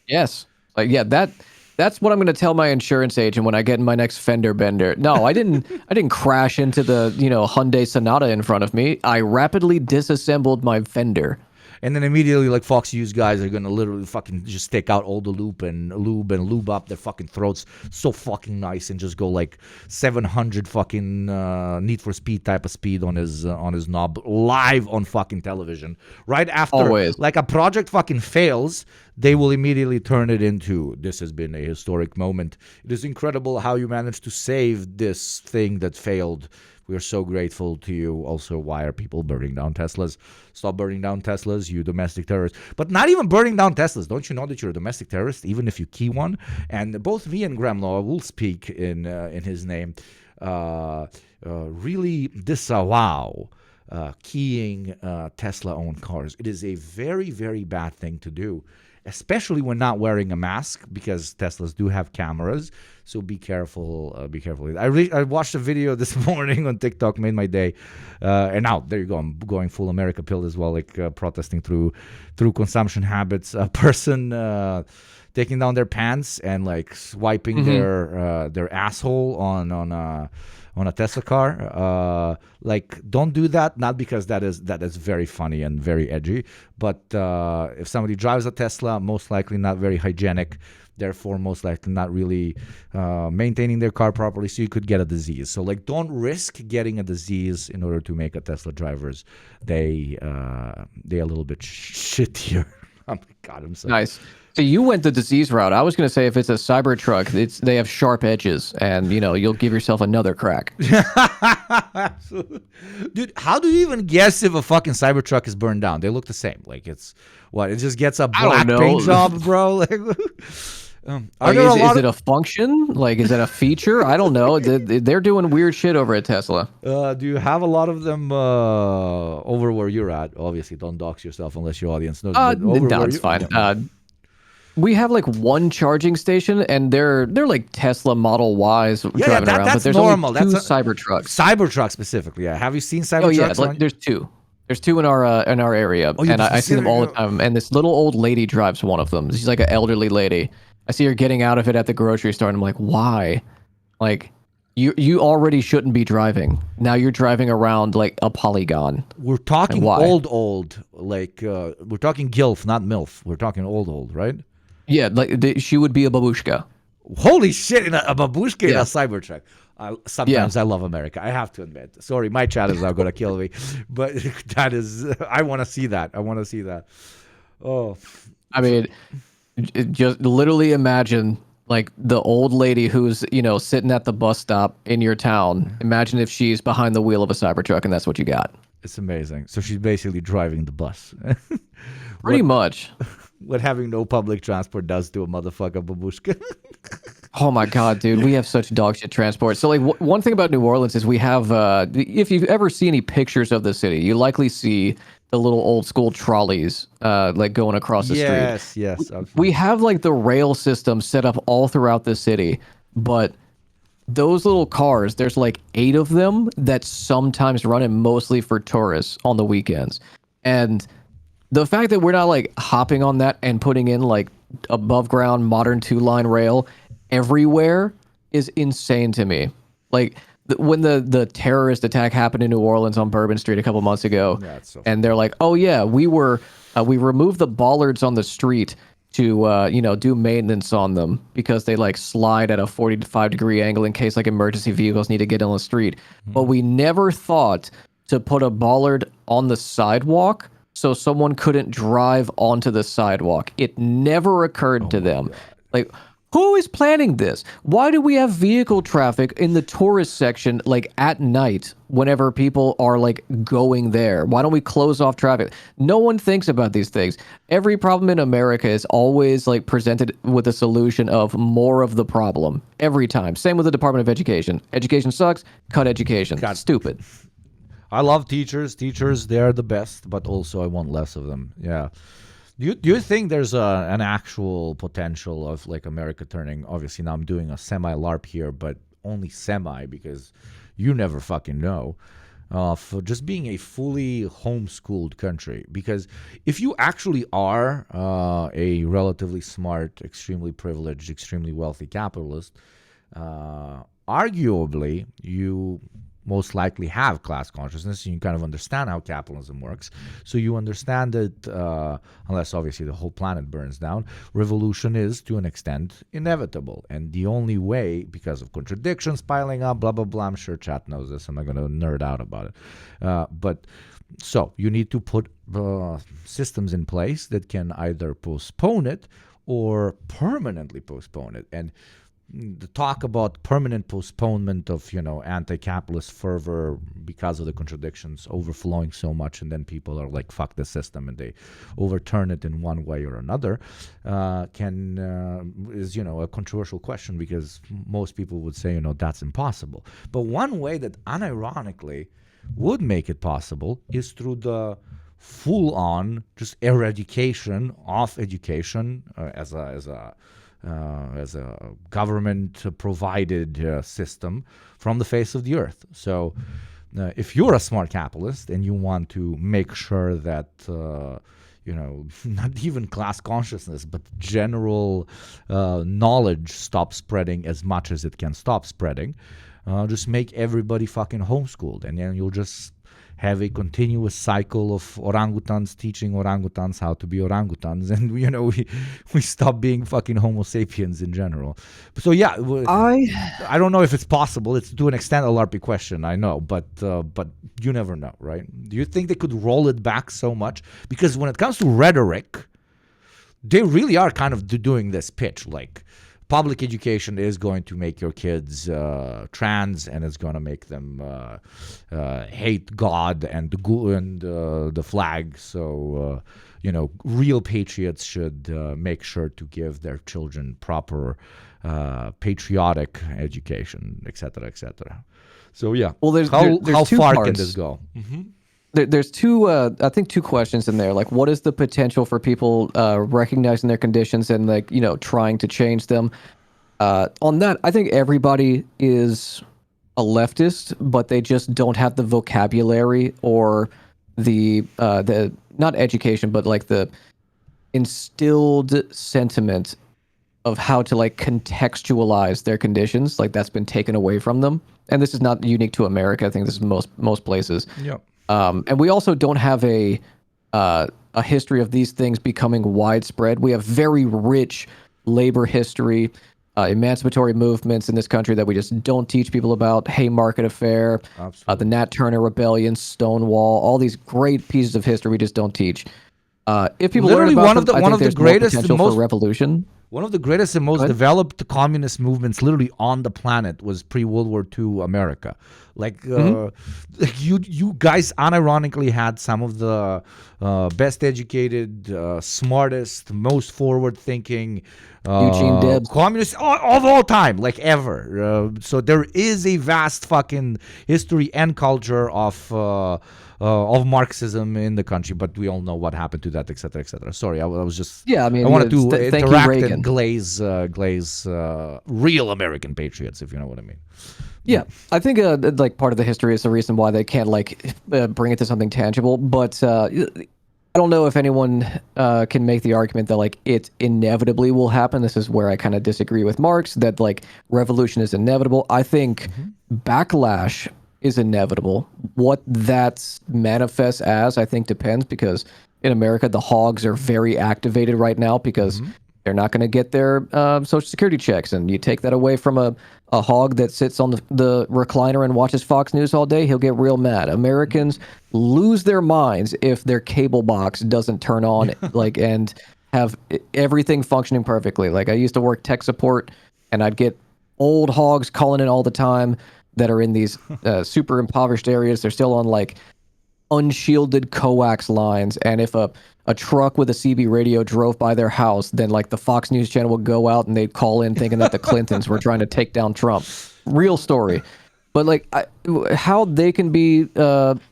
Yes. Like, yeah, that's what I'm going to tell my insurance agent when I get in my next fender bender. No, I didn't crash into the Hyundai Sonata in front of me. I rapidly disassembled my fender. And then immediately, like Fox News guys are gonna literally fucking just take out all the lube and lube up their fucking throats so fucking nice, and just go like 700 fucking Need for Speed type of speed on his knob live on fucking television. Right after, Always. like a project fucking fails, they will immediately turn it into, this has been a historic moment. It is incredible how you managed to save this thing that failed. We are so grateful to you. Also, why are people burning down Teslas? Stop burning down Teslas, you domestic terrorists. But not even burning down Teslas. Don't you know that you're a domestic terrorist, even if you key one? And both me and Gremlaw will speak in his name. Really disavow keying Tesla-owned cars. It is a very, very bad thing to do, especially when not wearing a mask, because Teslas do have cameras. So be careful. Be careful. I watched a video this morning on TikTok, made my day. And now there you go. I'm going full America pill as well, like protesting through consumption habits. A person taking down their pants and like swiping their asshole on a Tesla car. Like, don't do that. Not because that is very funny and very edgy, but if somebody drives a Tesla, most likely not very hygienic, therefore most likely not really maintaining their car properly, so you could get a disease. So like, don't risk getting a disease in order to make a Tesla drivers they a little bit shittier. Oh my God, I'm so nice. So you went the disease route. I was going to say, if it's a Cybertruck, they have sharp edges, and you'll give yourself another crack. Dude, how do you even guess if a fucking Cybertruck is burned down? They look the same. Like, it's what? It just gets a black paint job, bro. Like, is it a function? Like, is it a feature? I don't know. They're doing weird shit over at Tesla. Do you have a lot of them over where you're at? Obviously, don't dox yourself unless your audience knows. No, it's fine. We have like one charging station, and they're like Tesla Model Ys driving around, but there's normal. Only two Cybertrucks. Cybertruck specifically, yeah. Have you seen Cybertrucks? Oh yeah, there's two. There's two in our area, and I see them all the time. And this little old lady drives one of them. She's like an elderly lady. I see her getting out of it at the grocery store, and I'm like, why? Like, you already shouldn't be driving. Now you're driving around like a polygon. We're talking old. Like we're talking GILF, not MILF. We're talking old, right? Yeah, like she would be a babushka. Holy shit, in a babushka in a Cybertruck. Sometimes I love America. I have to admit. Sorry, my chat is now going to kill me. But that is, I want to see that. Oh. I mean, just literally imagine like the old lady who's, sitting at the bus stop in your town. Imagine if she's behind the wheel of a Cybertruck and that's what you got. It's amazing. So she's basically driving the bus. Pretty much. What having no public transport does to a motherfucker babushka. Oh my God, dude. We have such dog shit transport. So like one thing about New Orleans is we have, if you've ever seen any pictures of the city, you likely see the little old school trolleys, like going across the street. Yes. Absolutely. We have like the rail system set up all throughout the city, but those little cars, there's like 8 of them that sometimes run, and mostly for tourists on the weekends. And the fact that we're not like hopping on that and putting in like above ground modern 2-line rail everywhere is insane to me. Like when the terrorist attack happened in New Orleans on Bourbon Street a couple months ago, and they're like, oh yeah, we removed the bollards on the street to do maintenance on them because they like slide at a 45-degree angle in case like emergency vehicles need to get on the street. But we never thought to put a bollard on the sidewalk so someone couldn't drive onto the sidewalk. It never occurred to them. Like, who is planning this? Why do we have vehicle traffic in the tourist section like at night whenever people are like going there? Why don't we close off traffic? No one thinks about these things. Every problem in America is always like presented with a solution of more of the problem every time. Same with the Department of Education. Education sucks, cut education. God. Stupid. I love teachers. Teachers, they're the best, but also I want less of them. Yeah. Do you think there's an actual potential of like America turning? Obviously, now I'm doing a semi-LARP here, but only semi because you never fucking know. For just being a fully homeschooled country. Because if you actually are a relatively smart, extremely privileged, extremely wealthy capitalist, arguably you most likely have class consciousness. You kind of understand how capitalism works. So you understand that, unless obviously the whole planet burns down, revolution is to an extent inevitable. And the only way, because of contradictions piling up, blah, blah, blah, I'm sure chat knows this. I'm not going to nerd out about it. But so you need to put systems in place that can either postpone it or permanently postpone it. And the talk about permanent postponement of, anti-capitalist fervor because of the contradictions overflowing so much, and then people are like, fuck the system, and they overturn it in one way or another, is a controversial question, because most people would say, that's impossible. But one way that unironically would make it possible is through the full-on just eradication of education as a government-provided system from the face of the earth. So if you're a smart capitalist and you want to make sure that, not even class consciousness, but general knowledge stops spreading as much as it can stop spreading, just make everybody fucking homeschooled, and then you'll just have a continuous cycle of orangutans teaching orangutans how to be orangutans, and we stop being fucking Homo sapiens in general. So yeah, I don't know if it's possible. It's to an extent a LARPy question, I know, but you never know, right? Do you think they could roll it back so much? Because when it comes to rhetoric, they really are kind of doing this pitch, like, public education is going to make your kids trans, and it's going to make them hate God and the flag. So, real patriots should make sure to give their children proper patriotic education, etc., etc. So, yeah. Well, there's how two far parts. can this go? Mm-hmm. There's two, I think, two questions in there. Like, what is the potential for people recognizing their conditions and, like, trying to change them? On that, I think everybody is a leftist, but they just don't have the vocabulary or the not education, but like the instilled sentiment of how to like contextualize their conditions. Like, that's been taken away from them. And this is not unique to America. I think this is most places. Yep. And we also don't have a history of these things becoming widespread. We have very rich labor history, emancipatory movements in this country that we just don't teach people about. Haymarket Affair, the Nat Turner Rebellion, Stonewall, all these great pieces of history we just don't teach. If people Literally learn about one of the greatest, potential for revolution. One of the greatest and most developed communist movements literally on the planet was pre-World War II America. Like, you guys unironically had some of the best educated, smartest, most forward-thinking Eugene Debs. communists of all time, like ever. So there is a vast fucking history and culture of Marxism in the country, but we all know what happened to that, etc., etc. Sorry, I was just I wanted to thank you, interact Reagan. and glaze real American patriots, if you know what I mean. Yeah, I think like part of the history is the reason why they can't like bring it to something tangible. But I don't know if anyone can make the argument that like it inevitably will happen. This is where I kind of disagree with Marx, that like revolution is inevitable. I think backlash is inevitable. What that manifests as, I think, depends, because in America, the hogs are very activated right now because they're not going to get their Social Security checks. And you take that away from a hog that sits on the recliner and watches Fox News all day, he'll get real mad. Americans lose their minds if their cable box doesn't turn on like and have everything functioning perfectly. Like, I used to work tech support, and I'd get old hogs calling in all the time that are in these super impoverished areas. They're still on like unshielded coax lines, and if a truck with a CB radio drove by their house, then like the Fox News channel would go out and they'd call in thinking that the Clintons were trying to take down Trump. Real story. But like how they can be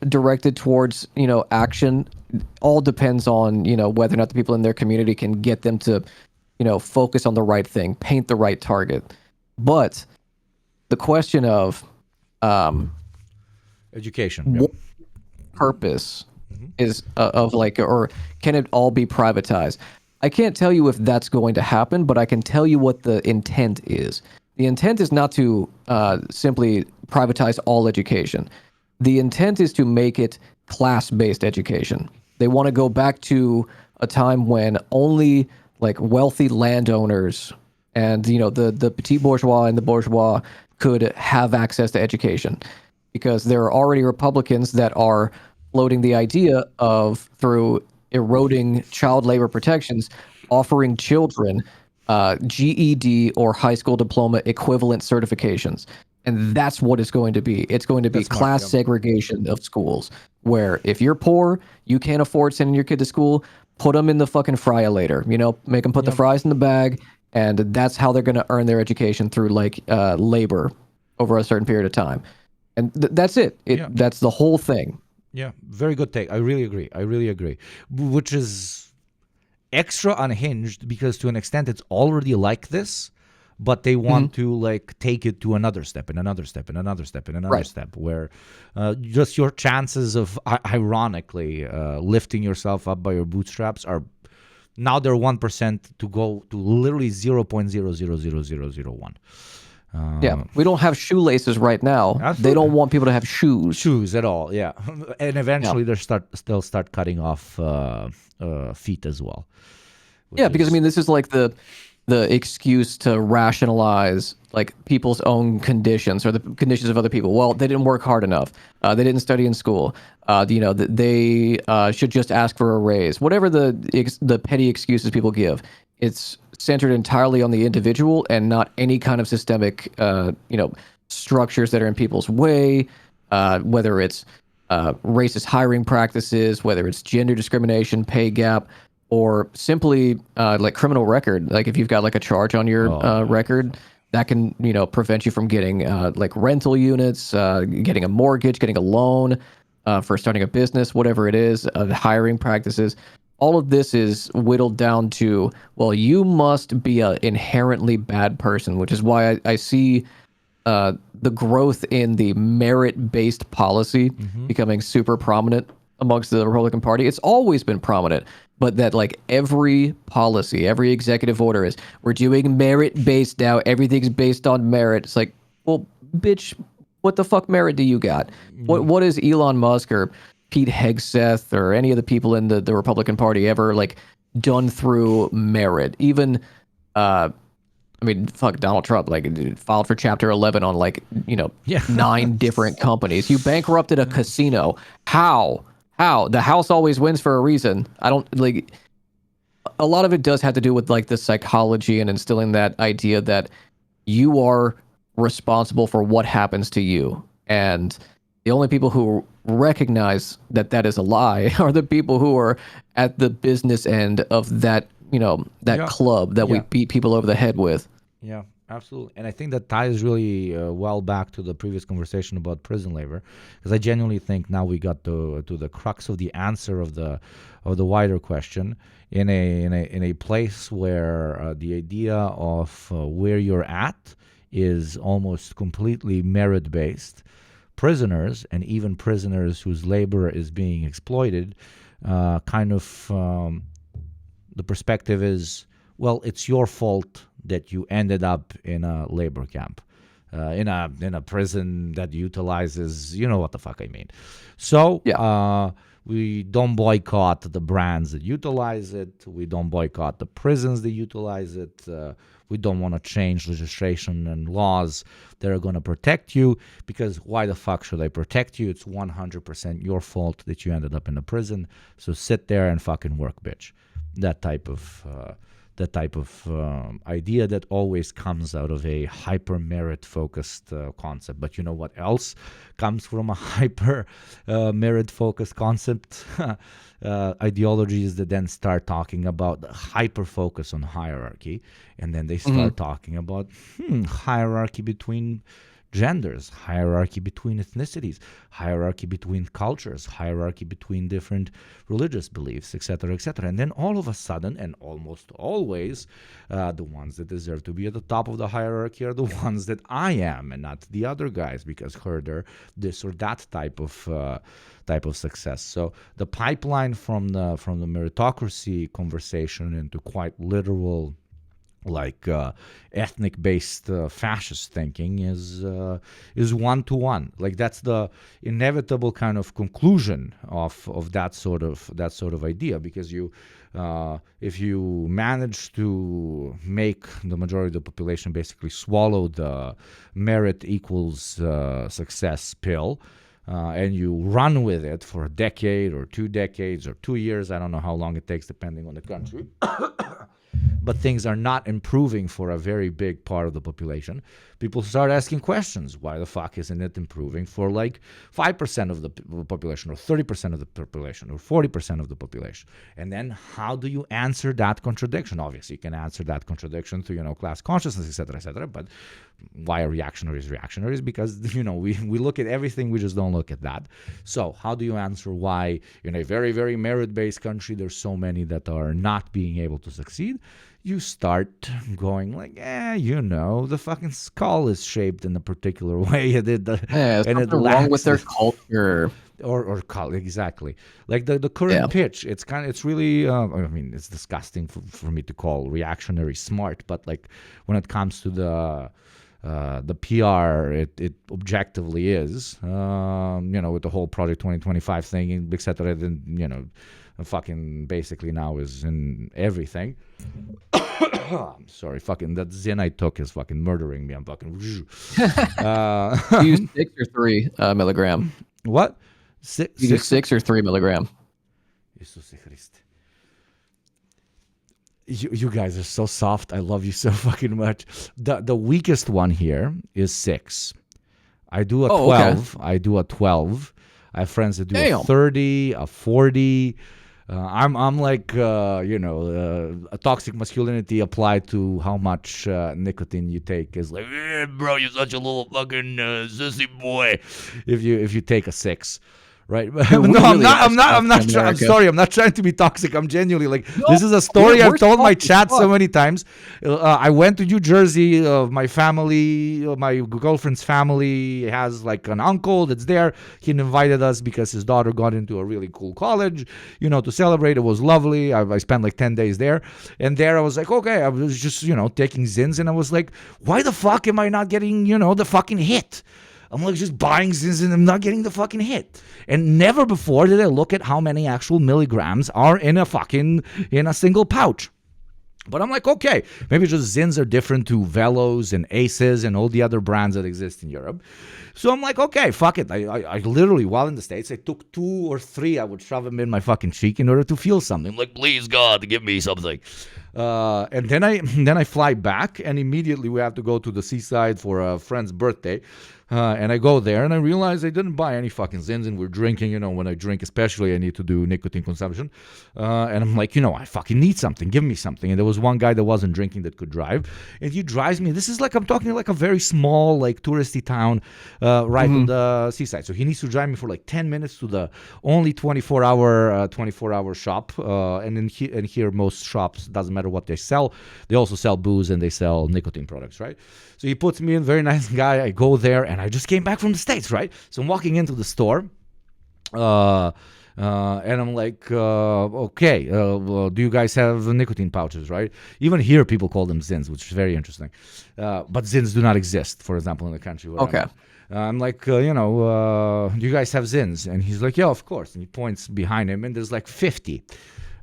directed towards, you know, action all depends on, you know, whether or not the people in their community can get them to, you know, focus on the right thing, paint the right target. But the question of education, what purpose is of like, or can it all be privatized? I can't tell you if that's going to happen, but I can tell you what the intent is. The intent is not to simply privatize all education. The intent is to make it class-based education. They want to go back to a time when only like wealthy landowners and, you know, the petit bourgeois and the bourgeois could have access to education, because there are already Republicans that are floating the idea of, through eroding child labor protections, offering children GED or high school diploma equivalent certifications. And that's what it's going to be. It's going to be class segregation of schools, where if you're poor, you can't afford sending your kid to school, put them in the fucking fry-a-later, you know, make them put the fries in the bag, and that's how they're going to earn their education, through like labor over a certain period of time. And that's it. That's the whole thing. Yeah, very good take. I really agree. Which is extra unhinged, because to an extent it's already like this, but they want to like take it to another step and another step and another step and another step, where just your chances of ironically lifting yourself up by your bootstraps are now they're 1% to go to literally 0.00001. Yeah, we don't have shoelaces right now. Absolutely. They don't want people to have shoes at all. Yeah, and eventually they'll start cutting off feet as well. Yeah, because I mean, this is like the excuse to rationalize like people's own conditions or the conditions of other people. Well, they didn't work hard enough. They didn't study in school. You know, they should just ask for a raise. Whatever the petty excuses people give, it's centered entirely on the individual and not any kind of systemic, you know, structures that are in people's way, whether it's racist hiring practices, whether it's gender discrimination, pay gap, or simply like criminal record. Like if you've got like a charge on your record, that can, you know, prevent you from getting like rental units, getting a mortgage, getting a loan for starting a business, whatever it is, hiring practices. All of this is whittled down to, well, you must be an inherently bad person, which is why I see the growth in the merit-based policy becoming super prominent amongst the Republican Party. It's always been prominent, but that like every policy, every executive order is, we're doing merit-based now. Everything's based on merit. It's like, well, bitch, what the fuck merit do you got? What is Elon Musk or Pete Hegseth or any of the people in the Republican Party ever like done through merit? Even I mean, fuck, Donald Trump like filed for Chapter 11 on like, you know, 9 different companies. You bankrupted a casino. How the House always wins for a reason. I don't like a lot of it does have to do with like the psychology and instilling that idea that you are responsible for what happens to you. And the only people who recognize that that is a lie are the people who are at the business end of that, that club that we beat people over the head with. Yeah, absolutely. And I think that ties really well back to the previous conversation about prison labor, because I genuinely think now we got to the crux of the answer of the wider question in a place where the idea of where you're at is almost completely merit based. Prisoners, and even prisoners whose labor is being exploited, the perspective is, well, it's your fault that you ended up in a labor camp, in a prison that utilizes, you know what the fuck I mean. So we don't boycott the brands that utilize it. We don't boycott the prisons that utilize it. We don't want to change legislation and laws that are going to protect you, because why the fuck should I protect you? It's 100% your fault that you ended up in a prison. So sit there and fucking work, bitch. That type of idea that always comes out of a hyper merit focused concept. But you know what else comes from a hyper merit focused concept? Ideologies that then start talking about the hyper focus on hierarchy, and then they start talking about hierarchy between genders, hierarchy between ethnicities, hierarchy between cultures, hierarchy between different religious beliefs, etc., etc. And then all of a sudden, and almost always, the ones that deserve to be at the top of the hierarchy are the ones that I am, and not the other guys, because they're this or that type of success. So the pipeline from the meritocracy conversation into quite literal, like ethnic-based fascist thinking is 1-to-1. Like that's the inevitable kind of conclusion of that sort of idea, because you if you manage to make the majority of the population basically swallow the merit equals success pill, and you run with it for a decade or 2 decades or 2 years, I don't know how long it takes depending on the country, but things are not improving for a very big part of the population, people start asking questions. Why the fuck isn't it improving for like 5% of the population, or 30% of the population, or 40% of the population? And then how do you answer that contradiction? Obviously, you can answer that contradiction through, class consciousness, etc., but why are reactionaries reactionaries? Because, we look at everything, we just don't look at that. So how do you answer why in a very, very merit-based country there's so many that are not being able to succeed? You start going like, the fucking skull is shaped in a particular way. There's something wrong with their culture. Or exactly. Like the current pitch, it's really, it's disgusting for me to call reactionary smart, but like when it comes to the PR, it objectively is, with the whole Project 2025 thing, etc. Then, fucking basically now is in everything. I'm sorry, fucking that Zen I took is fucking murdering me. I'm fucking. You use 6 or 3 milligram. What? You use 6 or 3 milligram. Jesus Christ. You guys are so soft. I love you so fucking much. The weakest one here is 6. I do a 12. Okay. I do a 12. I have friends that do a 30, a 40. I'm like, a toxic masculinity applied to how much nicotine you take is like, bro, you're such a little fucking sissy boy if you take a 6. Right? I'm not. I'm sorry. I'm not trying to be toxic. I'm genuinely like, this is a story I've told my chat so many times. I went to New Jersey. My family, my girlfriend's family has like an uncle that's there. He invited us because his daughter got into a really cool college, to celebrate. It was lovely. I spent like 10 days there. And there I was like, okay, I was just, taking Zins. And I was like, why the fuck am I not getting, the fucking hit? I'm like just buying Zins and I'm not getting the fucking hit. And never before did I look at how many actual milligrams are in a single pouch. But I'm like, okay, maybe just Zins are different to Velos and Aces and all the other brands that exist in Europe. So I'm like, okay, fuck it. I literally, while in the States, I took 2 or 3. I would shove them in my fucking cheek in order to feel something. I'm like, please God, give me something. And then I fly back, and immediately we have to go to the seaside for a friend's birthday. And I go there, and I realize I didn't buy any fucking Zins, and we're drinking. You know, when I drink, especially, I need to do nicotine consumption. And I'm like, I fucking need something. Give me something. And there was one guy that wasn't drinking that could drive, and he drives me. This is like, I'm talking like a very small, like touristy town, right on the seaside. So he needs to drive me for like 10 minutes to the only 24-hour shop. And here, most shops, doesn't matter what they sell, they also sell booze and they sell nicotine products, right? So he puts me in, very nice guy. I go there, and I just came back from the States, right? So I'm walking into the store, and I'm like, okay, do you guys have nicotine pouches, right? Even here, people call them Zins, which is very interesting. But Zins do not exist, for example, in the country where I'm at. I'm like, do you guys have Zins? And he's like, yeah, of course. And he points behind him, and there's like 50.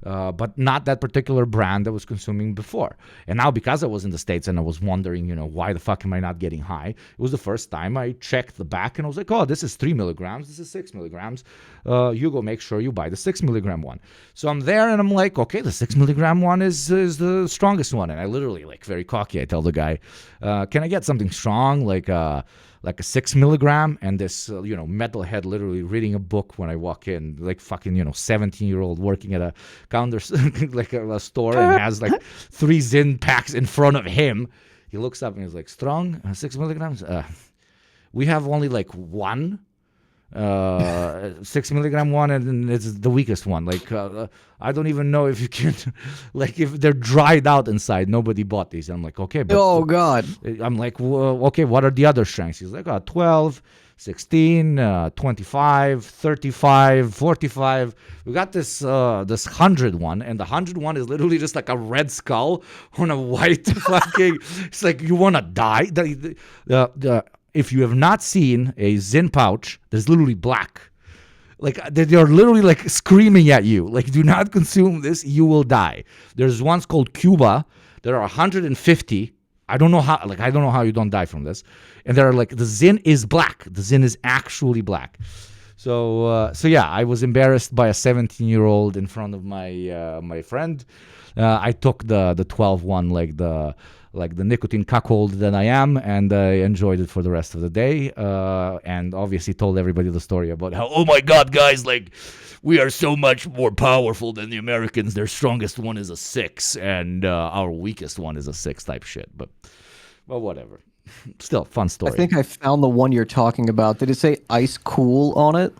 But not that particular brand I was consuming before. And now, because I was in the States and I was wondering, why the fuck am I not getting high? It was the first time I checked the back, and I was like, oh, this is 3 milligrams. This is 6 milligrams. You go make sure you buy the 6 milligram one. So I'm there, and I'm like, okay, the 6 milligram one is the strongest one. And I literally, like, very cocky, I tell the guy, can I get something strong, like a 6 milligram? And this, metalhead literally reading a book when I walk in, like fucking, 17-year-old working at a counter, like a store, and has like 3 Zin packs in front of him. He looks up and he's like, strong, 6 milligrams? We have only like one 6 milligram one, and it's the weakest one. Like, I don't even know if you can, like, if they're dried out inside. Nobody bought these. And I'm like, okay. But oh, God. I'm like, well, okay, what are the other strengths? He's like, 12, 16, 25, 35, 45. We got this 100 one, and the 100 one is literally just like a red skull on a white fucking, it's like, you want to die? If you have not seen a Zin pouch, there's literally black. Like, they're literally like screaming at you. Like, do not consume this, you will die. There's ones called Cuba. There are 150. I don't know how you don't die from this. And they're like, the Zin is black. The Zin is actually black. So yeah, I was embarrassed by a 17-year-old in front of my friend. I took the 12 one, like the nicotine cuckold that I am, and I enjoyed it for the rest of the day. And obviously told everybody the story about how, oh my God, guys, like, we are so much more powerful than the Americans. Their strongest one is a 6, and our weakest one is a 6 type shit. But whatever. Still, fun story. I think I found the one you're talking about. Did it say ice cool on it?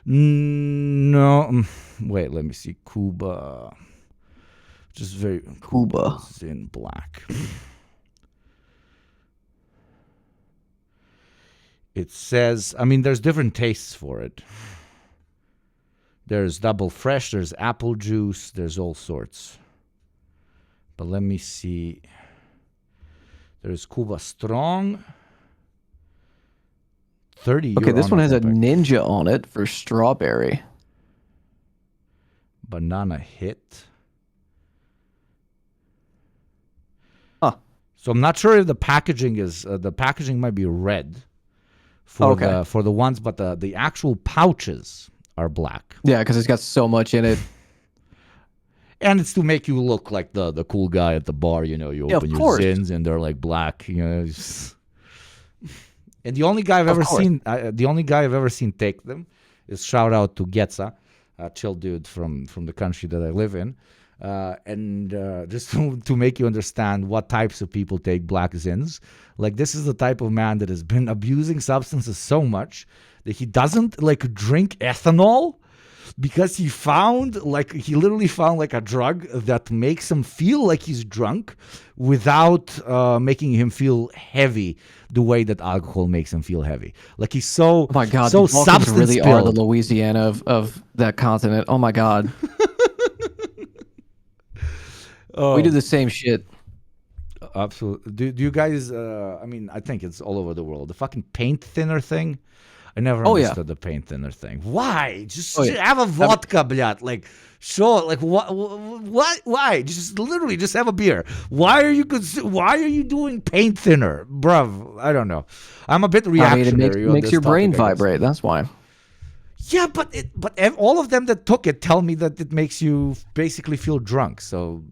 No. Wait, let me see. Cuba. Just very Cuba in black. It says, I mean, there's different tastes for it. There's double fresh, there's apple juice, there's all sorts. But let me see. There's Cuba Strong. 30. Okay, this one has a ninja on it for strawberry. Banana Hit. Huh. So I'm not sure if the packaging is the packaging might be red for the ones, but the actual pouches are black. Yeah, because it's got so much in it. And it's to make you look like the cool guy at the bar, you know. You open your Zins and they're like black, you know. And the only guy I've ever seen take them is, shout out to Getza, a chill dude from the country that I live in. And just to make you understand what types of people take black Zins, like, this is the type of man that has been abusing substances so much that he doesn't like drink ethanol, because he literally found like a drug that makes him feel like he's drunk without making him feel heavy the way that alcohol makes him feel heavy. Like, he's so, oh my God, so the Balkans really are the spilled. Louisiana of that continent. Oh my God. We do the same shit. Absolutely. Do you guys, I mean, I think it's all over the world. The fucking paint thinner thing. I never Oh, yeah. understood the paint thinner thing. Why? Just, Oh, just yeah. have a vodka, blyat. Like, sure. Like, what? Why? Just literally, just have a beer. Why are you doing paint thinner, bruv? I don't know. I'm a bit I reactionary. mean, it on makes this your brain topic, I guess. vibrate. That's why. Yeah, but all of them that took it tell me that it makes you basically feel drunk. So,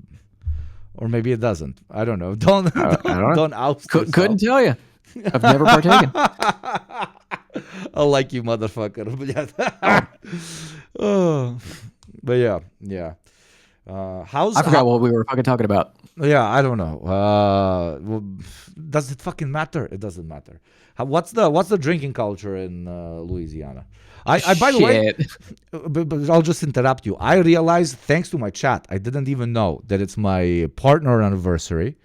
or maybe it doesn't. I don't know. Don't oust yourself. Couldn't tell you. I've never partaken. I like you, motherfucker. Oh, but yeah. How's I forgot what we were fucking talking about. Yeah, I don't know. Well, does it fucking matter? It doesn't matter. What's the drinking culture in Louisiana? I by the way, but I'll just interrupt you. I realized thanks to my chat, I didn't even know that it's my partner anniversary.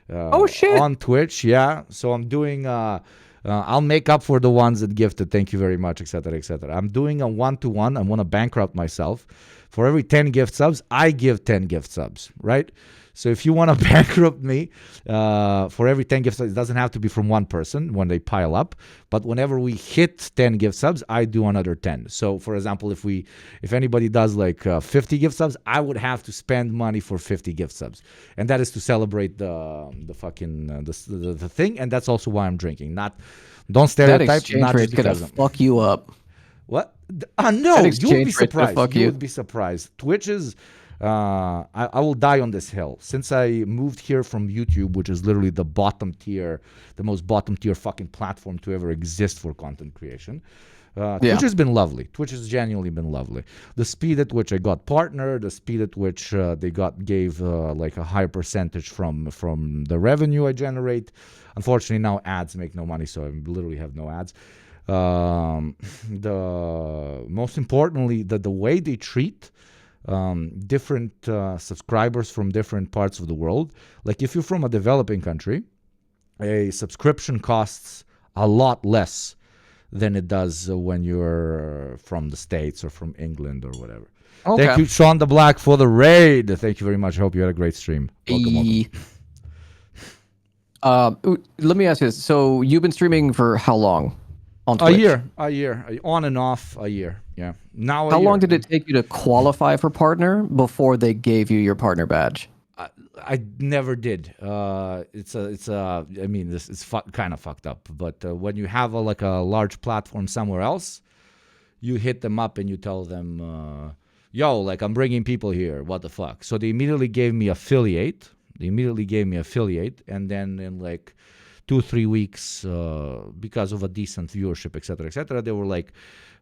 Oh shit! On Twitch, yeah. So I'm doing. I'll make up for the ones that gifted. Thank you very much, etc., etc. I'm doing a 1-to-1. I'm gonna bankrupt myself. For every 10 gift subs, I give 10 gift subs, right? So if you want to bankrupt me, for every 10 gift subs, it doesn't have to be from one person when they pile up. But whenever we hit 10 gift subs, I do another 10. So for example, if anybody does like 50 gift subs, I would have to spend money for 50 gift subs, and that is to celebrate the fucking the thing. And that's also why I'm drinking. Don't stereotype. That exchange not rate's just gonna because fuck you up. What? No, That you would be exchange rate's gonna surprised. fuck You you. would be surprised. Twitch is. I will die on this hill. Since I moved here from YouTube, which is literally the most bottom tier fucking platform to ever exist for content creation. Twitch has been lovely. Twitch has genuinely been lovely. The speed at which I got partnered, the speed at which they gave like a higher percentage from the revenue I generate. Unfortunately, now ads make no money, so I literally have no ads. Most importantly, the way they treat different subscribers from different parts of the world. Like if you're from a developing country, a subscription costs a lot less than it does when you're from the States or from England or whatever. Okay. Thank you, Sean the Black, for the raid. Thank you very much. I hope you had a great stream. Welcome. Let me ask you this. So you've been streaming for how long on Twitch? A year. On and off a year. Yeah. Now. How long did it take you to qualify for partner before they gave you your partner badge? I never did. I mean, this is kind of fucked up. But when you have a large platform somewhere else, you hit them up and you tell them, yo, like I'm bringing people here. What the fuck? So they immediately gave me affiliate. And then in like 2-3 weeks, because of a decent viewership, etc., they were like,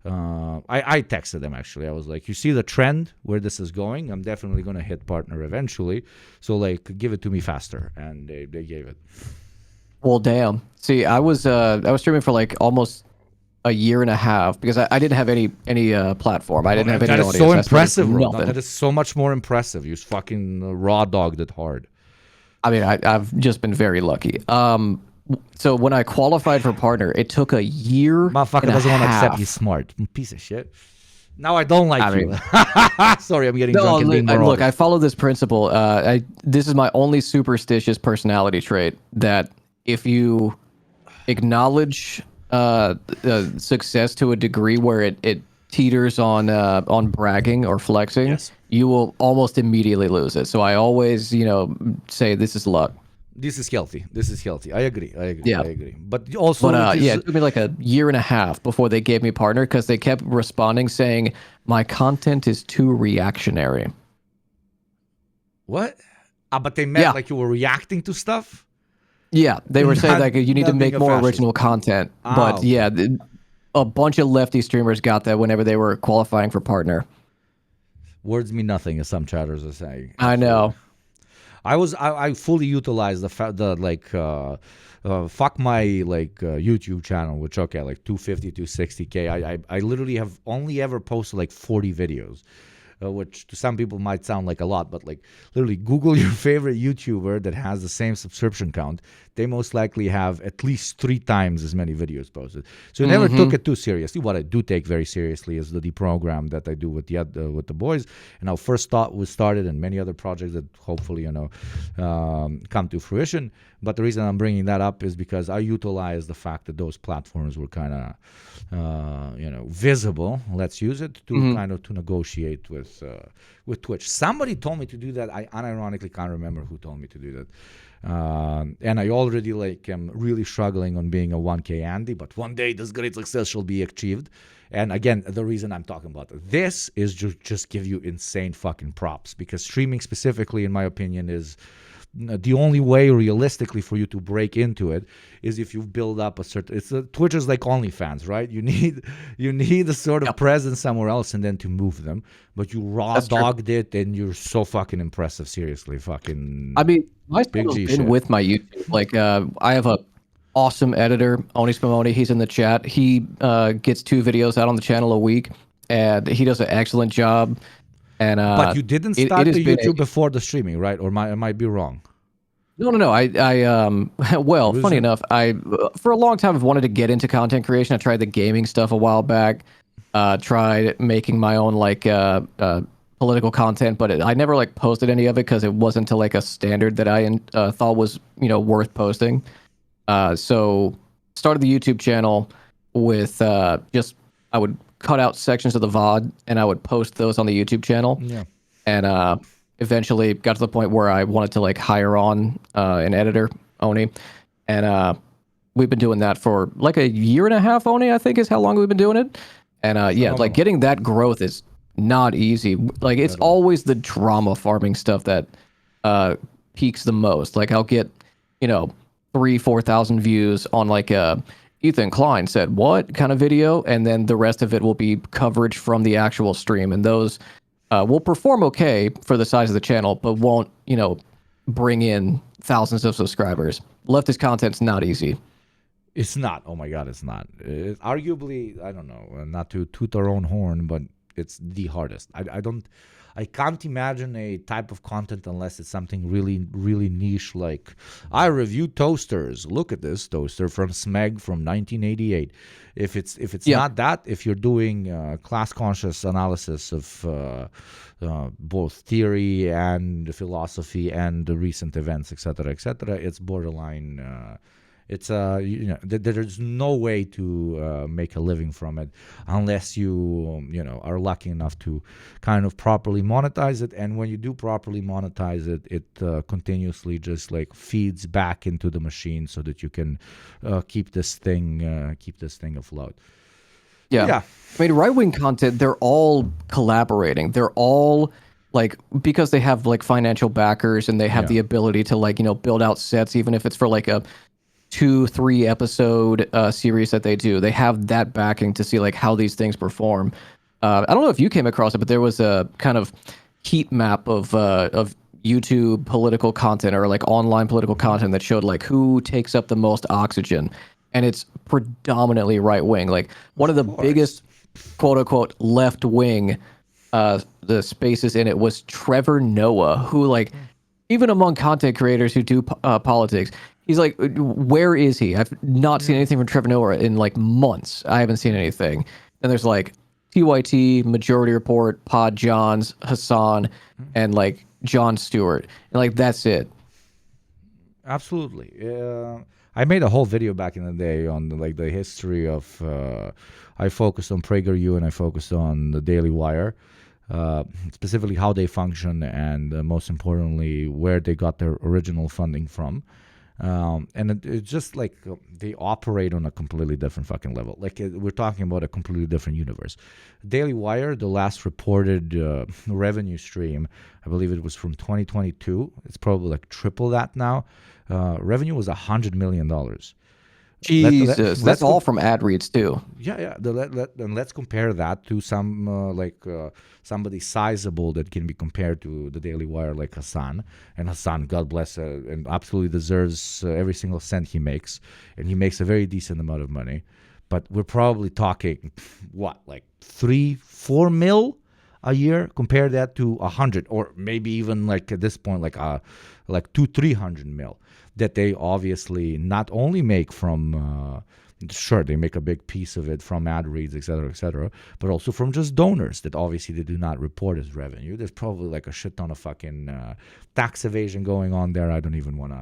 I texted them actually. I was like, you see the trend where this is going? I'm definitely going to hit partner eventually. So like, give it to me faster. And they gave it. Well, damn. See, I was streaming for like almost a year and a half because I didn't have any platform. I didn't have any audience. That is so impressive, bro. That is so much more impressive. You fucking raw dogged it hard. I mean, I've just been very lucky. So when I qualified for partner, it took a year. Motherfucker doesn't want to accept he's smart. Piece of shit. Now I don't like you. Sorry, I'm getting drunk and being moronic. Look, I follow this principle. This is my only superstitious personality trait, that if you acknowledge success to a degree where it teeters on bragging or flexing, you will almost immediately lose it. So I always, say this is luck. This is healthy. I agree. Yeah. I agree. But also, it took me like a year and a half before they gave me partner because they kept responding saying my content is too reactionary. What? But they meant like you were reacting to stuff? Yeah, they were saying like you need to make more original content. But yeah, a bunch of lefty streamers got that whenever they were qualifying for partner. Words mean nothing, as some chatters are saying. I know. I fully utilized fuck my YouTube channel, which like 250, 260K. I literally have only ever posted like 40 videos. which to some people might sound like a lot, but like literally Google your favorite YouTuber that has the same subscription count. They most likely have at least 3 times as many videos posted. So I never took it too seriously. What I do take very seriously is the deprogram that I do with the boys. And our first thought was started, and many other projects that hopefully come to fruition. But the reason I'm bringing that up is because I utilize the fact that those platforms were kind of visible. Let's use it to kind of to negotiate with Twitch. Somebody told me to do that. I unironically can't remember who told me to do that. And I already am really struggling on being a 1K Andy, but one day this great success shall be achieved. And again, the reason I'm talking about this is just give you insane fucking props, because streaming specifically, in my opinion, is the only way realistically for you to break into it is if you build up a certain. Twitch is like OnlyFans, right? You need a sort of presence somewhere else and then to move them. But you dogged it, and you're so fucking impressive. Seriously, fucking. I mean, my channel's been with my YouTube. Like, I have a awesome editor, Oni Spumoni. He's in the chat. He gets 2 videos out on the channel a week, and he does an excellent job. And but you didn't start the YouTube before the streaming, right? Or I might be wrong. No. Well, funny enough, I for a long time I've wanted to get into content creation. I tried the gaming stuff a while back. Tried making my own political content, but I never posted any of it because it wasn't to a standard that I thought was worth posting. So started the YouTube channel with I would cut out sections of the VOD and I would post those on the YouTube channel. Yeah. And eventually got to the point where I wanted to hire on an editor, Oni. And we've been doing that for a year and a half, Oni, I think is how long we've been doing it. And getting that growth is not easy. It's always the drama farming stuff that peaks the most. I'll get, 3,000-4,000 views on Ethan Klein said what kind of video, and then the rest of it will be coverage from the actual stream, and those will perform okay for the size of the channel, but won't bring in thousands of subscribers. Leftist content's not easy. It's not. Oh my God, it's not. Arguably, I don't know, not to toot our own horn, but it's the hardest. I can't imagine a type of content unless it's something really, really niche. Like, I review toasters. Look at this toaster from Smeg from 1988. If it's not that, if you're doing class conscious analysis of both theory and philosophy and the recent events, etc., it's borderline. There's no way to make a living from it unless you are lucky enough to kind of properly monetize it. And when you do properly monetize it, it continuously just feeds back into the machine so that you can keep this thing afloat. Yeah. I mean, right-wing content, they're all collaborating. They're all because they have financial backers and they have the ability to build out sets, even if it's for a 2-3 episode series that they do. They have that backing to see how these things perform. I don't know if you came across it, but there was a kind of heat map of YouTube political content or online political content that showed who takes up the most oxygen, and it's predominantly right wing. One of the biggest quote unquote left wing the spaces in it was Trevor Noah, who even among content creators who do politics, he's where is he? I've not seen anything from Trevor Noah in months. I haven't seen anything. And there's TYT, Majority Report, Pod Johns, Hassan, and Jon Stewart. And that's it. Absolutely. I made a whole video back in the day on the history of I focused on PragerU and I focused on the Daily Wire. Specifically how they function and most importantly where they got their original funding from. And it's just they operate on a completely different fucking level. We're talking about a completely different universe. Daily Wire, the last reported revenue stream, I believe it was from 2022. It's probably triple that now. Revenue was $100 million. Jesus, that's all from ad reads too. Yeah. And let's compare that to some somebody sizable that can be compared to the Daily Wire, like Hassan. And Hassan, God bless, and absolutely deserves every single cent he makes, and he makes a very decent amount of money. But we're probably talking what, 3-4 mil a year. Compare that to 100, or maybe even like at this point, like 200-300 mil that they obviously not only make from. Sure, they make a big piece of it from ad reads, et cetera, but also from just donors that obviously they do not report as revenue. There's probably like a shit ton of fucking tax evasion going on there. I don't even want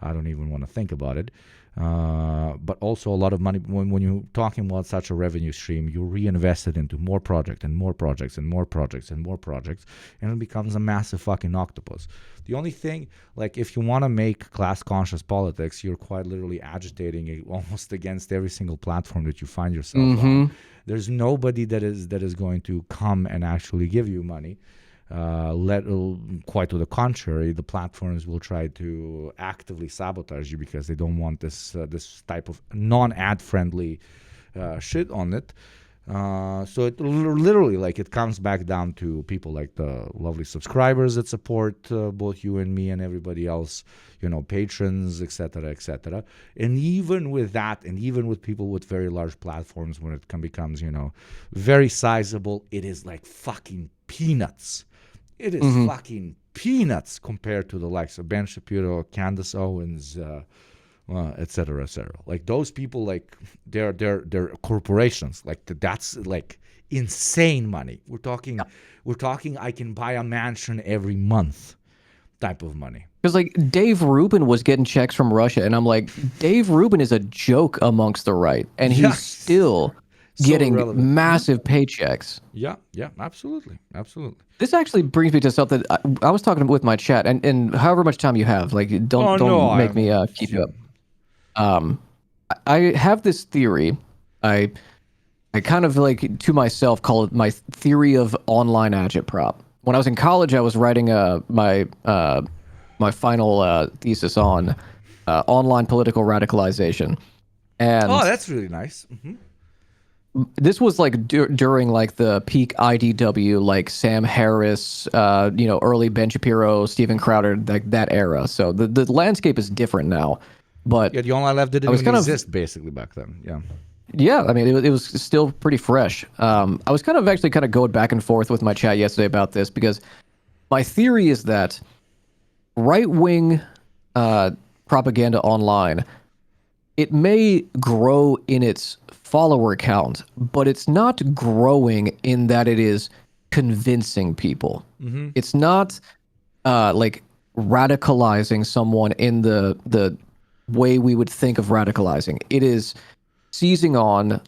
to think about it. But also a lot of money, when you're talking about such a revenue stream, you reinvest it into more projects and more projects and more projects and more projects, and it becomes a massive fucking octopus. The only thing, like if you want to make class-conscious politics, you're quite literally agitating it almost against every single platform that you find yourself on. There's nobody that is going to come and actually give you money. Quite to the contrary, the platforms will try to actively sabotage you because they don't want this type of non-ad friendly shit on it. So it literally, like, it comes back down to people like the lovely subscribers that support both you and me and everybody else, patrons, etc. And even with that, and even with people with very large platforms, when it becomes very sizable, it is like fucking peanuts. It is fucking peanuts compared to the likes of Ben Shapiro, Candace Owens, etc. Like those people, like they're corporations. Like that's like insane money. We're talking I can buy a mansion every month type of money. Because like Dave Rubin was getting checks from Russia, and I'm like, Dave Rubin is a joke amongst the right, and he's still getting massive paychecks. Yeah, absolutely. This actually brings me to something. I was talking with my chat, and however much time you have, like, don't make me keep you up. I have this theory. I kind of like to myself call it my theory of online agitprop. When I was in college, I was writing my final thesis on online political radicalization. And that's really nice. This was like during like the peak IDW, like Sam Harris, early Ben Shapiro, Steven Crowder, like that era. So the landscape is different now. But the online left didn't even exist basically back then. Yeah, I mean, it was still pretty fresh. I was kind of going back and forth with my chat yesterday about this because my theory is that right-wing propaganda online, it may grow in its follower count, but it's not growing in that it is convincing people. It's not like radicalizing someone in the way we would think of radicalizing. It is seizing on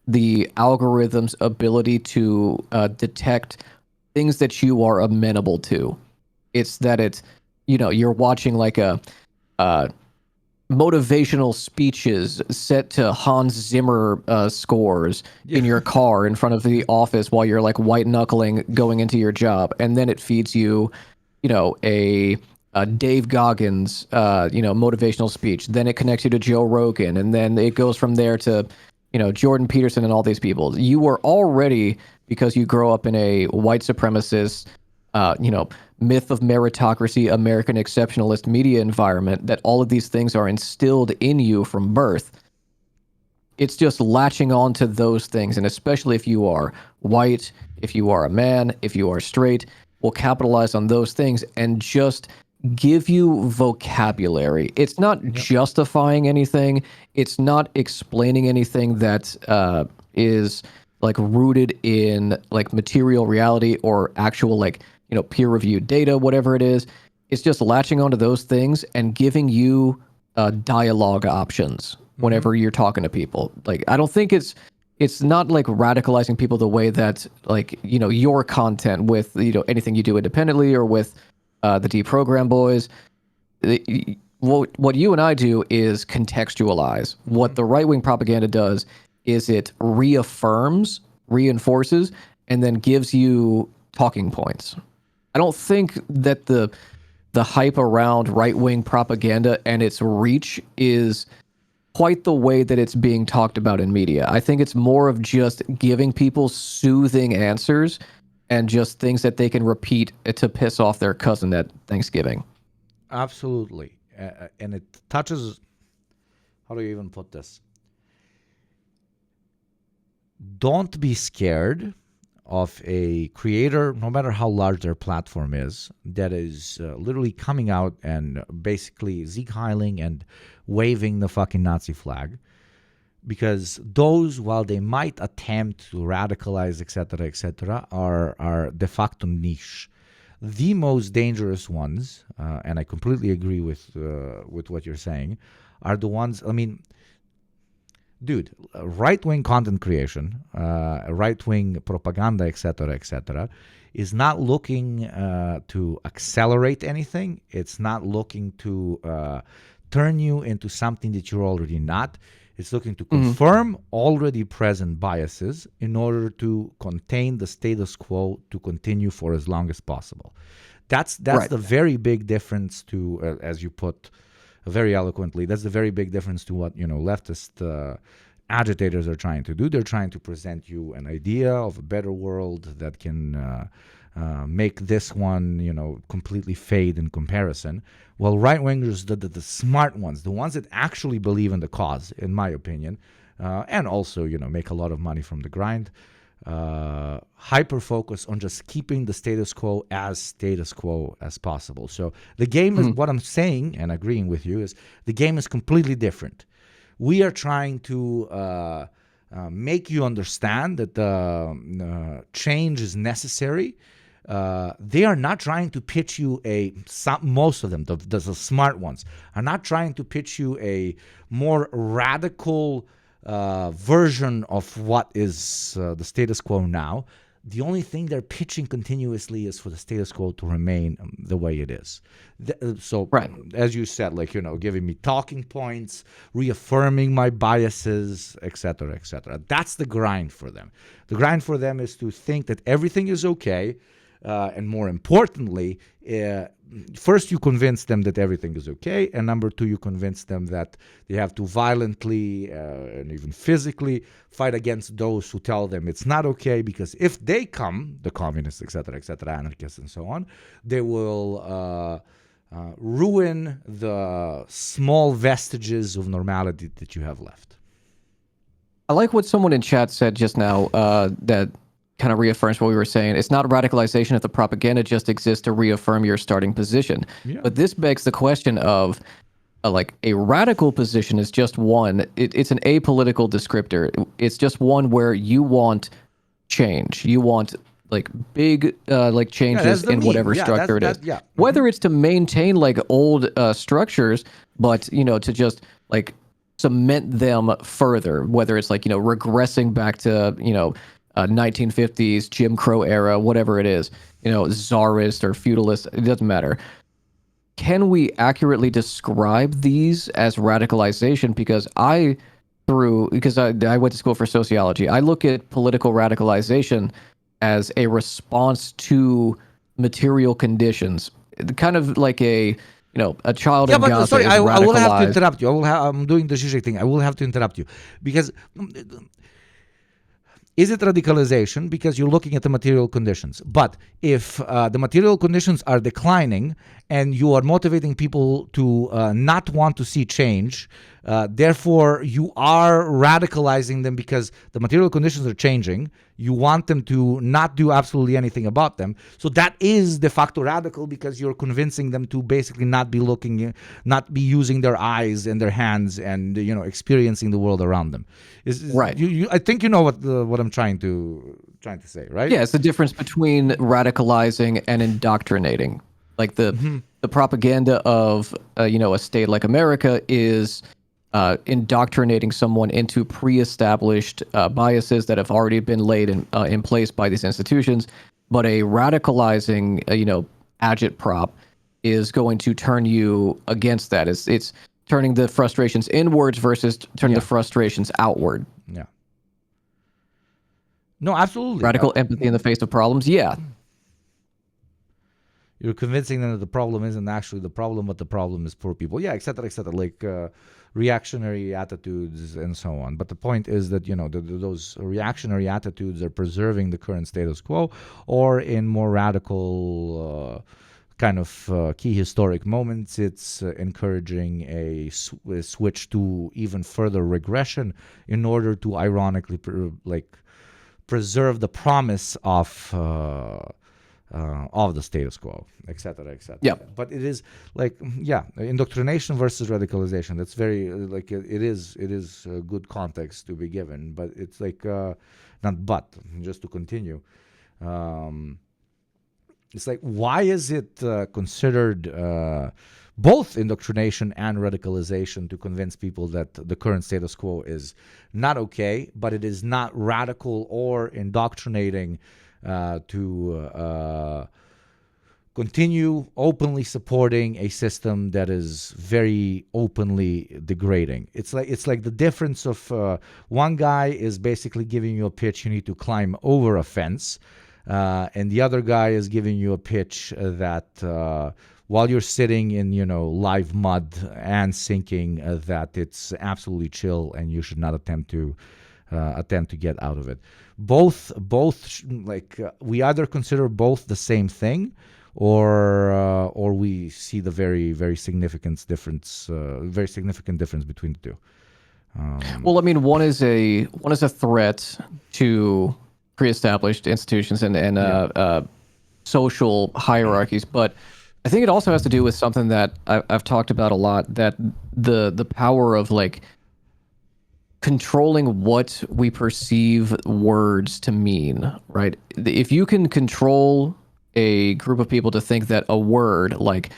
the algorithm's ability to detect things that you are amenable to. It's that you're watching like a motivational speeches set to Hans Zimmer scores in your car in front of the office while you're like white knuckling going into your job, and then it feeds you, a Dave Goggins, motivational speech. Then it connects you to Joe Rogan, and then it goes from there to, Jordan Peterson and all these people. You are already, because you grow up in a white supremacist, myth of meritocracy, American exceptionalist media environment, that all of these things are instilled in you from birth. It's just latching on to those things, and especially if you are white, if you are a man, if you are straight, will capitalize on those things and just give you vocabulary. It's not justifying anything. It's not explaining anything that is like rooted in like material reality or actual like peer-reviewed data, whatever it is. It's just latching onto those things and giving you dialogue options whenever you're talking to people. Like, I don't think it's not like radicalizing people the way that like your content with anything you do independently or with the Deprogram Boys. What you and I do is contextualize. What the right-wing propaganda does is it reaffirms, reinforces, and then gives you talking points. I don't think that the hype around right-wing propaganda and its reach is quite the way that it's being talked about in media. I think it's more of just giving people soothing answers and just things that they can repeat to piss off their cousin at Thanksgiving. Absolutely. And it touches, how do you even put this? Don't be scared of a creator, no matter how large their platform is, that is literally coming out and basically Sieg Heiling and waving the fucking Nazi flag. Because those, while they might attempt to radicalize, etc., are de facto niche. The most dangerous ones, and I completely agree with what you're saying, are the ones. I mean, dude, right-wing content creation, right-wing propaganda, etc., is not looking to accelerate anything. It's not looking to turn you into something that you're already not. It's looking to confirm already present biases in order to contain the status quo to continue for as long as possible. That's Right. the very big difference to, as you put very eloquently, that's the very big difference to what leftist agitators are trying to do. They're trying to present you an idea of a better world that can make this one, completely fade in comparison. Well, right-wingers, the smart ones, the ones that actually believe in the cause, in my opinion, and also, make a lot of money from the grind, hyper-focus on just keeping the status quo as possible. So the game is, what I'm saying and agreeing with you is, the game is completely different. We are trying to make you understand that change is necessary. They are not trying to pitch you most of them, the smart ones, are not trying to pitch you a more radical version of what is the status quo now. The only thing they're pitching continuously is for the status quo to remain the way it is. So, as you said, giving me talking points, reaffirming my biases, etc., etc. That's the grind for them. The grind for them is to think that everything is okay. And more importantly, first you convince them that everything is okay, and number two, you convince them that they have to violently and even physically fight against those who tell them it's not okay, because if they come, the communists, etc., anarchists and so on, they will ruin the small vestiges of normality that you have left. I like what someone in chat said just now, that kind of reaffirms what we were saying. It's not radicalization if the propaganda just exists to reaffirm your starting position. Yeah. But this begs the question of, a radical position is just one. It's an apolitical descriptor. It's just one where you want change. You want big changes in whatever structure it is. Whether it's to maintain old structures, but to just cement them further. Whether it's regressing back to 1950s Jim Crow era, whatever it is, czarist or feudalist, it doesn't matter. Can we accurately describe these as radicalization? Because I went to school for sociology. I look at political radicalization as a response to material conditions, kind of like a child in Gaza sorry, is I will have to radicalized. interrupt you. I'm doing the Zizek thing. I will have to interrupt you because. Is it radicalization? Because you're looking at the material conditions. But if the material conditions are declining and you are motivating people to not want to see change, therefore you are radicalizing them because the material conditions are changing. You want them to not do absolutely anything about them. So that is de facto radical because you're convincing them to basically not be using their eyes and their hands and experiencing the world around them. Right. I think you know what I'm trying to say, right? Yeah, it's the difference between radicalizing and indoctrinating. The propaganda of a state like America is indoctrinating someone into pre-established biases that have already been laid in place by these institutions. But a radicalizing agitprop is going to turn you against that. It's turning the frustrations inwards versus turning the frustrations outward. Yeah. No, absolutely. Radical empathy in the face of problems. Yeah. You're convincing them that the problem isn't actually the problem, but the problem is poor people. Yeah, et cetera, reactionary attitudes and so on. But the point is that, those reactionary attitudes are preserving the current status quo, or in more radical kind of key historic moments, it's encouraging a switch to even further regression in order to ironically preserve the promise of the status quo, etc., etc. Yeah. But it is like, indoctrination versus radicalization. That's very like it is a good context to be given. But it's like just to continue. It's like, why is it considered both indoctrination and radicalization to convince people that the current status quo is not okay, but it is not radical or indoctrinating to continue openly supporting a system that is very openly degrading? It's like the difference of one guy is basically giving you a pitch you need to climb over a fence, and the other guy is giving you a pitch that while you're sitting in live mud and sinking, that it's absolutely chill and you should not attempt to get out of it. Both we either consider both the same thing, or we see the very, very significant difference between the two. Well, I mean, one is a threat to pre-established institutions and social hierarchies, but I think it also has to do with something that I've talked about a lot, that the power of like controlling what we perceive words to mean, right? If you can control a group of people to think that a word like,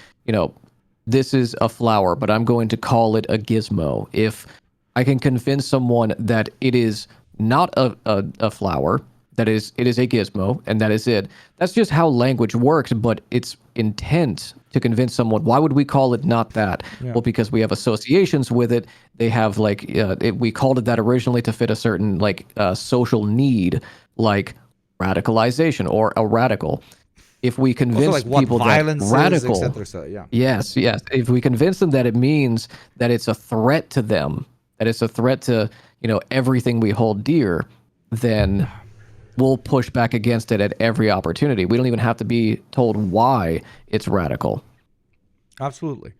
this is a flower, but I'm going to call it a gizmo. If I can convince someone that it is not a flower, that it is a gizmo, and that is it. That's just how language works, but it's intent to convince someone. Why would we call it not that? Yeah. Well, because we have associations with it. They have we called it that originally to fit a certain social need, like radicalization or a radical. If we convince also, like, people that radical, is, et cetera, et cetera, yeah. Yes. If we convince them that it means that it's a threat to them, that it's a threat to everything we hold dear, then we'll push back against it at every opportunity. We don't even have to be told why it's radical. Absolutely.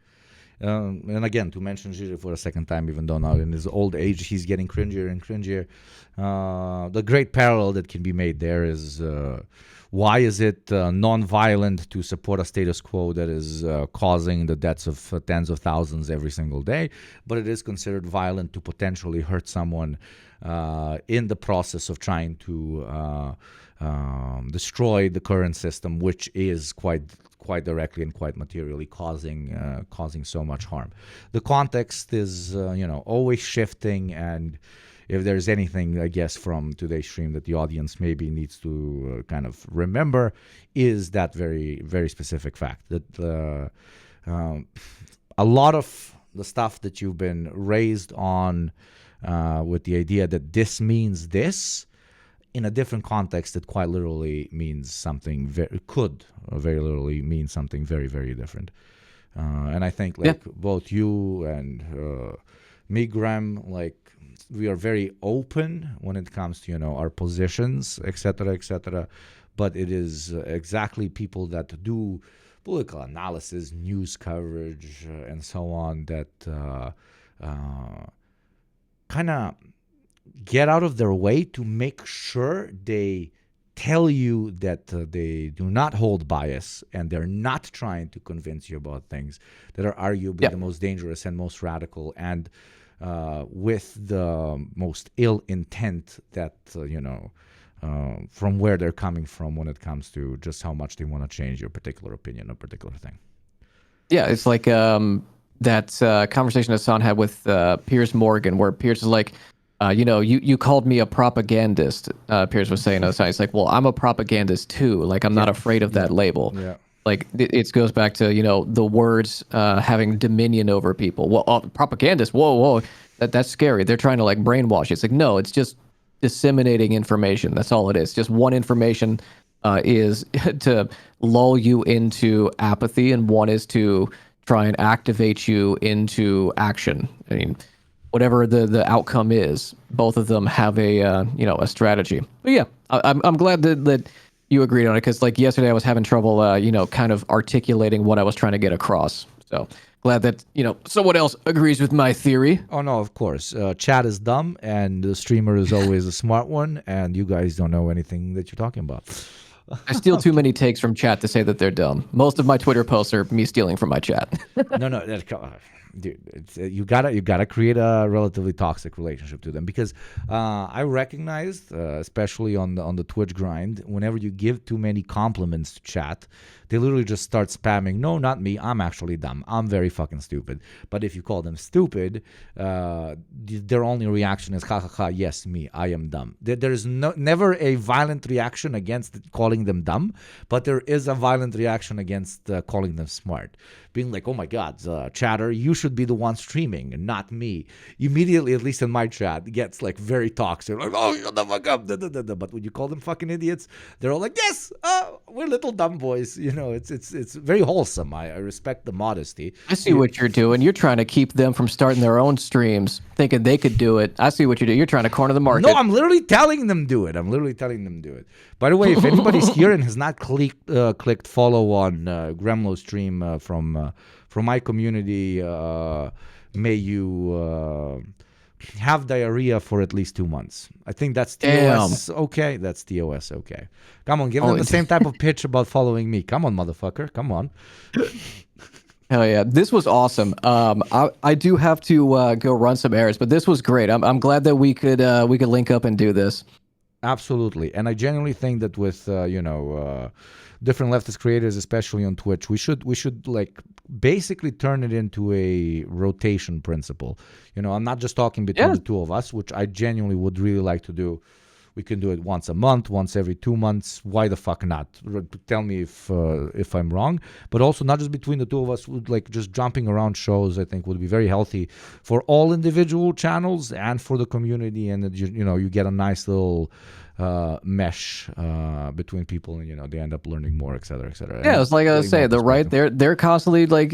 And again, to mention Gigi for a second time, even though now in his old age he's getting cringier and cringier, the great parallel that can be made there is why is it non-violent to support a status quo that is causing the deaths of tens of thousands every single day, but it is considered violent to potentially hurt someone in the process of trying to destroy the current system, which is quite directly and quite materially causing so much harm. The context is always shifting, and if there's anything, I guess, from today's stream that the audience maybe needs to kind of remember, is that very, very specific fact that a lot of the stuff that you've been raised on with the idea that this means this, in a different context, it quite literally means something could very literally mean something very, very different. And I think both you and me, Graham, we are very open when it comes to our positions, etc., but it is exactly people that do political analysis, news coverage, and so on that kind of get out of their way to make sure they tell you that they do not hold bias and they're not trying to convince you about things that are arguably the most dangerous and most radical, and with the most ill intent that from where they're coming from when it comes to just how much they want to change your particular opinion or particular thing. Yeah, it's like that conversation Hassan had with Piers Morgan, where Piers is like, you called me a propagandist. Piers was saying, it's like, well, I'm a propagandist too. Like, I'm not afraid of that label. Yeah. Like, it goes back to, the words having dominion over people. Well, propagandist, whoa, that's scary. They're trying to brainwash you. It's like, no, it's just disseminating information. That's all it is. Just one information is to lull you into apathy, and one is to try and activate you into action. I mean, whatever the outcome is, both of them have a strategy. But yeah, I'm glad that you agreed on it, because yesterday I was having trouble kind of articulating what I was trying to get across. So glad that someone else agrees with my theory. Oh no, of course. Chat is dumb, and the streamer is always a smart one, and you guys don't know anything that you're talking about. I steal too many takes from chat to say that they're dumb. Most of my Twitter posts are me stealing from my chat. No, dude, you gotta create a relatively toxic relationship to them, because I recognized, especially on the Twitch grind, whenever you give too many compliments to chat, they literally just start spamming. No, not me. I'm actually dumb. I'm very fucking stupid. But if you call them stupid, their only reaction is ha ha ha. Yes, me. I am dumb. There is never a violent reaction against calling them dumb, but there is a violent reaction against calling them smart. Being like, oh my God, chatter, you should be the one streaming and not me. Immediately, at least in my chat, gets like very toxic. Like, oh, shut the fuck up. But when you call them fucking idiots, they're all like, yes, we're little dumb boys. It's very wholesome. I respect the modesty. I see what you're doing. You're trying to keep them from starting their own streams, thinking they could do it. I see what you do. You're trying to corner the market. No, I'm literally telling them do it. By the way, if anybody's here and has not clicked follow on Gremlo's stream from my community, may you have diarrhea for at least 2 months. I think that's TOS. Okay, that's TOS. Okay, come on, give them the same type of pitch about following me. Come on, motherfucker. Come on. Hell yeah, this was awesome. I do have to go run some errands, but this was great. I'm glad that we could link up and do this. Absolutely, and I genuinely think that with different leftist creators, especially on Twitch, we should like basically turn it into a rotation principle. I'm not just talking between the two of us, which I genuinely would really like to do. We can do it once a month, once every 2 months. Why the fuck not? Tell me if I'm wrong. But also not just between the two of us, like just jumping around shows, I think would be very healthy for all individual channels and for the community. And you get a nice little mesh between people, and they end up learning more, et cetera, et cetera. Yeah, it's like I say, they're constantly like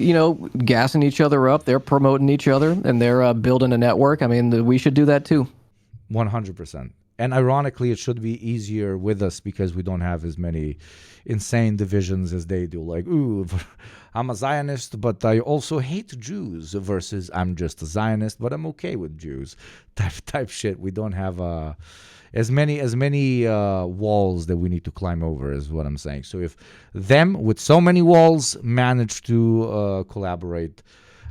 gassing each other up. They're promoting each other, and they're building a network. I mean, we should do that too. 100%. And ironically, it should be easier with us because we don't have as many insane divisions as they do. Like, ooh, I'm a Zionist, but I also hate Jews, versus I'm just a Zionist, but I'm okay with Jews. Type shit. We don't have as many walls that we need to climb over, is what I'm saying. So if them with so many walls manage to collaborate,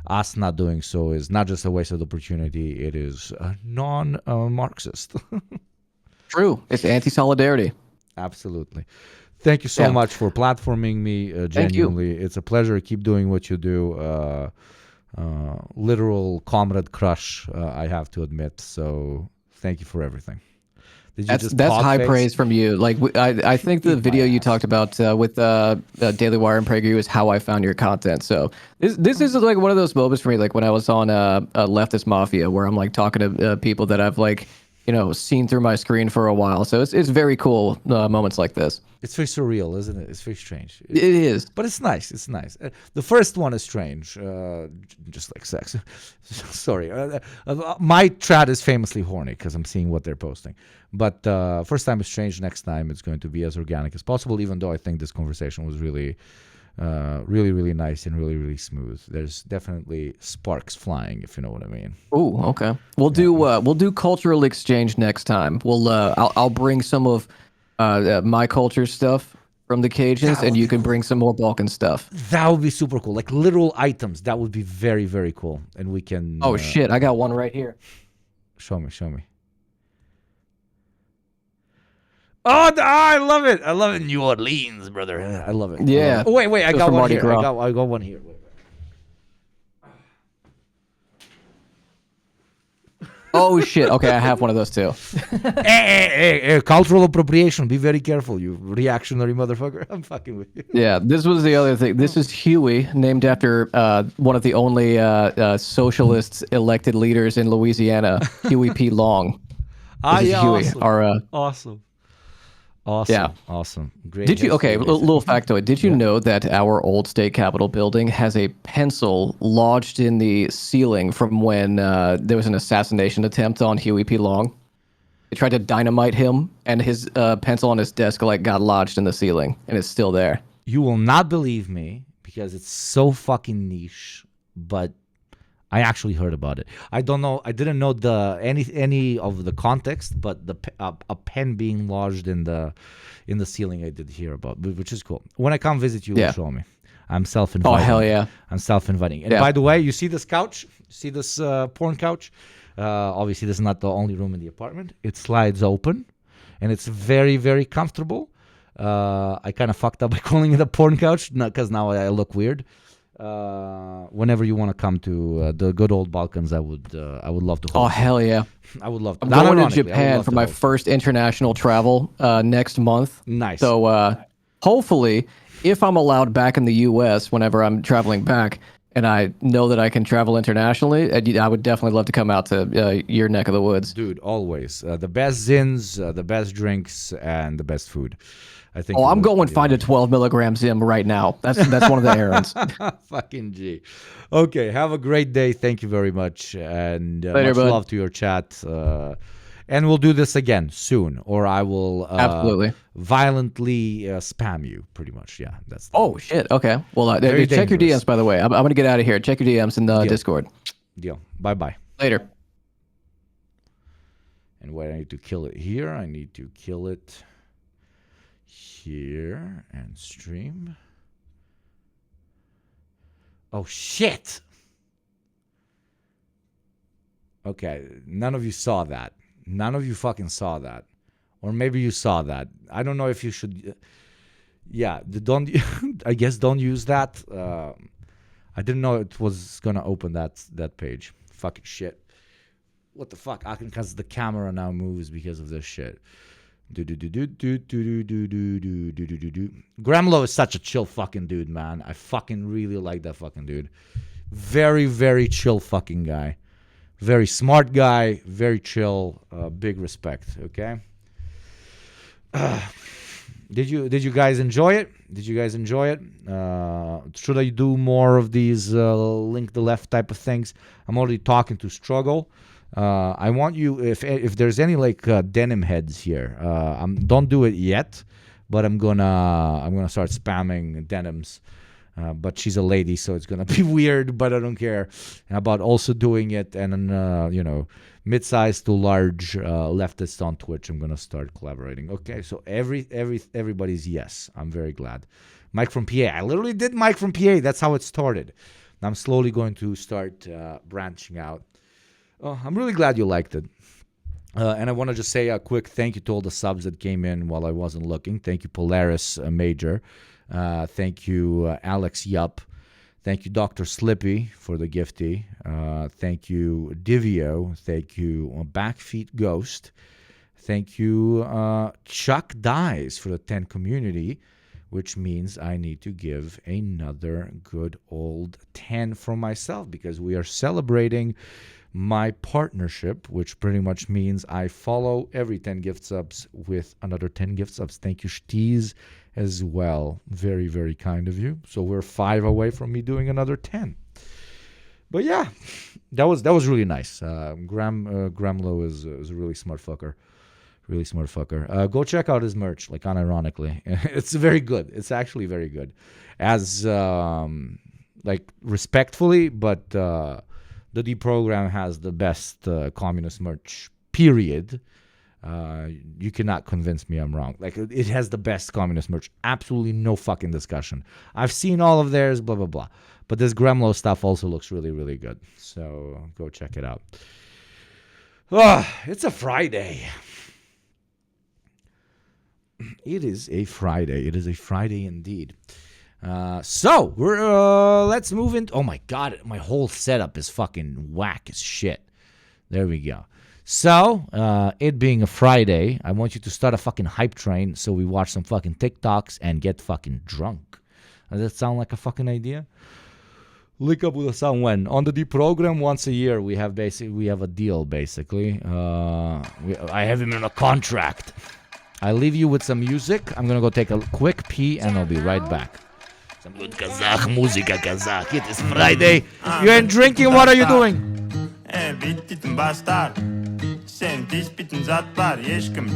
us not doing so is not just a wasted opportunity. It is non-Marxist. True. It's anti-solidarity. Absolutely. Thank you so much for platforming me. Genuinely, it's a pleasure. Keep doing what you do. Literal comrade crush, I have to admit. So thank you for everything. That's high praise from you. Like I think the video you talked about with Daily Wire and PragerU is how I found your content. So this is like one of those moments for me, like when I was on Leftist Mafia, where I'm like talking to people that I've like seen through my screen for a while. So it's very cool moments like this. It's very surreal, isn't it? It's very strange. It is. But it's nice. It's nice. The first one is strange, just like sex. Sorry. My chat is famously horny because I'm seeing what they're posting. But first time is strange. Next time it's going to be as organic as possible, even though I think this conversation was really, really nice and really, really smooth. There's definitely sparks flying, if you know what I mean. Oh, okay. We'll do cultural exchange next time. I'll bring some of my culture stuff from the Cajuns, and you can bring some more Balkan stuff. That would be super cool. Like literal items. That would be very, very cool. And we can... Oh, shit. I got one right here. Show me. Oh, I love it. I love it. New Orleans, brother. I love it. Yeah. Oh, wait. I got one here. I got one here. Wait. Oh, shit. Okay, I have one of those too. Hey, cultural appropriation. Be very careful, you reactionary motherfucker. I'm fucking with you. Yeah, this was the other thing. This is Huey, named after one of the only socialist elected leaders in Louisiana, Huey P. Long. Yeah, Huey, awesome. Awesome. Yeah. Awesome. Great. Did you, okay, little factoid. Did you know that our old state capitol building has a pencil lodged in the ceiling from when there was an assassination attempt on Huey P. Long? They tried to dynamite him, and his pencil on his desk got lodged in the ceiling, and it's still there. You will not believe me, because it's so fucking niche, but I actually heard about it. I don't know. I didn't know any of the context, but a pen being lodged in the ceiling I did hear about, which is cool. When I come visit you, show me. I'm self-inviting. Oh hell yeah! I'm self-inviting. And by the way, you see this couch? See this porn couch? Obviously, this is not the only room in the apartment. It slides open, and it's very, very comfortable. I kind of fucked up by calling it a porn couch, because now I look weird. Whenever you want to come to the good old Balkans, I would love to host. Oh hell yeah! I would love to. I'm going to Japan for my first international travel next month. Nice. So hopefully, if I'm allowed back in the U.S. whenever I'm traveling back, and I know that I can travel internationally, I would definitely love to come out to your neck of the woods. Dude, always the best zins, the best drinks, and the best food. I think. Oh, I'm going find a 12 milligram Zim right now. That's one of the errands. Fucking G. Okay, have a great day. Thank you very much, and Later, much bud. love to your chat. And we'll do this again soon, or I will Absolutely violently spam you. Pretty much, yeah. That's. Oh shit. Okay. Well, Very check your dangerous. DMs by the way. I'm gonna get out of here. Check your DMs in the Discord. Deal. Bye bye. Later. And where I need to kill it here, I need to kill it here and stream. Oh shit. Okay, none of you saw that. None of you fucking saw that. Or maybe you saw that. I don't know if you should. Yeah, don't. I guess don't use that. I didn't know it was gonna open that page. Fucking shit. What the fuck? I can, because the camera now moves because of this shit. Gremlo is such a chill fucking dude, man. I fucking really like that fucking dude. Very, very chill fucking guy. Very smart guy. Very chill. Big respect. Okay. Did you guys enjoy it? Did you guys enjoy it? Should I do more of these link the left type of things? I'm already talking to Struggle. I want you, if there's any like denim heads here, don't do it yet, but I'm gonna start spamming denims. But she's a lady, so it's gonna be weird. But I don't care about also doing it. And mid-sized to large leftists on Twitch, I'm gonna start collaborating. Okay, so everybody's yes. I'm very glad. Mike from PA. I literally did Mike from PA. That's how it started. I'm slowly going to start branching out. I'm really glad you liked it. And I want to just say a quick thank you to all the subs that came in while I wasn't looking. Thank you, Polaris Major. Thank you, Alex Yup. Thank you, Dr. Slippy, for the gifty. Thank you, Divio. Thank you, Backfeet Ghost. Thank you, Chuck Dies, for the 10 community, which means I need to give another good old 10 for myself because we are celebrating my partnership, which pretty much means I follow every 10 gift subs with another 10 gift subs. Thank you, Shteez, as well. Very, very kind of you. So we're 5 away from me doing another 10. But yeah, that was really nice. Gramlo is a really smart fucker. Really smart fucker. Go check out his merch, like unironically. It's very good. It's actually very good. As like respectfully, but the D program has the best communist merch, period. You cannot convince me I'm wrong. Like, it has the best communist merch. Absolutely no fucking discussion. I've seen all of theirs, blah, blah, blah. But this Gremlo stuff also looks really, really good. So go check it out. It's a Friday. It is a Friday. It is a Friday indeed. So we're let's move into. Oh my god, my whole setup is fucking whack as shit. There we go. So it being a Friday, I want you to start a fucking hype train so we watch some fucking TikToks and get fucking drunk. Does that sound like a fucking idea? Link up with us on when on the D program once a year. We have a deal basically. I have him in a contract. I leave you with some music. I'm gonna go take a quick pee and I'll be right back. Some good Kazakh muzika, Kazakh. It is Friday. You ain't drinking. What are you doing? Bittiten bastard. Sen dispiten zat var yeşkim.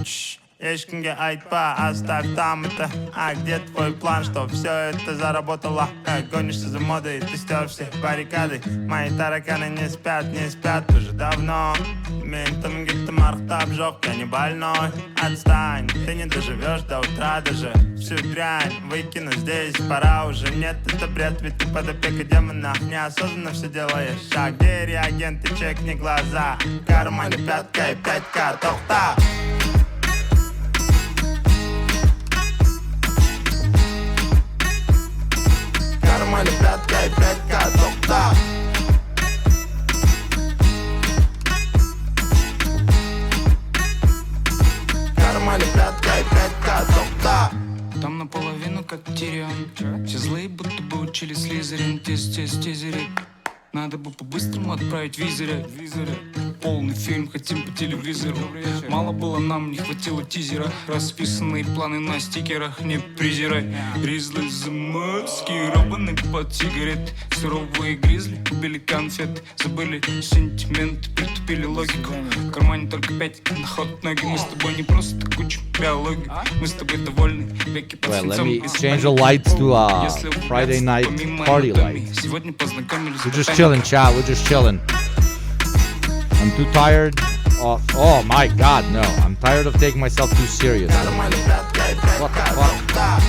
ешкімге айтпа, оставь там это. А где твой план, что все это заработало? Гонишься за модой, ты стер все баррикады. Мои тараканы не спят уже давно. Ментом гиттем архтап жёг, я не больной. Отстань, ты не доживешь до утра даже. Всю дрянь выкину здесь, пора уже. Нет, это бред, ведь ты под опекой демона. Неосознанно все делаешь. Шаг, где реагенты, чекни глаза. В кармане 5К и 5К, тохта. В кармане 5К и 5К, тохта. В кармане 5К и 5К, тохта. Там наполовину как Тирион. Все злые, будто бы учили Слизерин. Тизерить. Надо бы по-быстрому отправить визоры. Полный фильм хотим по телевизору. Мало было нам, не хватило тизера. Расписанные планы на стикерах, не презирай. Гризли заморские, робаны под сигарет. Суровые гризли убили конфет. Забыли сентимент, притупили логику. В кармане только 5 на ход ноги. Мы с тобой не просто куча биологии. Мы с тобой довольны, веки под Well, let свинцом. me change the lights to Friday night party lights. Сегодня познакомились. We're just chilling, chat. We're just chilling. I'm too tired of. Oh my god, no. I'm tired of taking myself too serious. What the fuck?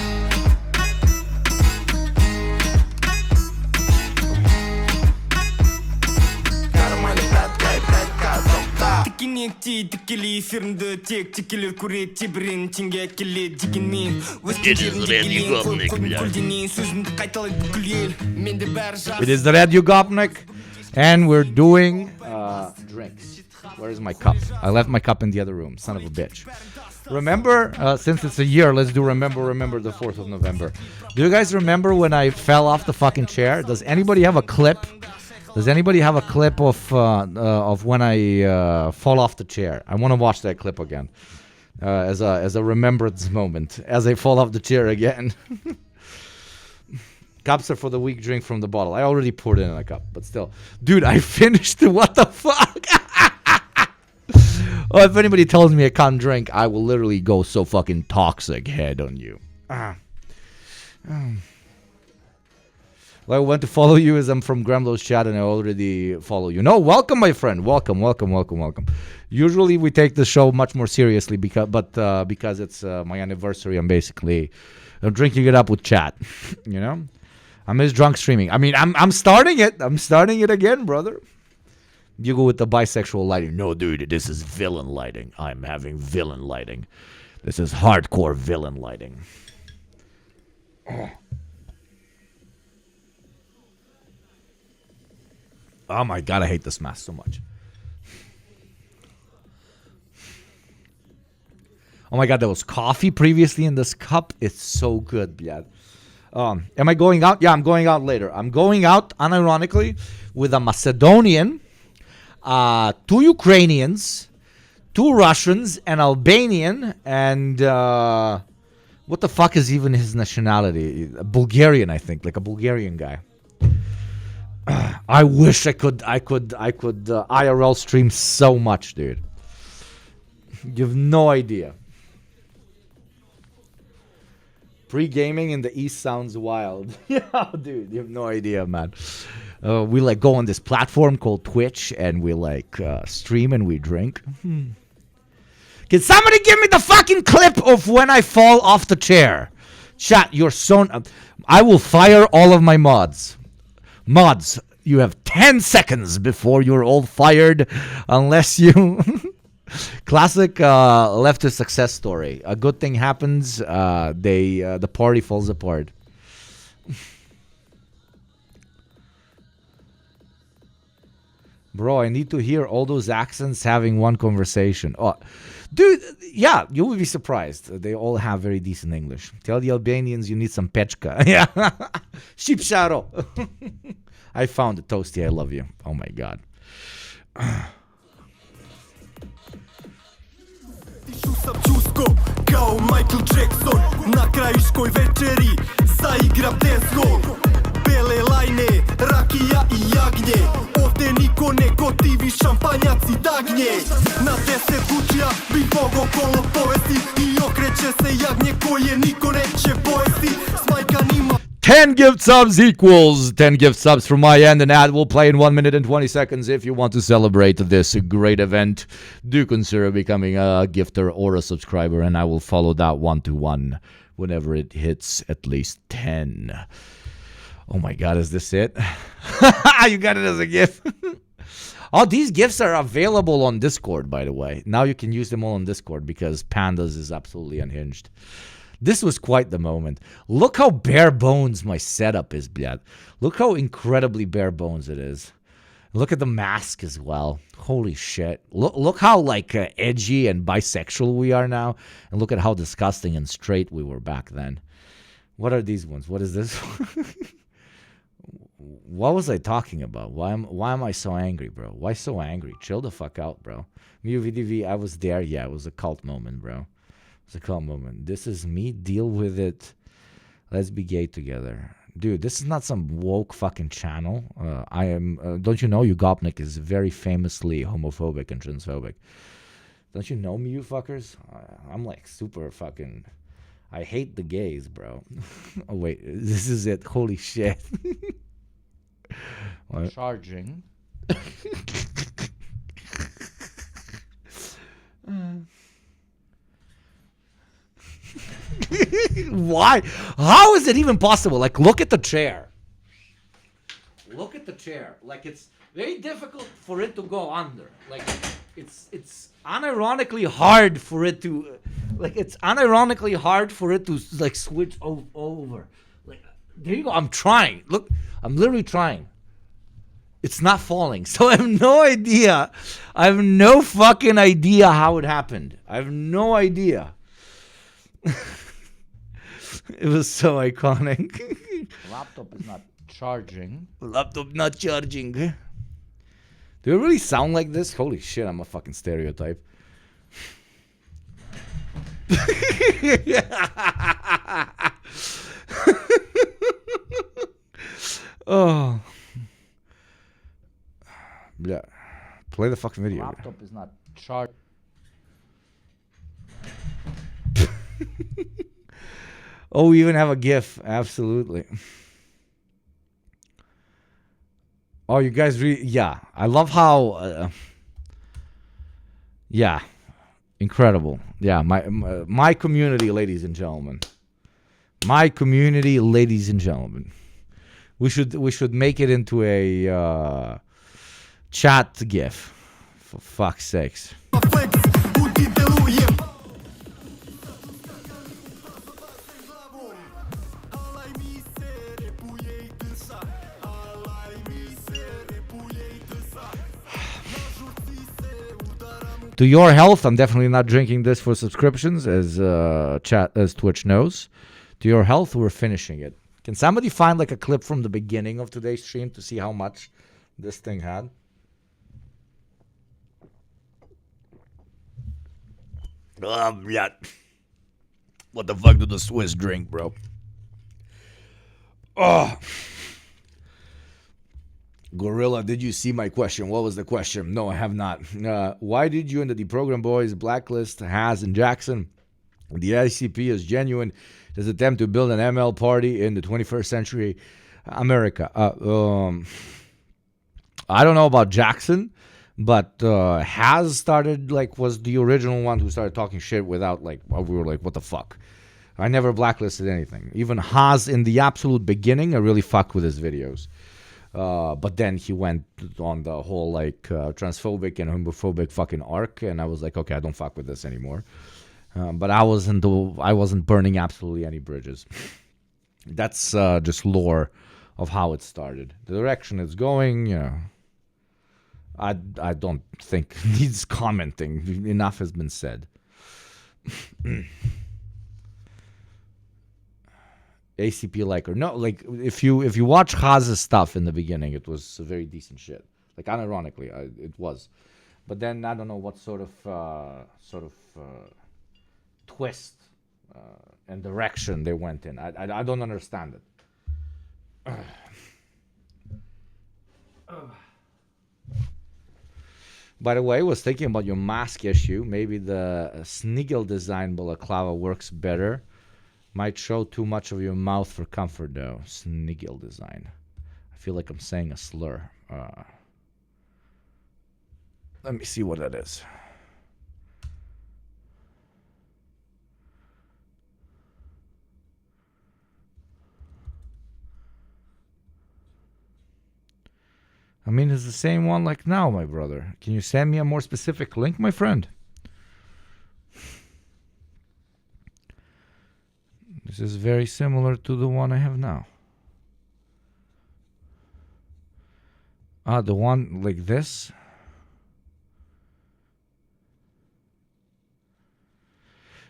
Тикинекти, тикили эфирінде тек текелер көреді тебірен теңге әкеледі дегенмен It is Red Yugopnik, көлденең сөзімді қайталайды бүкіл ел менде бәрі жас. It is the Red Yugopnik, and we're doing drinks. Where's my cup? I left my cup in the other room. Son of a bitch. Remember, since it's a year, let's do remember the 4th of November. Do you guys remember when I fell off the fucking chair? Does anybody have a clip? Does anybody have a clip of when I fall off the chair? I want to watch that clip again as a remembrance moment as I fall off the chair again. Cups are for the weak drink from the bottle. I already poured it in a cup, but still. Dude, I finished it. What the fuck? Oh, if anybody tells me I can't drink, I will literally go so fucking toxic head on you. Well, I want to follow you as I'm from Gremlo's chat and I already follow you. No, welcome, my friend. Welcome. Usually we take the show much more seriously because it's my anniversary, I'm basically drinking it up with chat. You know? I miss drunk streaming. I mean, I'm starting it. I'm starting it again, brother. You go with the bisexual lighting. No, dude, this is villain lighting. I'm having villain lighting. This is hardcore villain lighting. Oh my god, I hate this mask so much. Oh my god, there was coffee previously in this cup. It's so good, blad. Am I going out? Yeah, I'm going out later. I'm going out, unironically, with a Macedonian, 2 Ukrainians, 2 Russians, an Albanian, and what the fuck is even his nationality? A Bulgarian, I think, like a Bulgarian guy. I wish I could IRL stream so much, dude. You have no idea. Pre-gaming in the East sounds wild. Yeah, dude, you have no idea, man. We like go on this platform called Twitch and we like stream and we drink. Can somebody give me the fucking clip of when I fall off the chair? Chat, you're so... I will fire all of my mods. Mods, you have 10 seconds before you're all fired unless you... Classic leftist success story. A good thing happens, the party falls apart. Bro, I need to hear all those accents having one conversation. Oh, dude, yeah, you will be surprised. They all have very decent English. Tell the Albanians you need some pechka. Yeah. Shipsharo. I found it, Toasty. I love you. Oh my god. Sam čusko kao Michael Jackson na krajiškoj večeri zaigram dance hall. Bele lajne, rakija i jagnje. Ovde niko ne gotivi šampanjac. šampanjac i dagnje. Na 10 bučija bih mogao kolo povesti i okreće se jagnje koje niko neće pojesti. Smajkanima 10 gift subs equals 10 gift subs from my end, and ad will play in 1 minute and 20 seconds. If you want to celebrate this great event, do consider becoming a gifter or a subscriber, and I will follow that 1-to-1 whenever it hits at least 10. Oh my god, is this it? You got it as a gift. Oh, these gifts are available on Discord, by the way. Now you can use them all on Discord because Pandas is absolutely unhinged. This was quite the moment. Look how bare bones my setup is, blad. Look how incredibly bare bones it is. Look at the mask as well. Holy shit. Look how like edgy and bisexual we are now. And look at how disgusting and straight we were back then. What are these ones? What is this? What was I talking about? Why am I so angry, bro? Why so angry? Chill the fuck out, bro. MUVDV, I was there. Yeah, it was a cult moment, bro. It's a calm moment. This is me. Deal with it. Let's be gay together. Dude, this is not some woke fucking channel. I am... don't you know Yugopnik is very famously homophobic and transphobic? Don't you know me, you fuckers? I'm like super fucking... I hate the gays, bro. Oh, wait. This is it. Holy shit. What? Charging. Why? How is it even possible? Like, look at the chair. Look at the chair. Like, it's very difficult for it to go under. Like, it's unironically hard for it to... Like, it's unironically hard for it to, like, switch over. Like, there you go. I'm trying. Look, I'm literally trying. It's not falling. So I have no idea. I have no fucking idea how it happened. I have no idea. It was so iconic. Laptop is not charging. Laptop not charging. Do it really sound like this? Holy shit, I'm a fucking stereotype. Oh. Yeah. Play the fucking video. Laptop is not charged. Oh, we even have a GIF. Absolutely. Oh, you guys really... Yeah. I love how... yeah. Incredible. Yeah. My community, ladies and gentlemen. My community, ladies and gentlemen. We should make it into a chat GIF. For fuck's sakes. To your health, I'm definitely not drinking this for subscriptions, as Twitch knows. To your health, we're finishing it. Can somebody find like a clip from the beginning of today's stream to see how much this thing had? Yeah. What the fuck do the Swiss drink, bro? Oh. Gorilla, did you see my question? What was the question? No, I have not. Why did you and the Deprogram Boys blacklist Haz and Jackson? The ICP is genuine. His attempt to build an ML party in the 21st century America. I don't know about Jackson, but Haz started, like, was the original one who started talking shit without, like, we were like, what the fuck? I never blacklisted anything. Even Haz in the absolute beginning, I really fucked with his videos. But then he went on the whole like transphobic and homophobic fucking arc, and I was like, okay, I don't fuck with this anymore. But I wasn't burning absolutely any bridges. That's just lore of how it started. The direction it's going, you know, I don't think needs commenting. Enough has been said. ACP liker. No, like if you watch Haz's stuff in the beginning, it was very decent shit. Like unironically, it was. But then I don't know what sort of twist and direction they went in. I don't understand it. By the way, I was thinking about your mask issue. Maybe the Snigel design balaclava works better. Might show too much of your mouth for comfort, though. Snigel design. I feel like I'm saying a slur. Let me see what that is. I mean, it's the same one like now, my brother. Can you send me a more specific link, my friend? This is very similar to the one I have now. Ah, the one like this?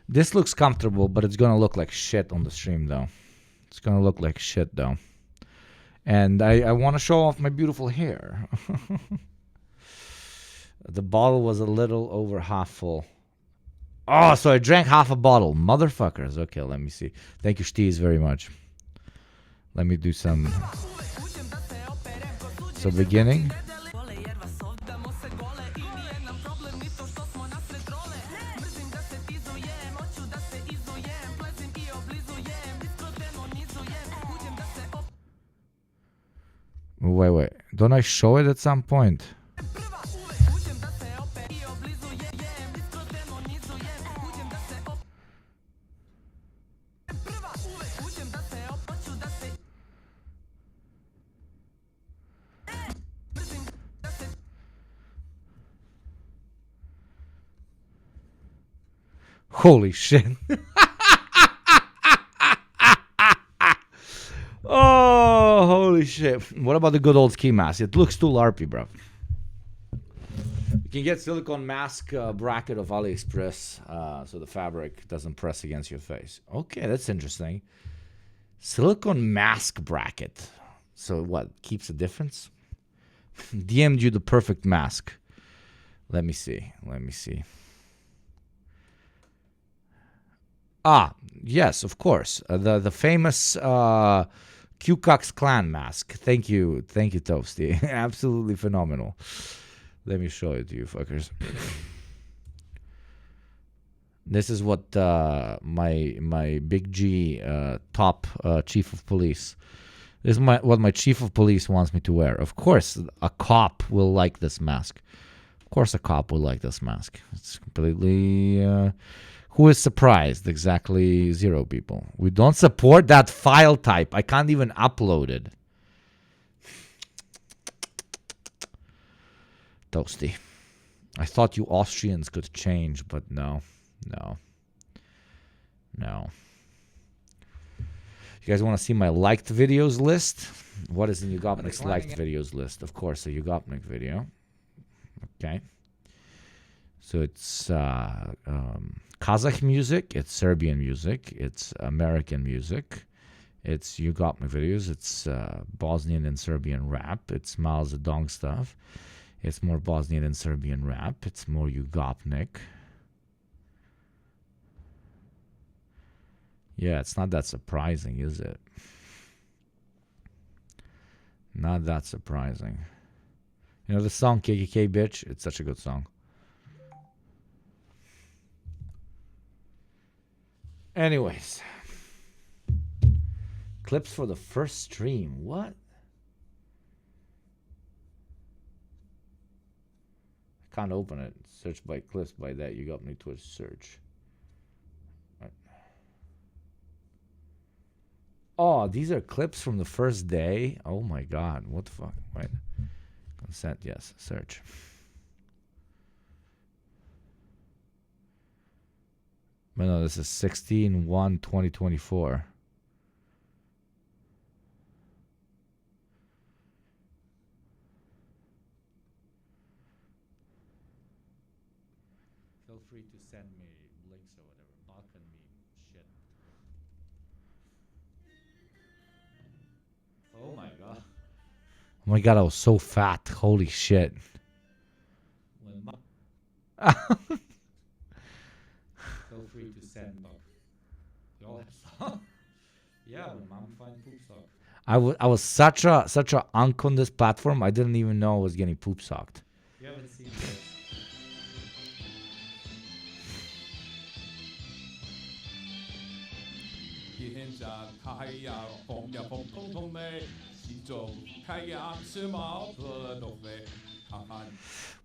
This looks comfortable, but it's gonna look like shit on the stream, though. It's gonna look like shit, though. And I want to show off my beautiful hair. The bottle was a little over half full. Oh, so I drank half a bottle. Motherfuckers. Okay, let me see. Thank you, Steez, very much. Let me do some... So beginning. Wait. Don't I show it at some point? Holy shit. Oh, holy shit. What about the good old ski mask? It looks too LARPy, bro. You can get silicone mask bracket of AliExpress so the fabric doesn't press against your face. Okay, that's interesting. Silicone mask bracket. So what, keeps the difference? DM'd you the perfect mask. Let me see. Ah, yes, of course. The famous Ku Klux Klan mask. Thank you, Toasty. Absolutely phenomenal. Let me show it to you, fuckers. This is what my big G top chief of police. This is what my chief of police wants me to wear. Of course, a cop will like this mask. Of course, a cop will like this mask. It's completely. Who is surprised? Exactly 0 people. We don't support that file type. I can't even upload it. Toasty. I thought you Austrians could change, but no. You guys want to see my liked videos list? What is in Yugopnik's liked videos list? Of course, a Yugopnik video. Okay. So it's Kazakh music, it's Serbian music, it's American music, it's Yugopnik videos, it's Bosnian and Serbian rap, it's Mao Zedong stuff, it's more Bosnian and Serbian rap, it's more Yugopnik. Yeah, it's not that surprising, is it? Not that surprising. You know the song KKK Bitch? It's such a good song. Anyways, clips for the first stream. What? I can't open it. Search by clips by that. YugopnikTwitch search. Right. Oh, these are clips from the first day. Oh my god! What the fuck? Wait. Consent. Yes. Search. No, this is 16/1/2024. Feel free to send me links or whatever. Balkan me shit. Oh my god. Oh my god, I was so fat. Holy shit. Feel free to send yeah, when mom find poop sock. I was such a unk on this platform. I didn't even know I was getting poop socked. You haven't seen this.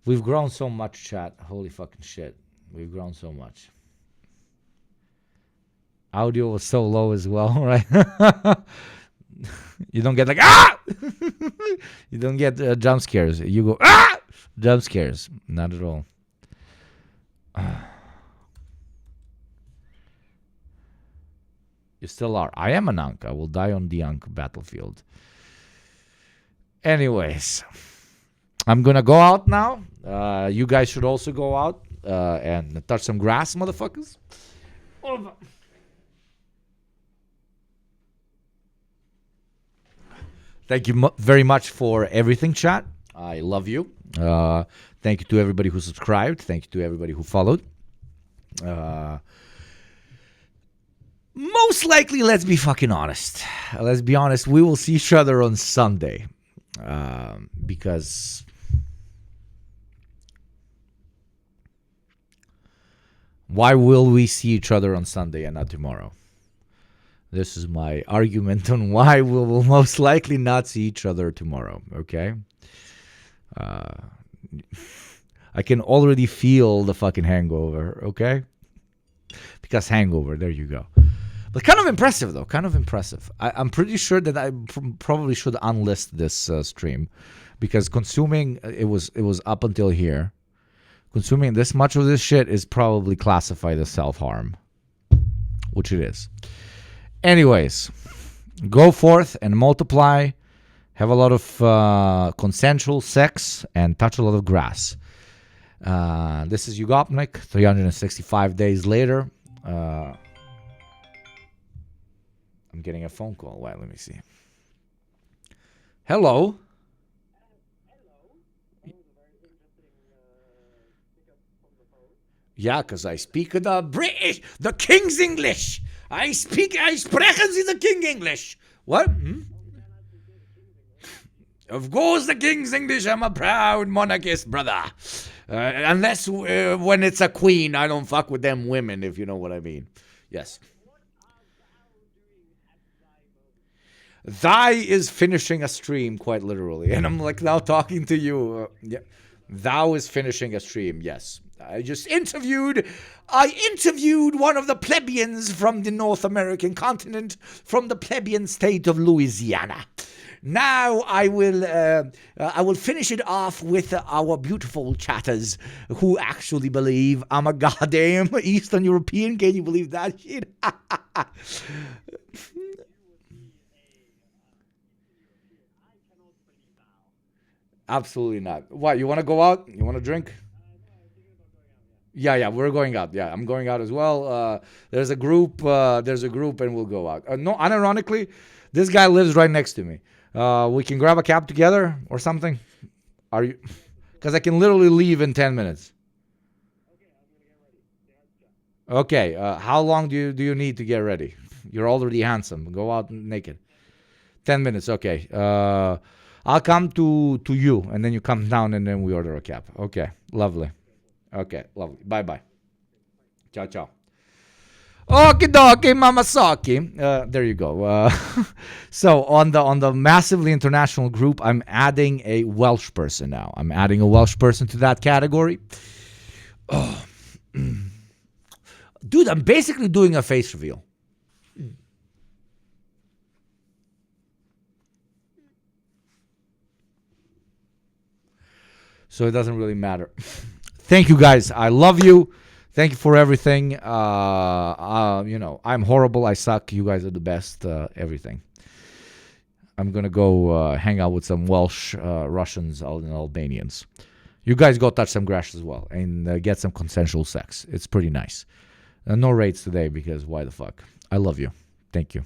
We've grown so much, chat. Holy fucking shit. We've grown so much. Audio was so low as well, right? You don't get like, ah! You don't get jump scares. You go, ah! Jump scares. Not at all. You still are. I am an Ankh. I will die on the Ankh battlefield. Anyways, I'm gonna go out now. You guys should also go out and touch some grass, motherfuckers. Thank you very much for everything, chat. I love you. Thank you to everybody who subscribed. Thank you to everybody who followed. Most likely, let's be fucking honest. Let's be honest. We will see each other on Sunday. Because why will we see each other on Sunday and not tomorrow? This is my argument on why we will most likely not see each other tomorrow, okay? I can already feel the fucking hangover, okay? Because hangover, there you go. But kind of impressive, though. Kind of impressive. I'm pretty sure that I probably should unlist this stream. Because consuming, it was up until here. Consuming this much of this shit is probably classified as self-harm. Which it is. Anyways, go forth and multiply. Have a lot of consensual sex and touch a lot of grass. This is Yugopnik, 365 days later. I'm getting a phone call. Wait, let me see. Hello. Yeah, because I speak the British, the King's English. I sprechen Sie the King English. What? Of course, the King's English. I'm a proud monarchist, brother. Unless when it's a queen, I don't fuck with them women, if you know what I mean. Yes. Thy is finishing a stream, quite literally. And I'm like now talking to you. Yeah. Thou is finishing a stream, yes. I interviewed one of the plebeians from the North American continent, from the plebeian state of Louisiana. Now I will finish it off with our beautiful chatters who actually believe I'm a goddamn Eastern European. Can you believe that shit? Absolutely not. What, you want to go out? You want to drink? Yeah, we're going out. Yeah, I'm going out as well. There's a group and we'll go out. No, unironically, this guy lives right next to me. We can grab a cab together or something. Are you? Because I can literally leave in 10 minutes. Okay, how long do you need to get ready? You're already handsome. Go out naked. 10 minutes, okay. I'll come to you, and then you come down, and then we order a cab. Okay, lovely. Okay, lovely. Bye-bye. Ciao, ciao. Okie dokie, Mamasaki. There you go. So on the massively international group, I'm adding a Welsh person now. I'm adding a Welsh person to that category. Oh. Dude, I'm basically doing a face reveal. So it doesn't really matter. Thank you guys. I love you. Thank you for everything. I'm horrible. I suck. You guys are the best. Everything. I'm going to go hang out with some Welsh, Russians, and Albanians. You guys go touch some grass as well and get some consensual sex. It's pretty nice. No raids today because why the fuck? I love you. Thank you.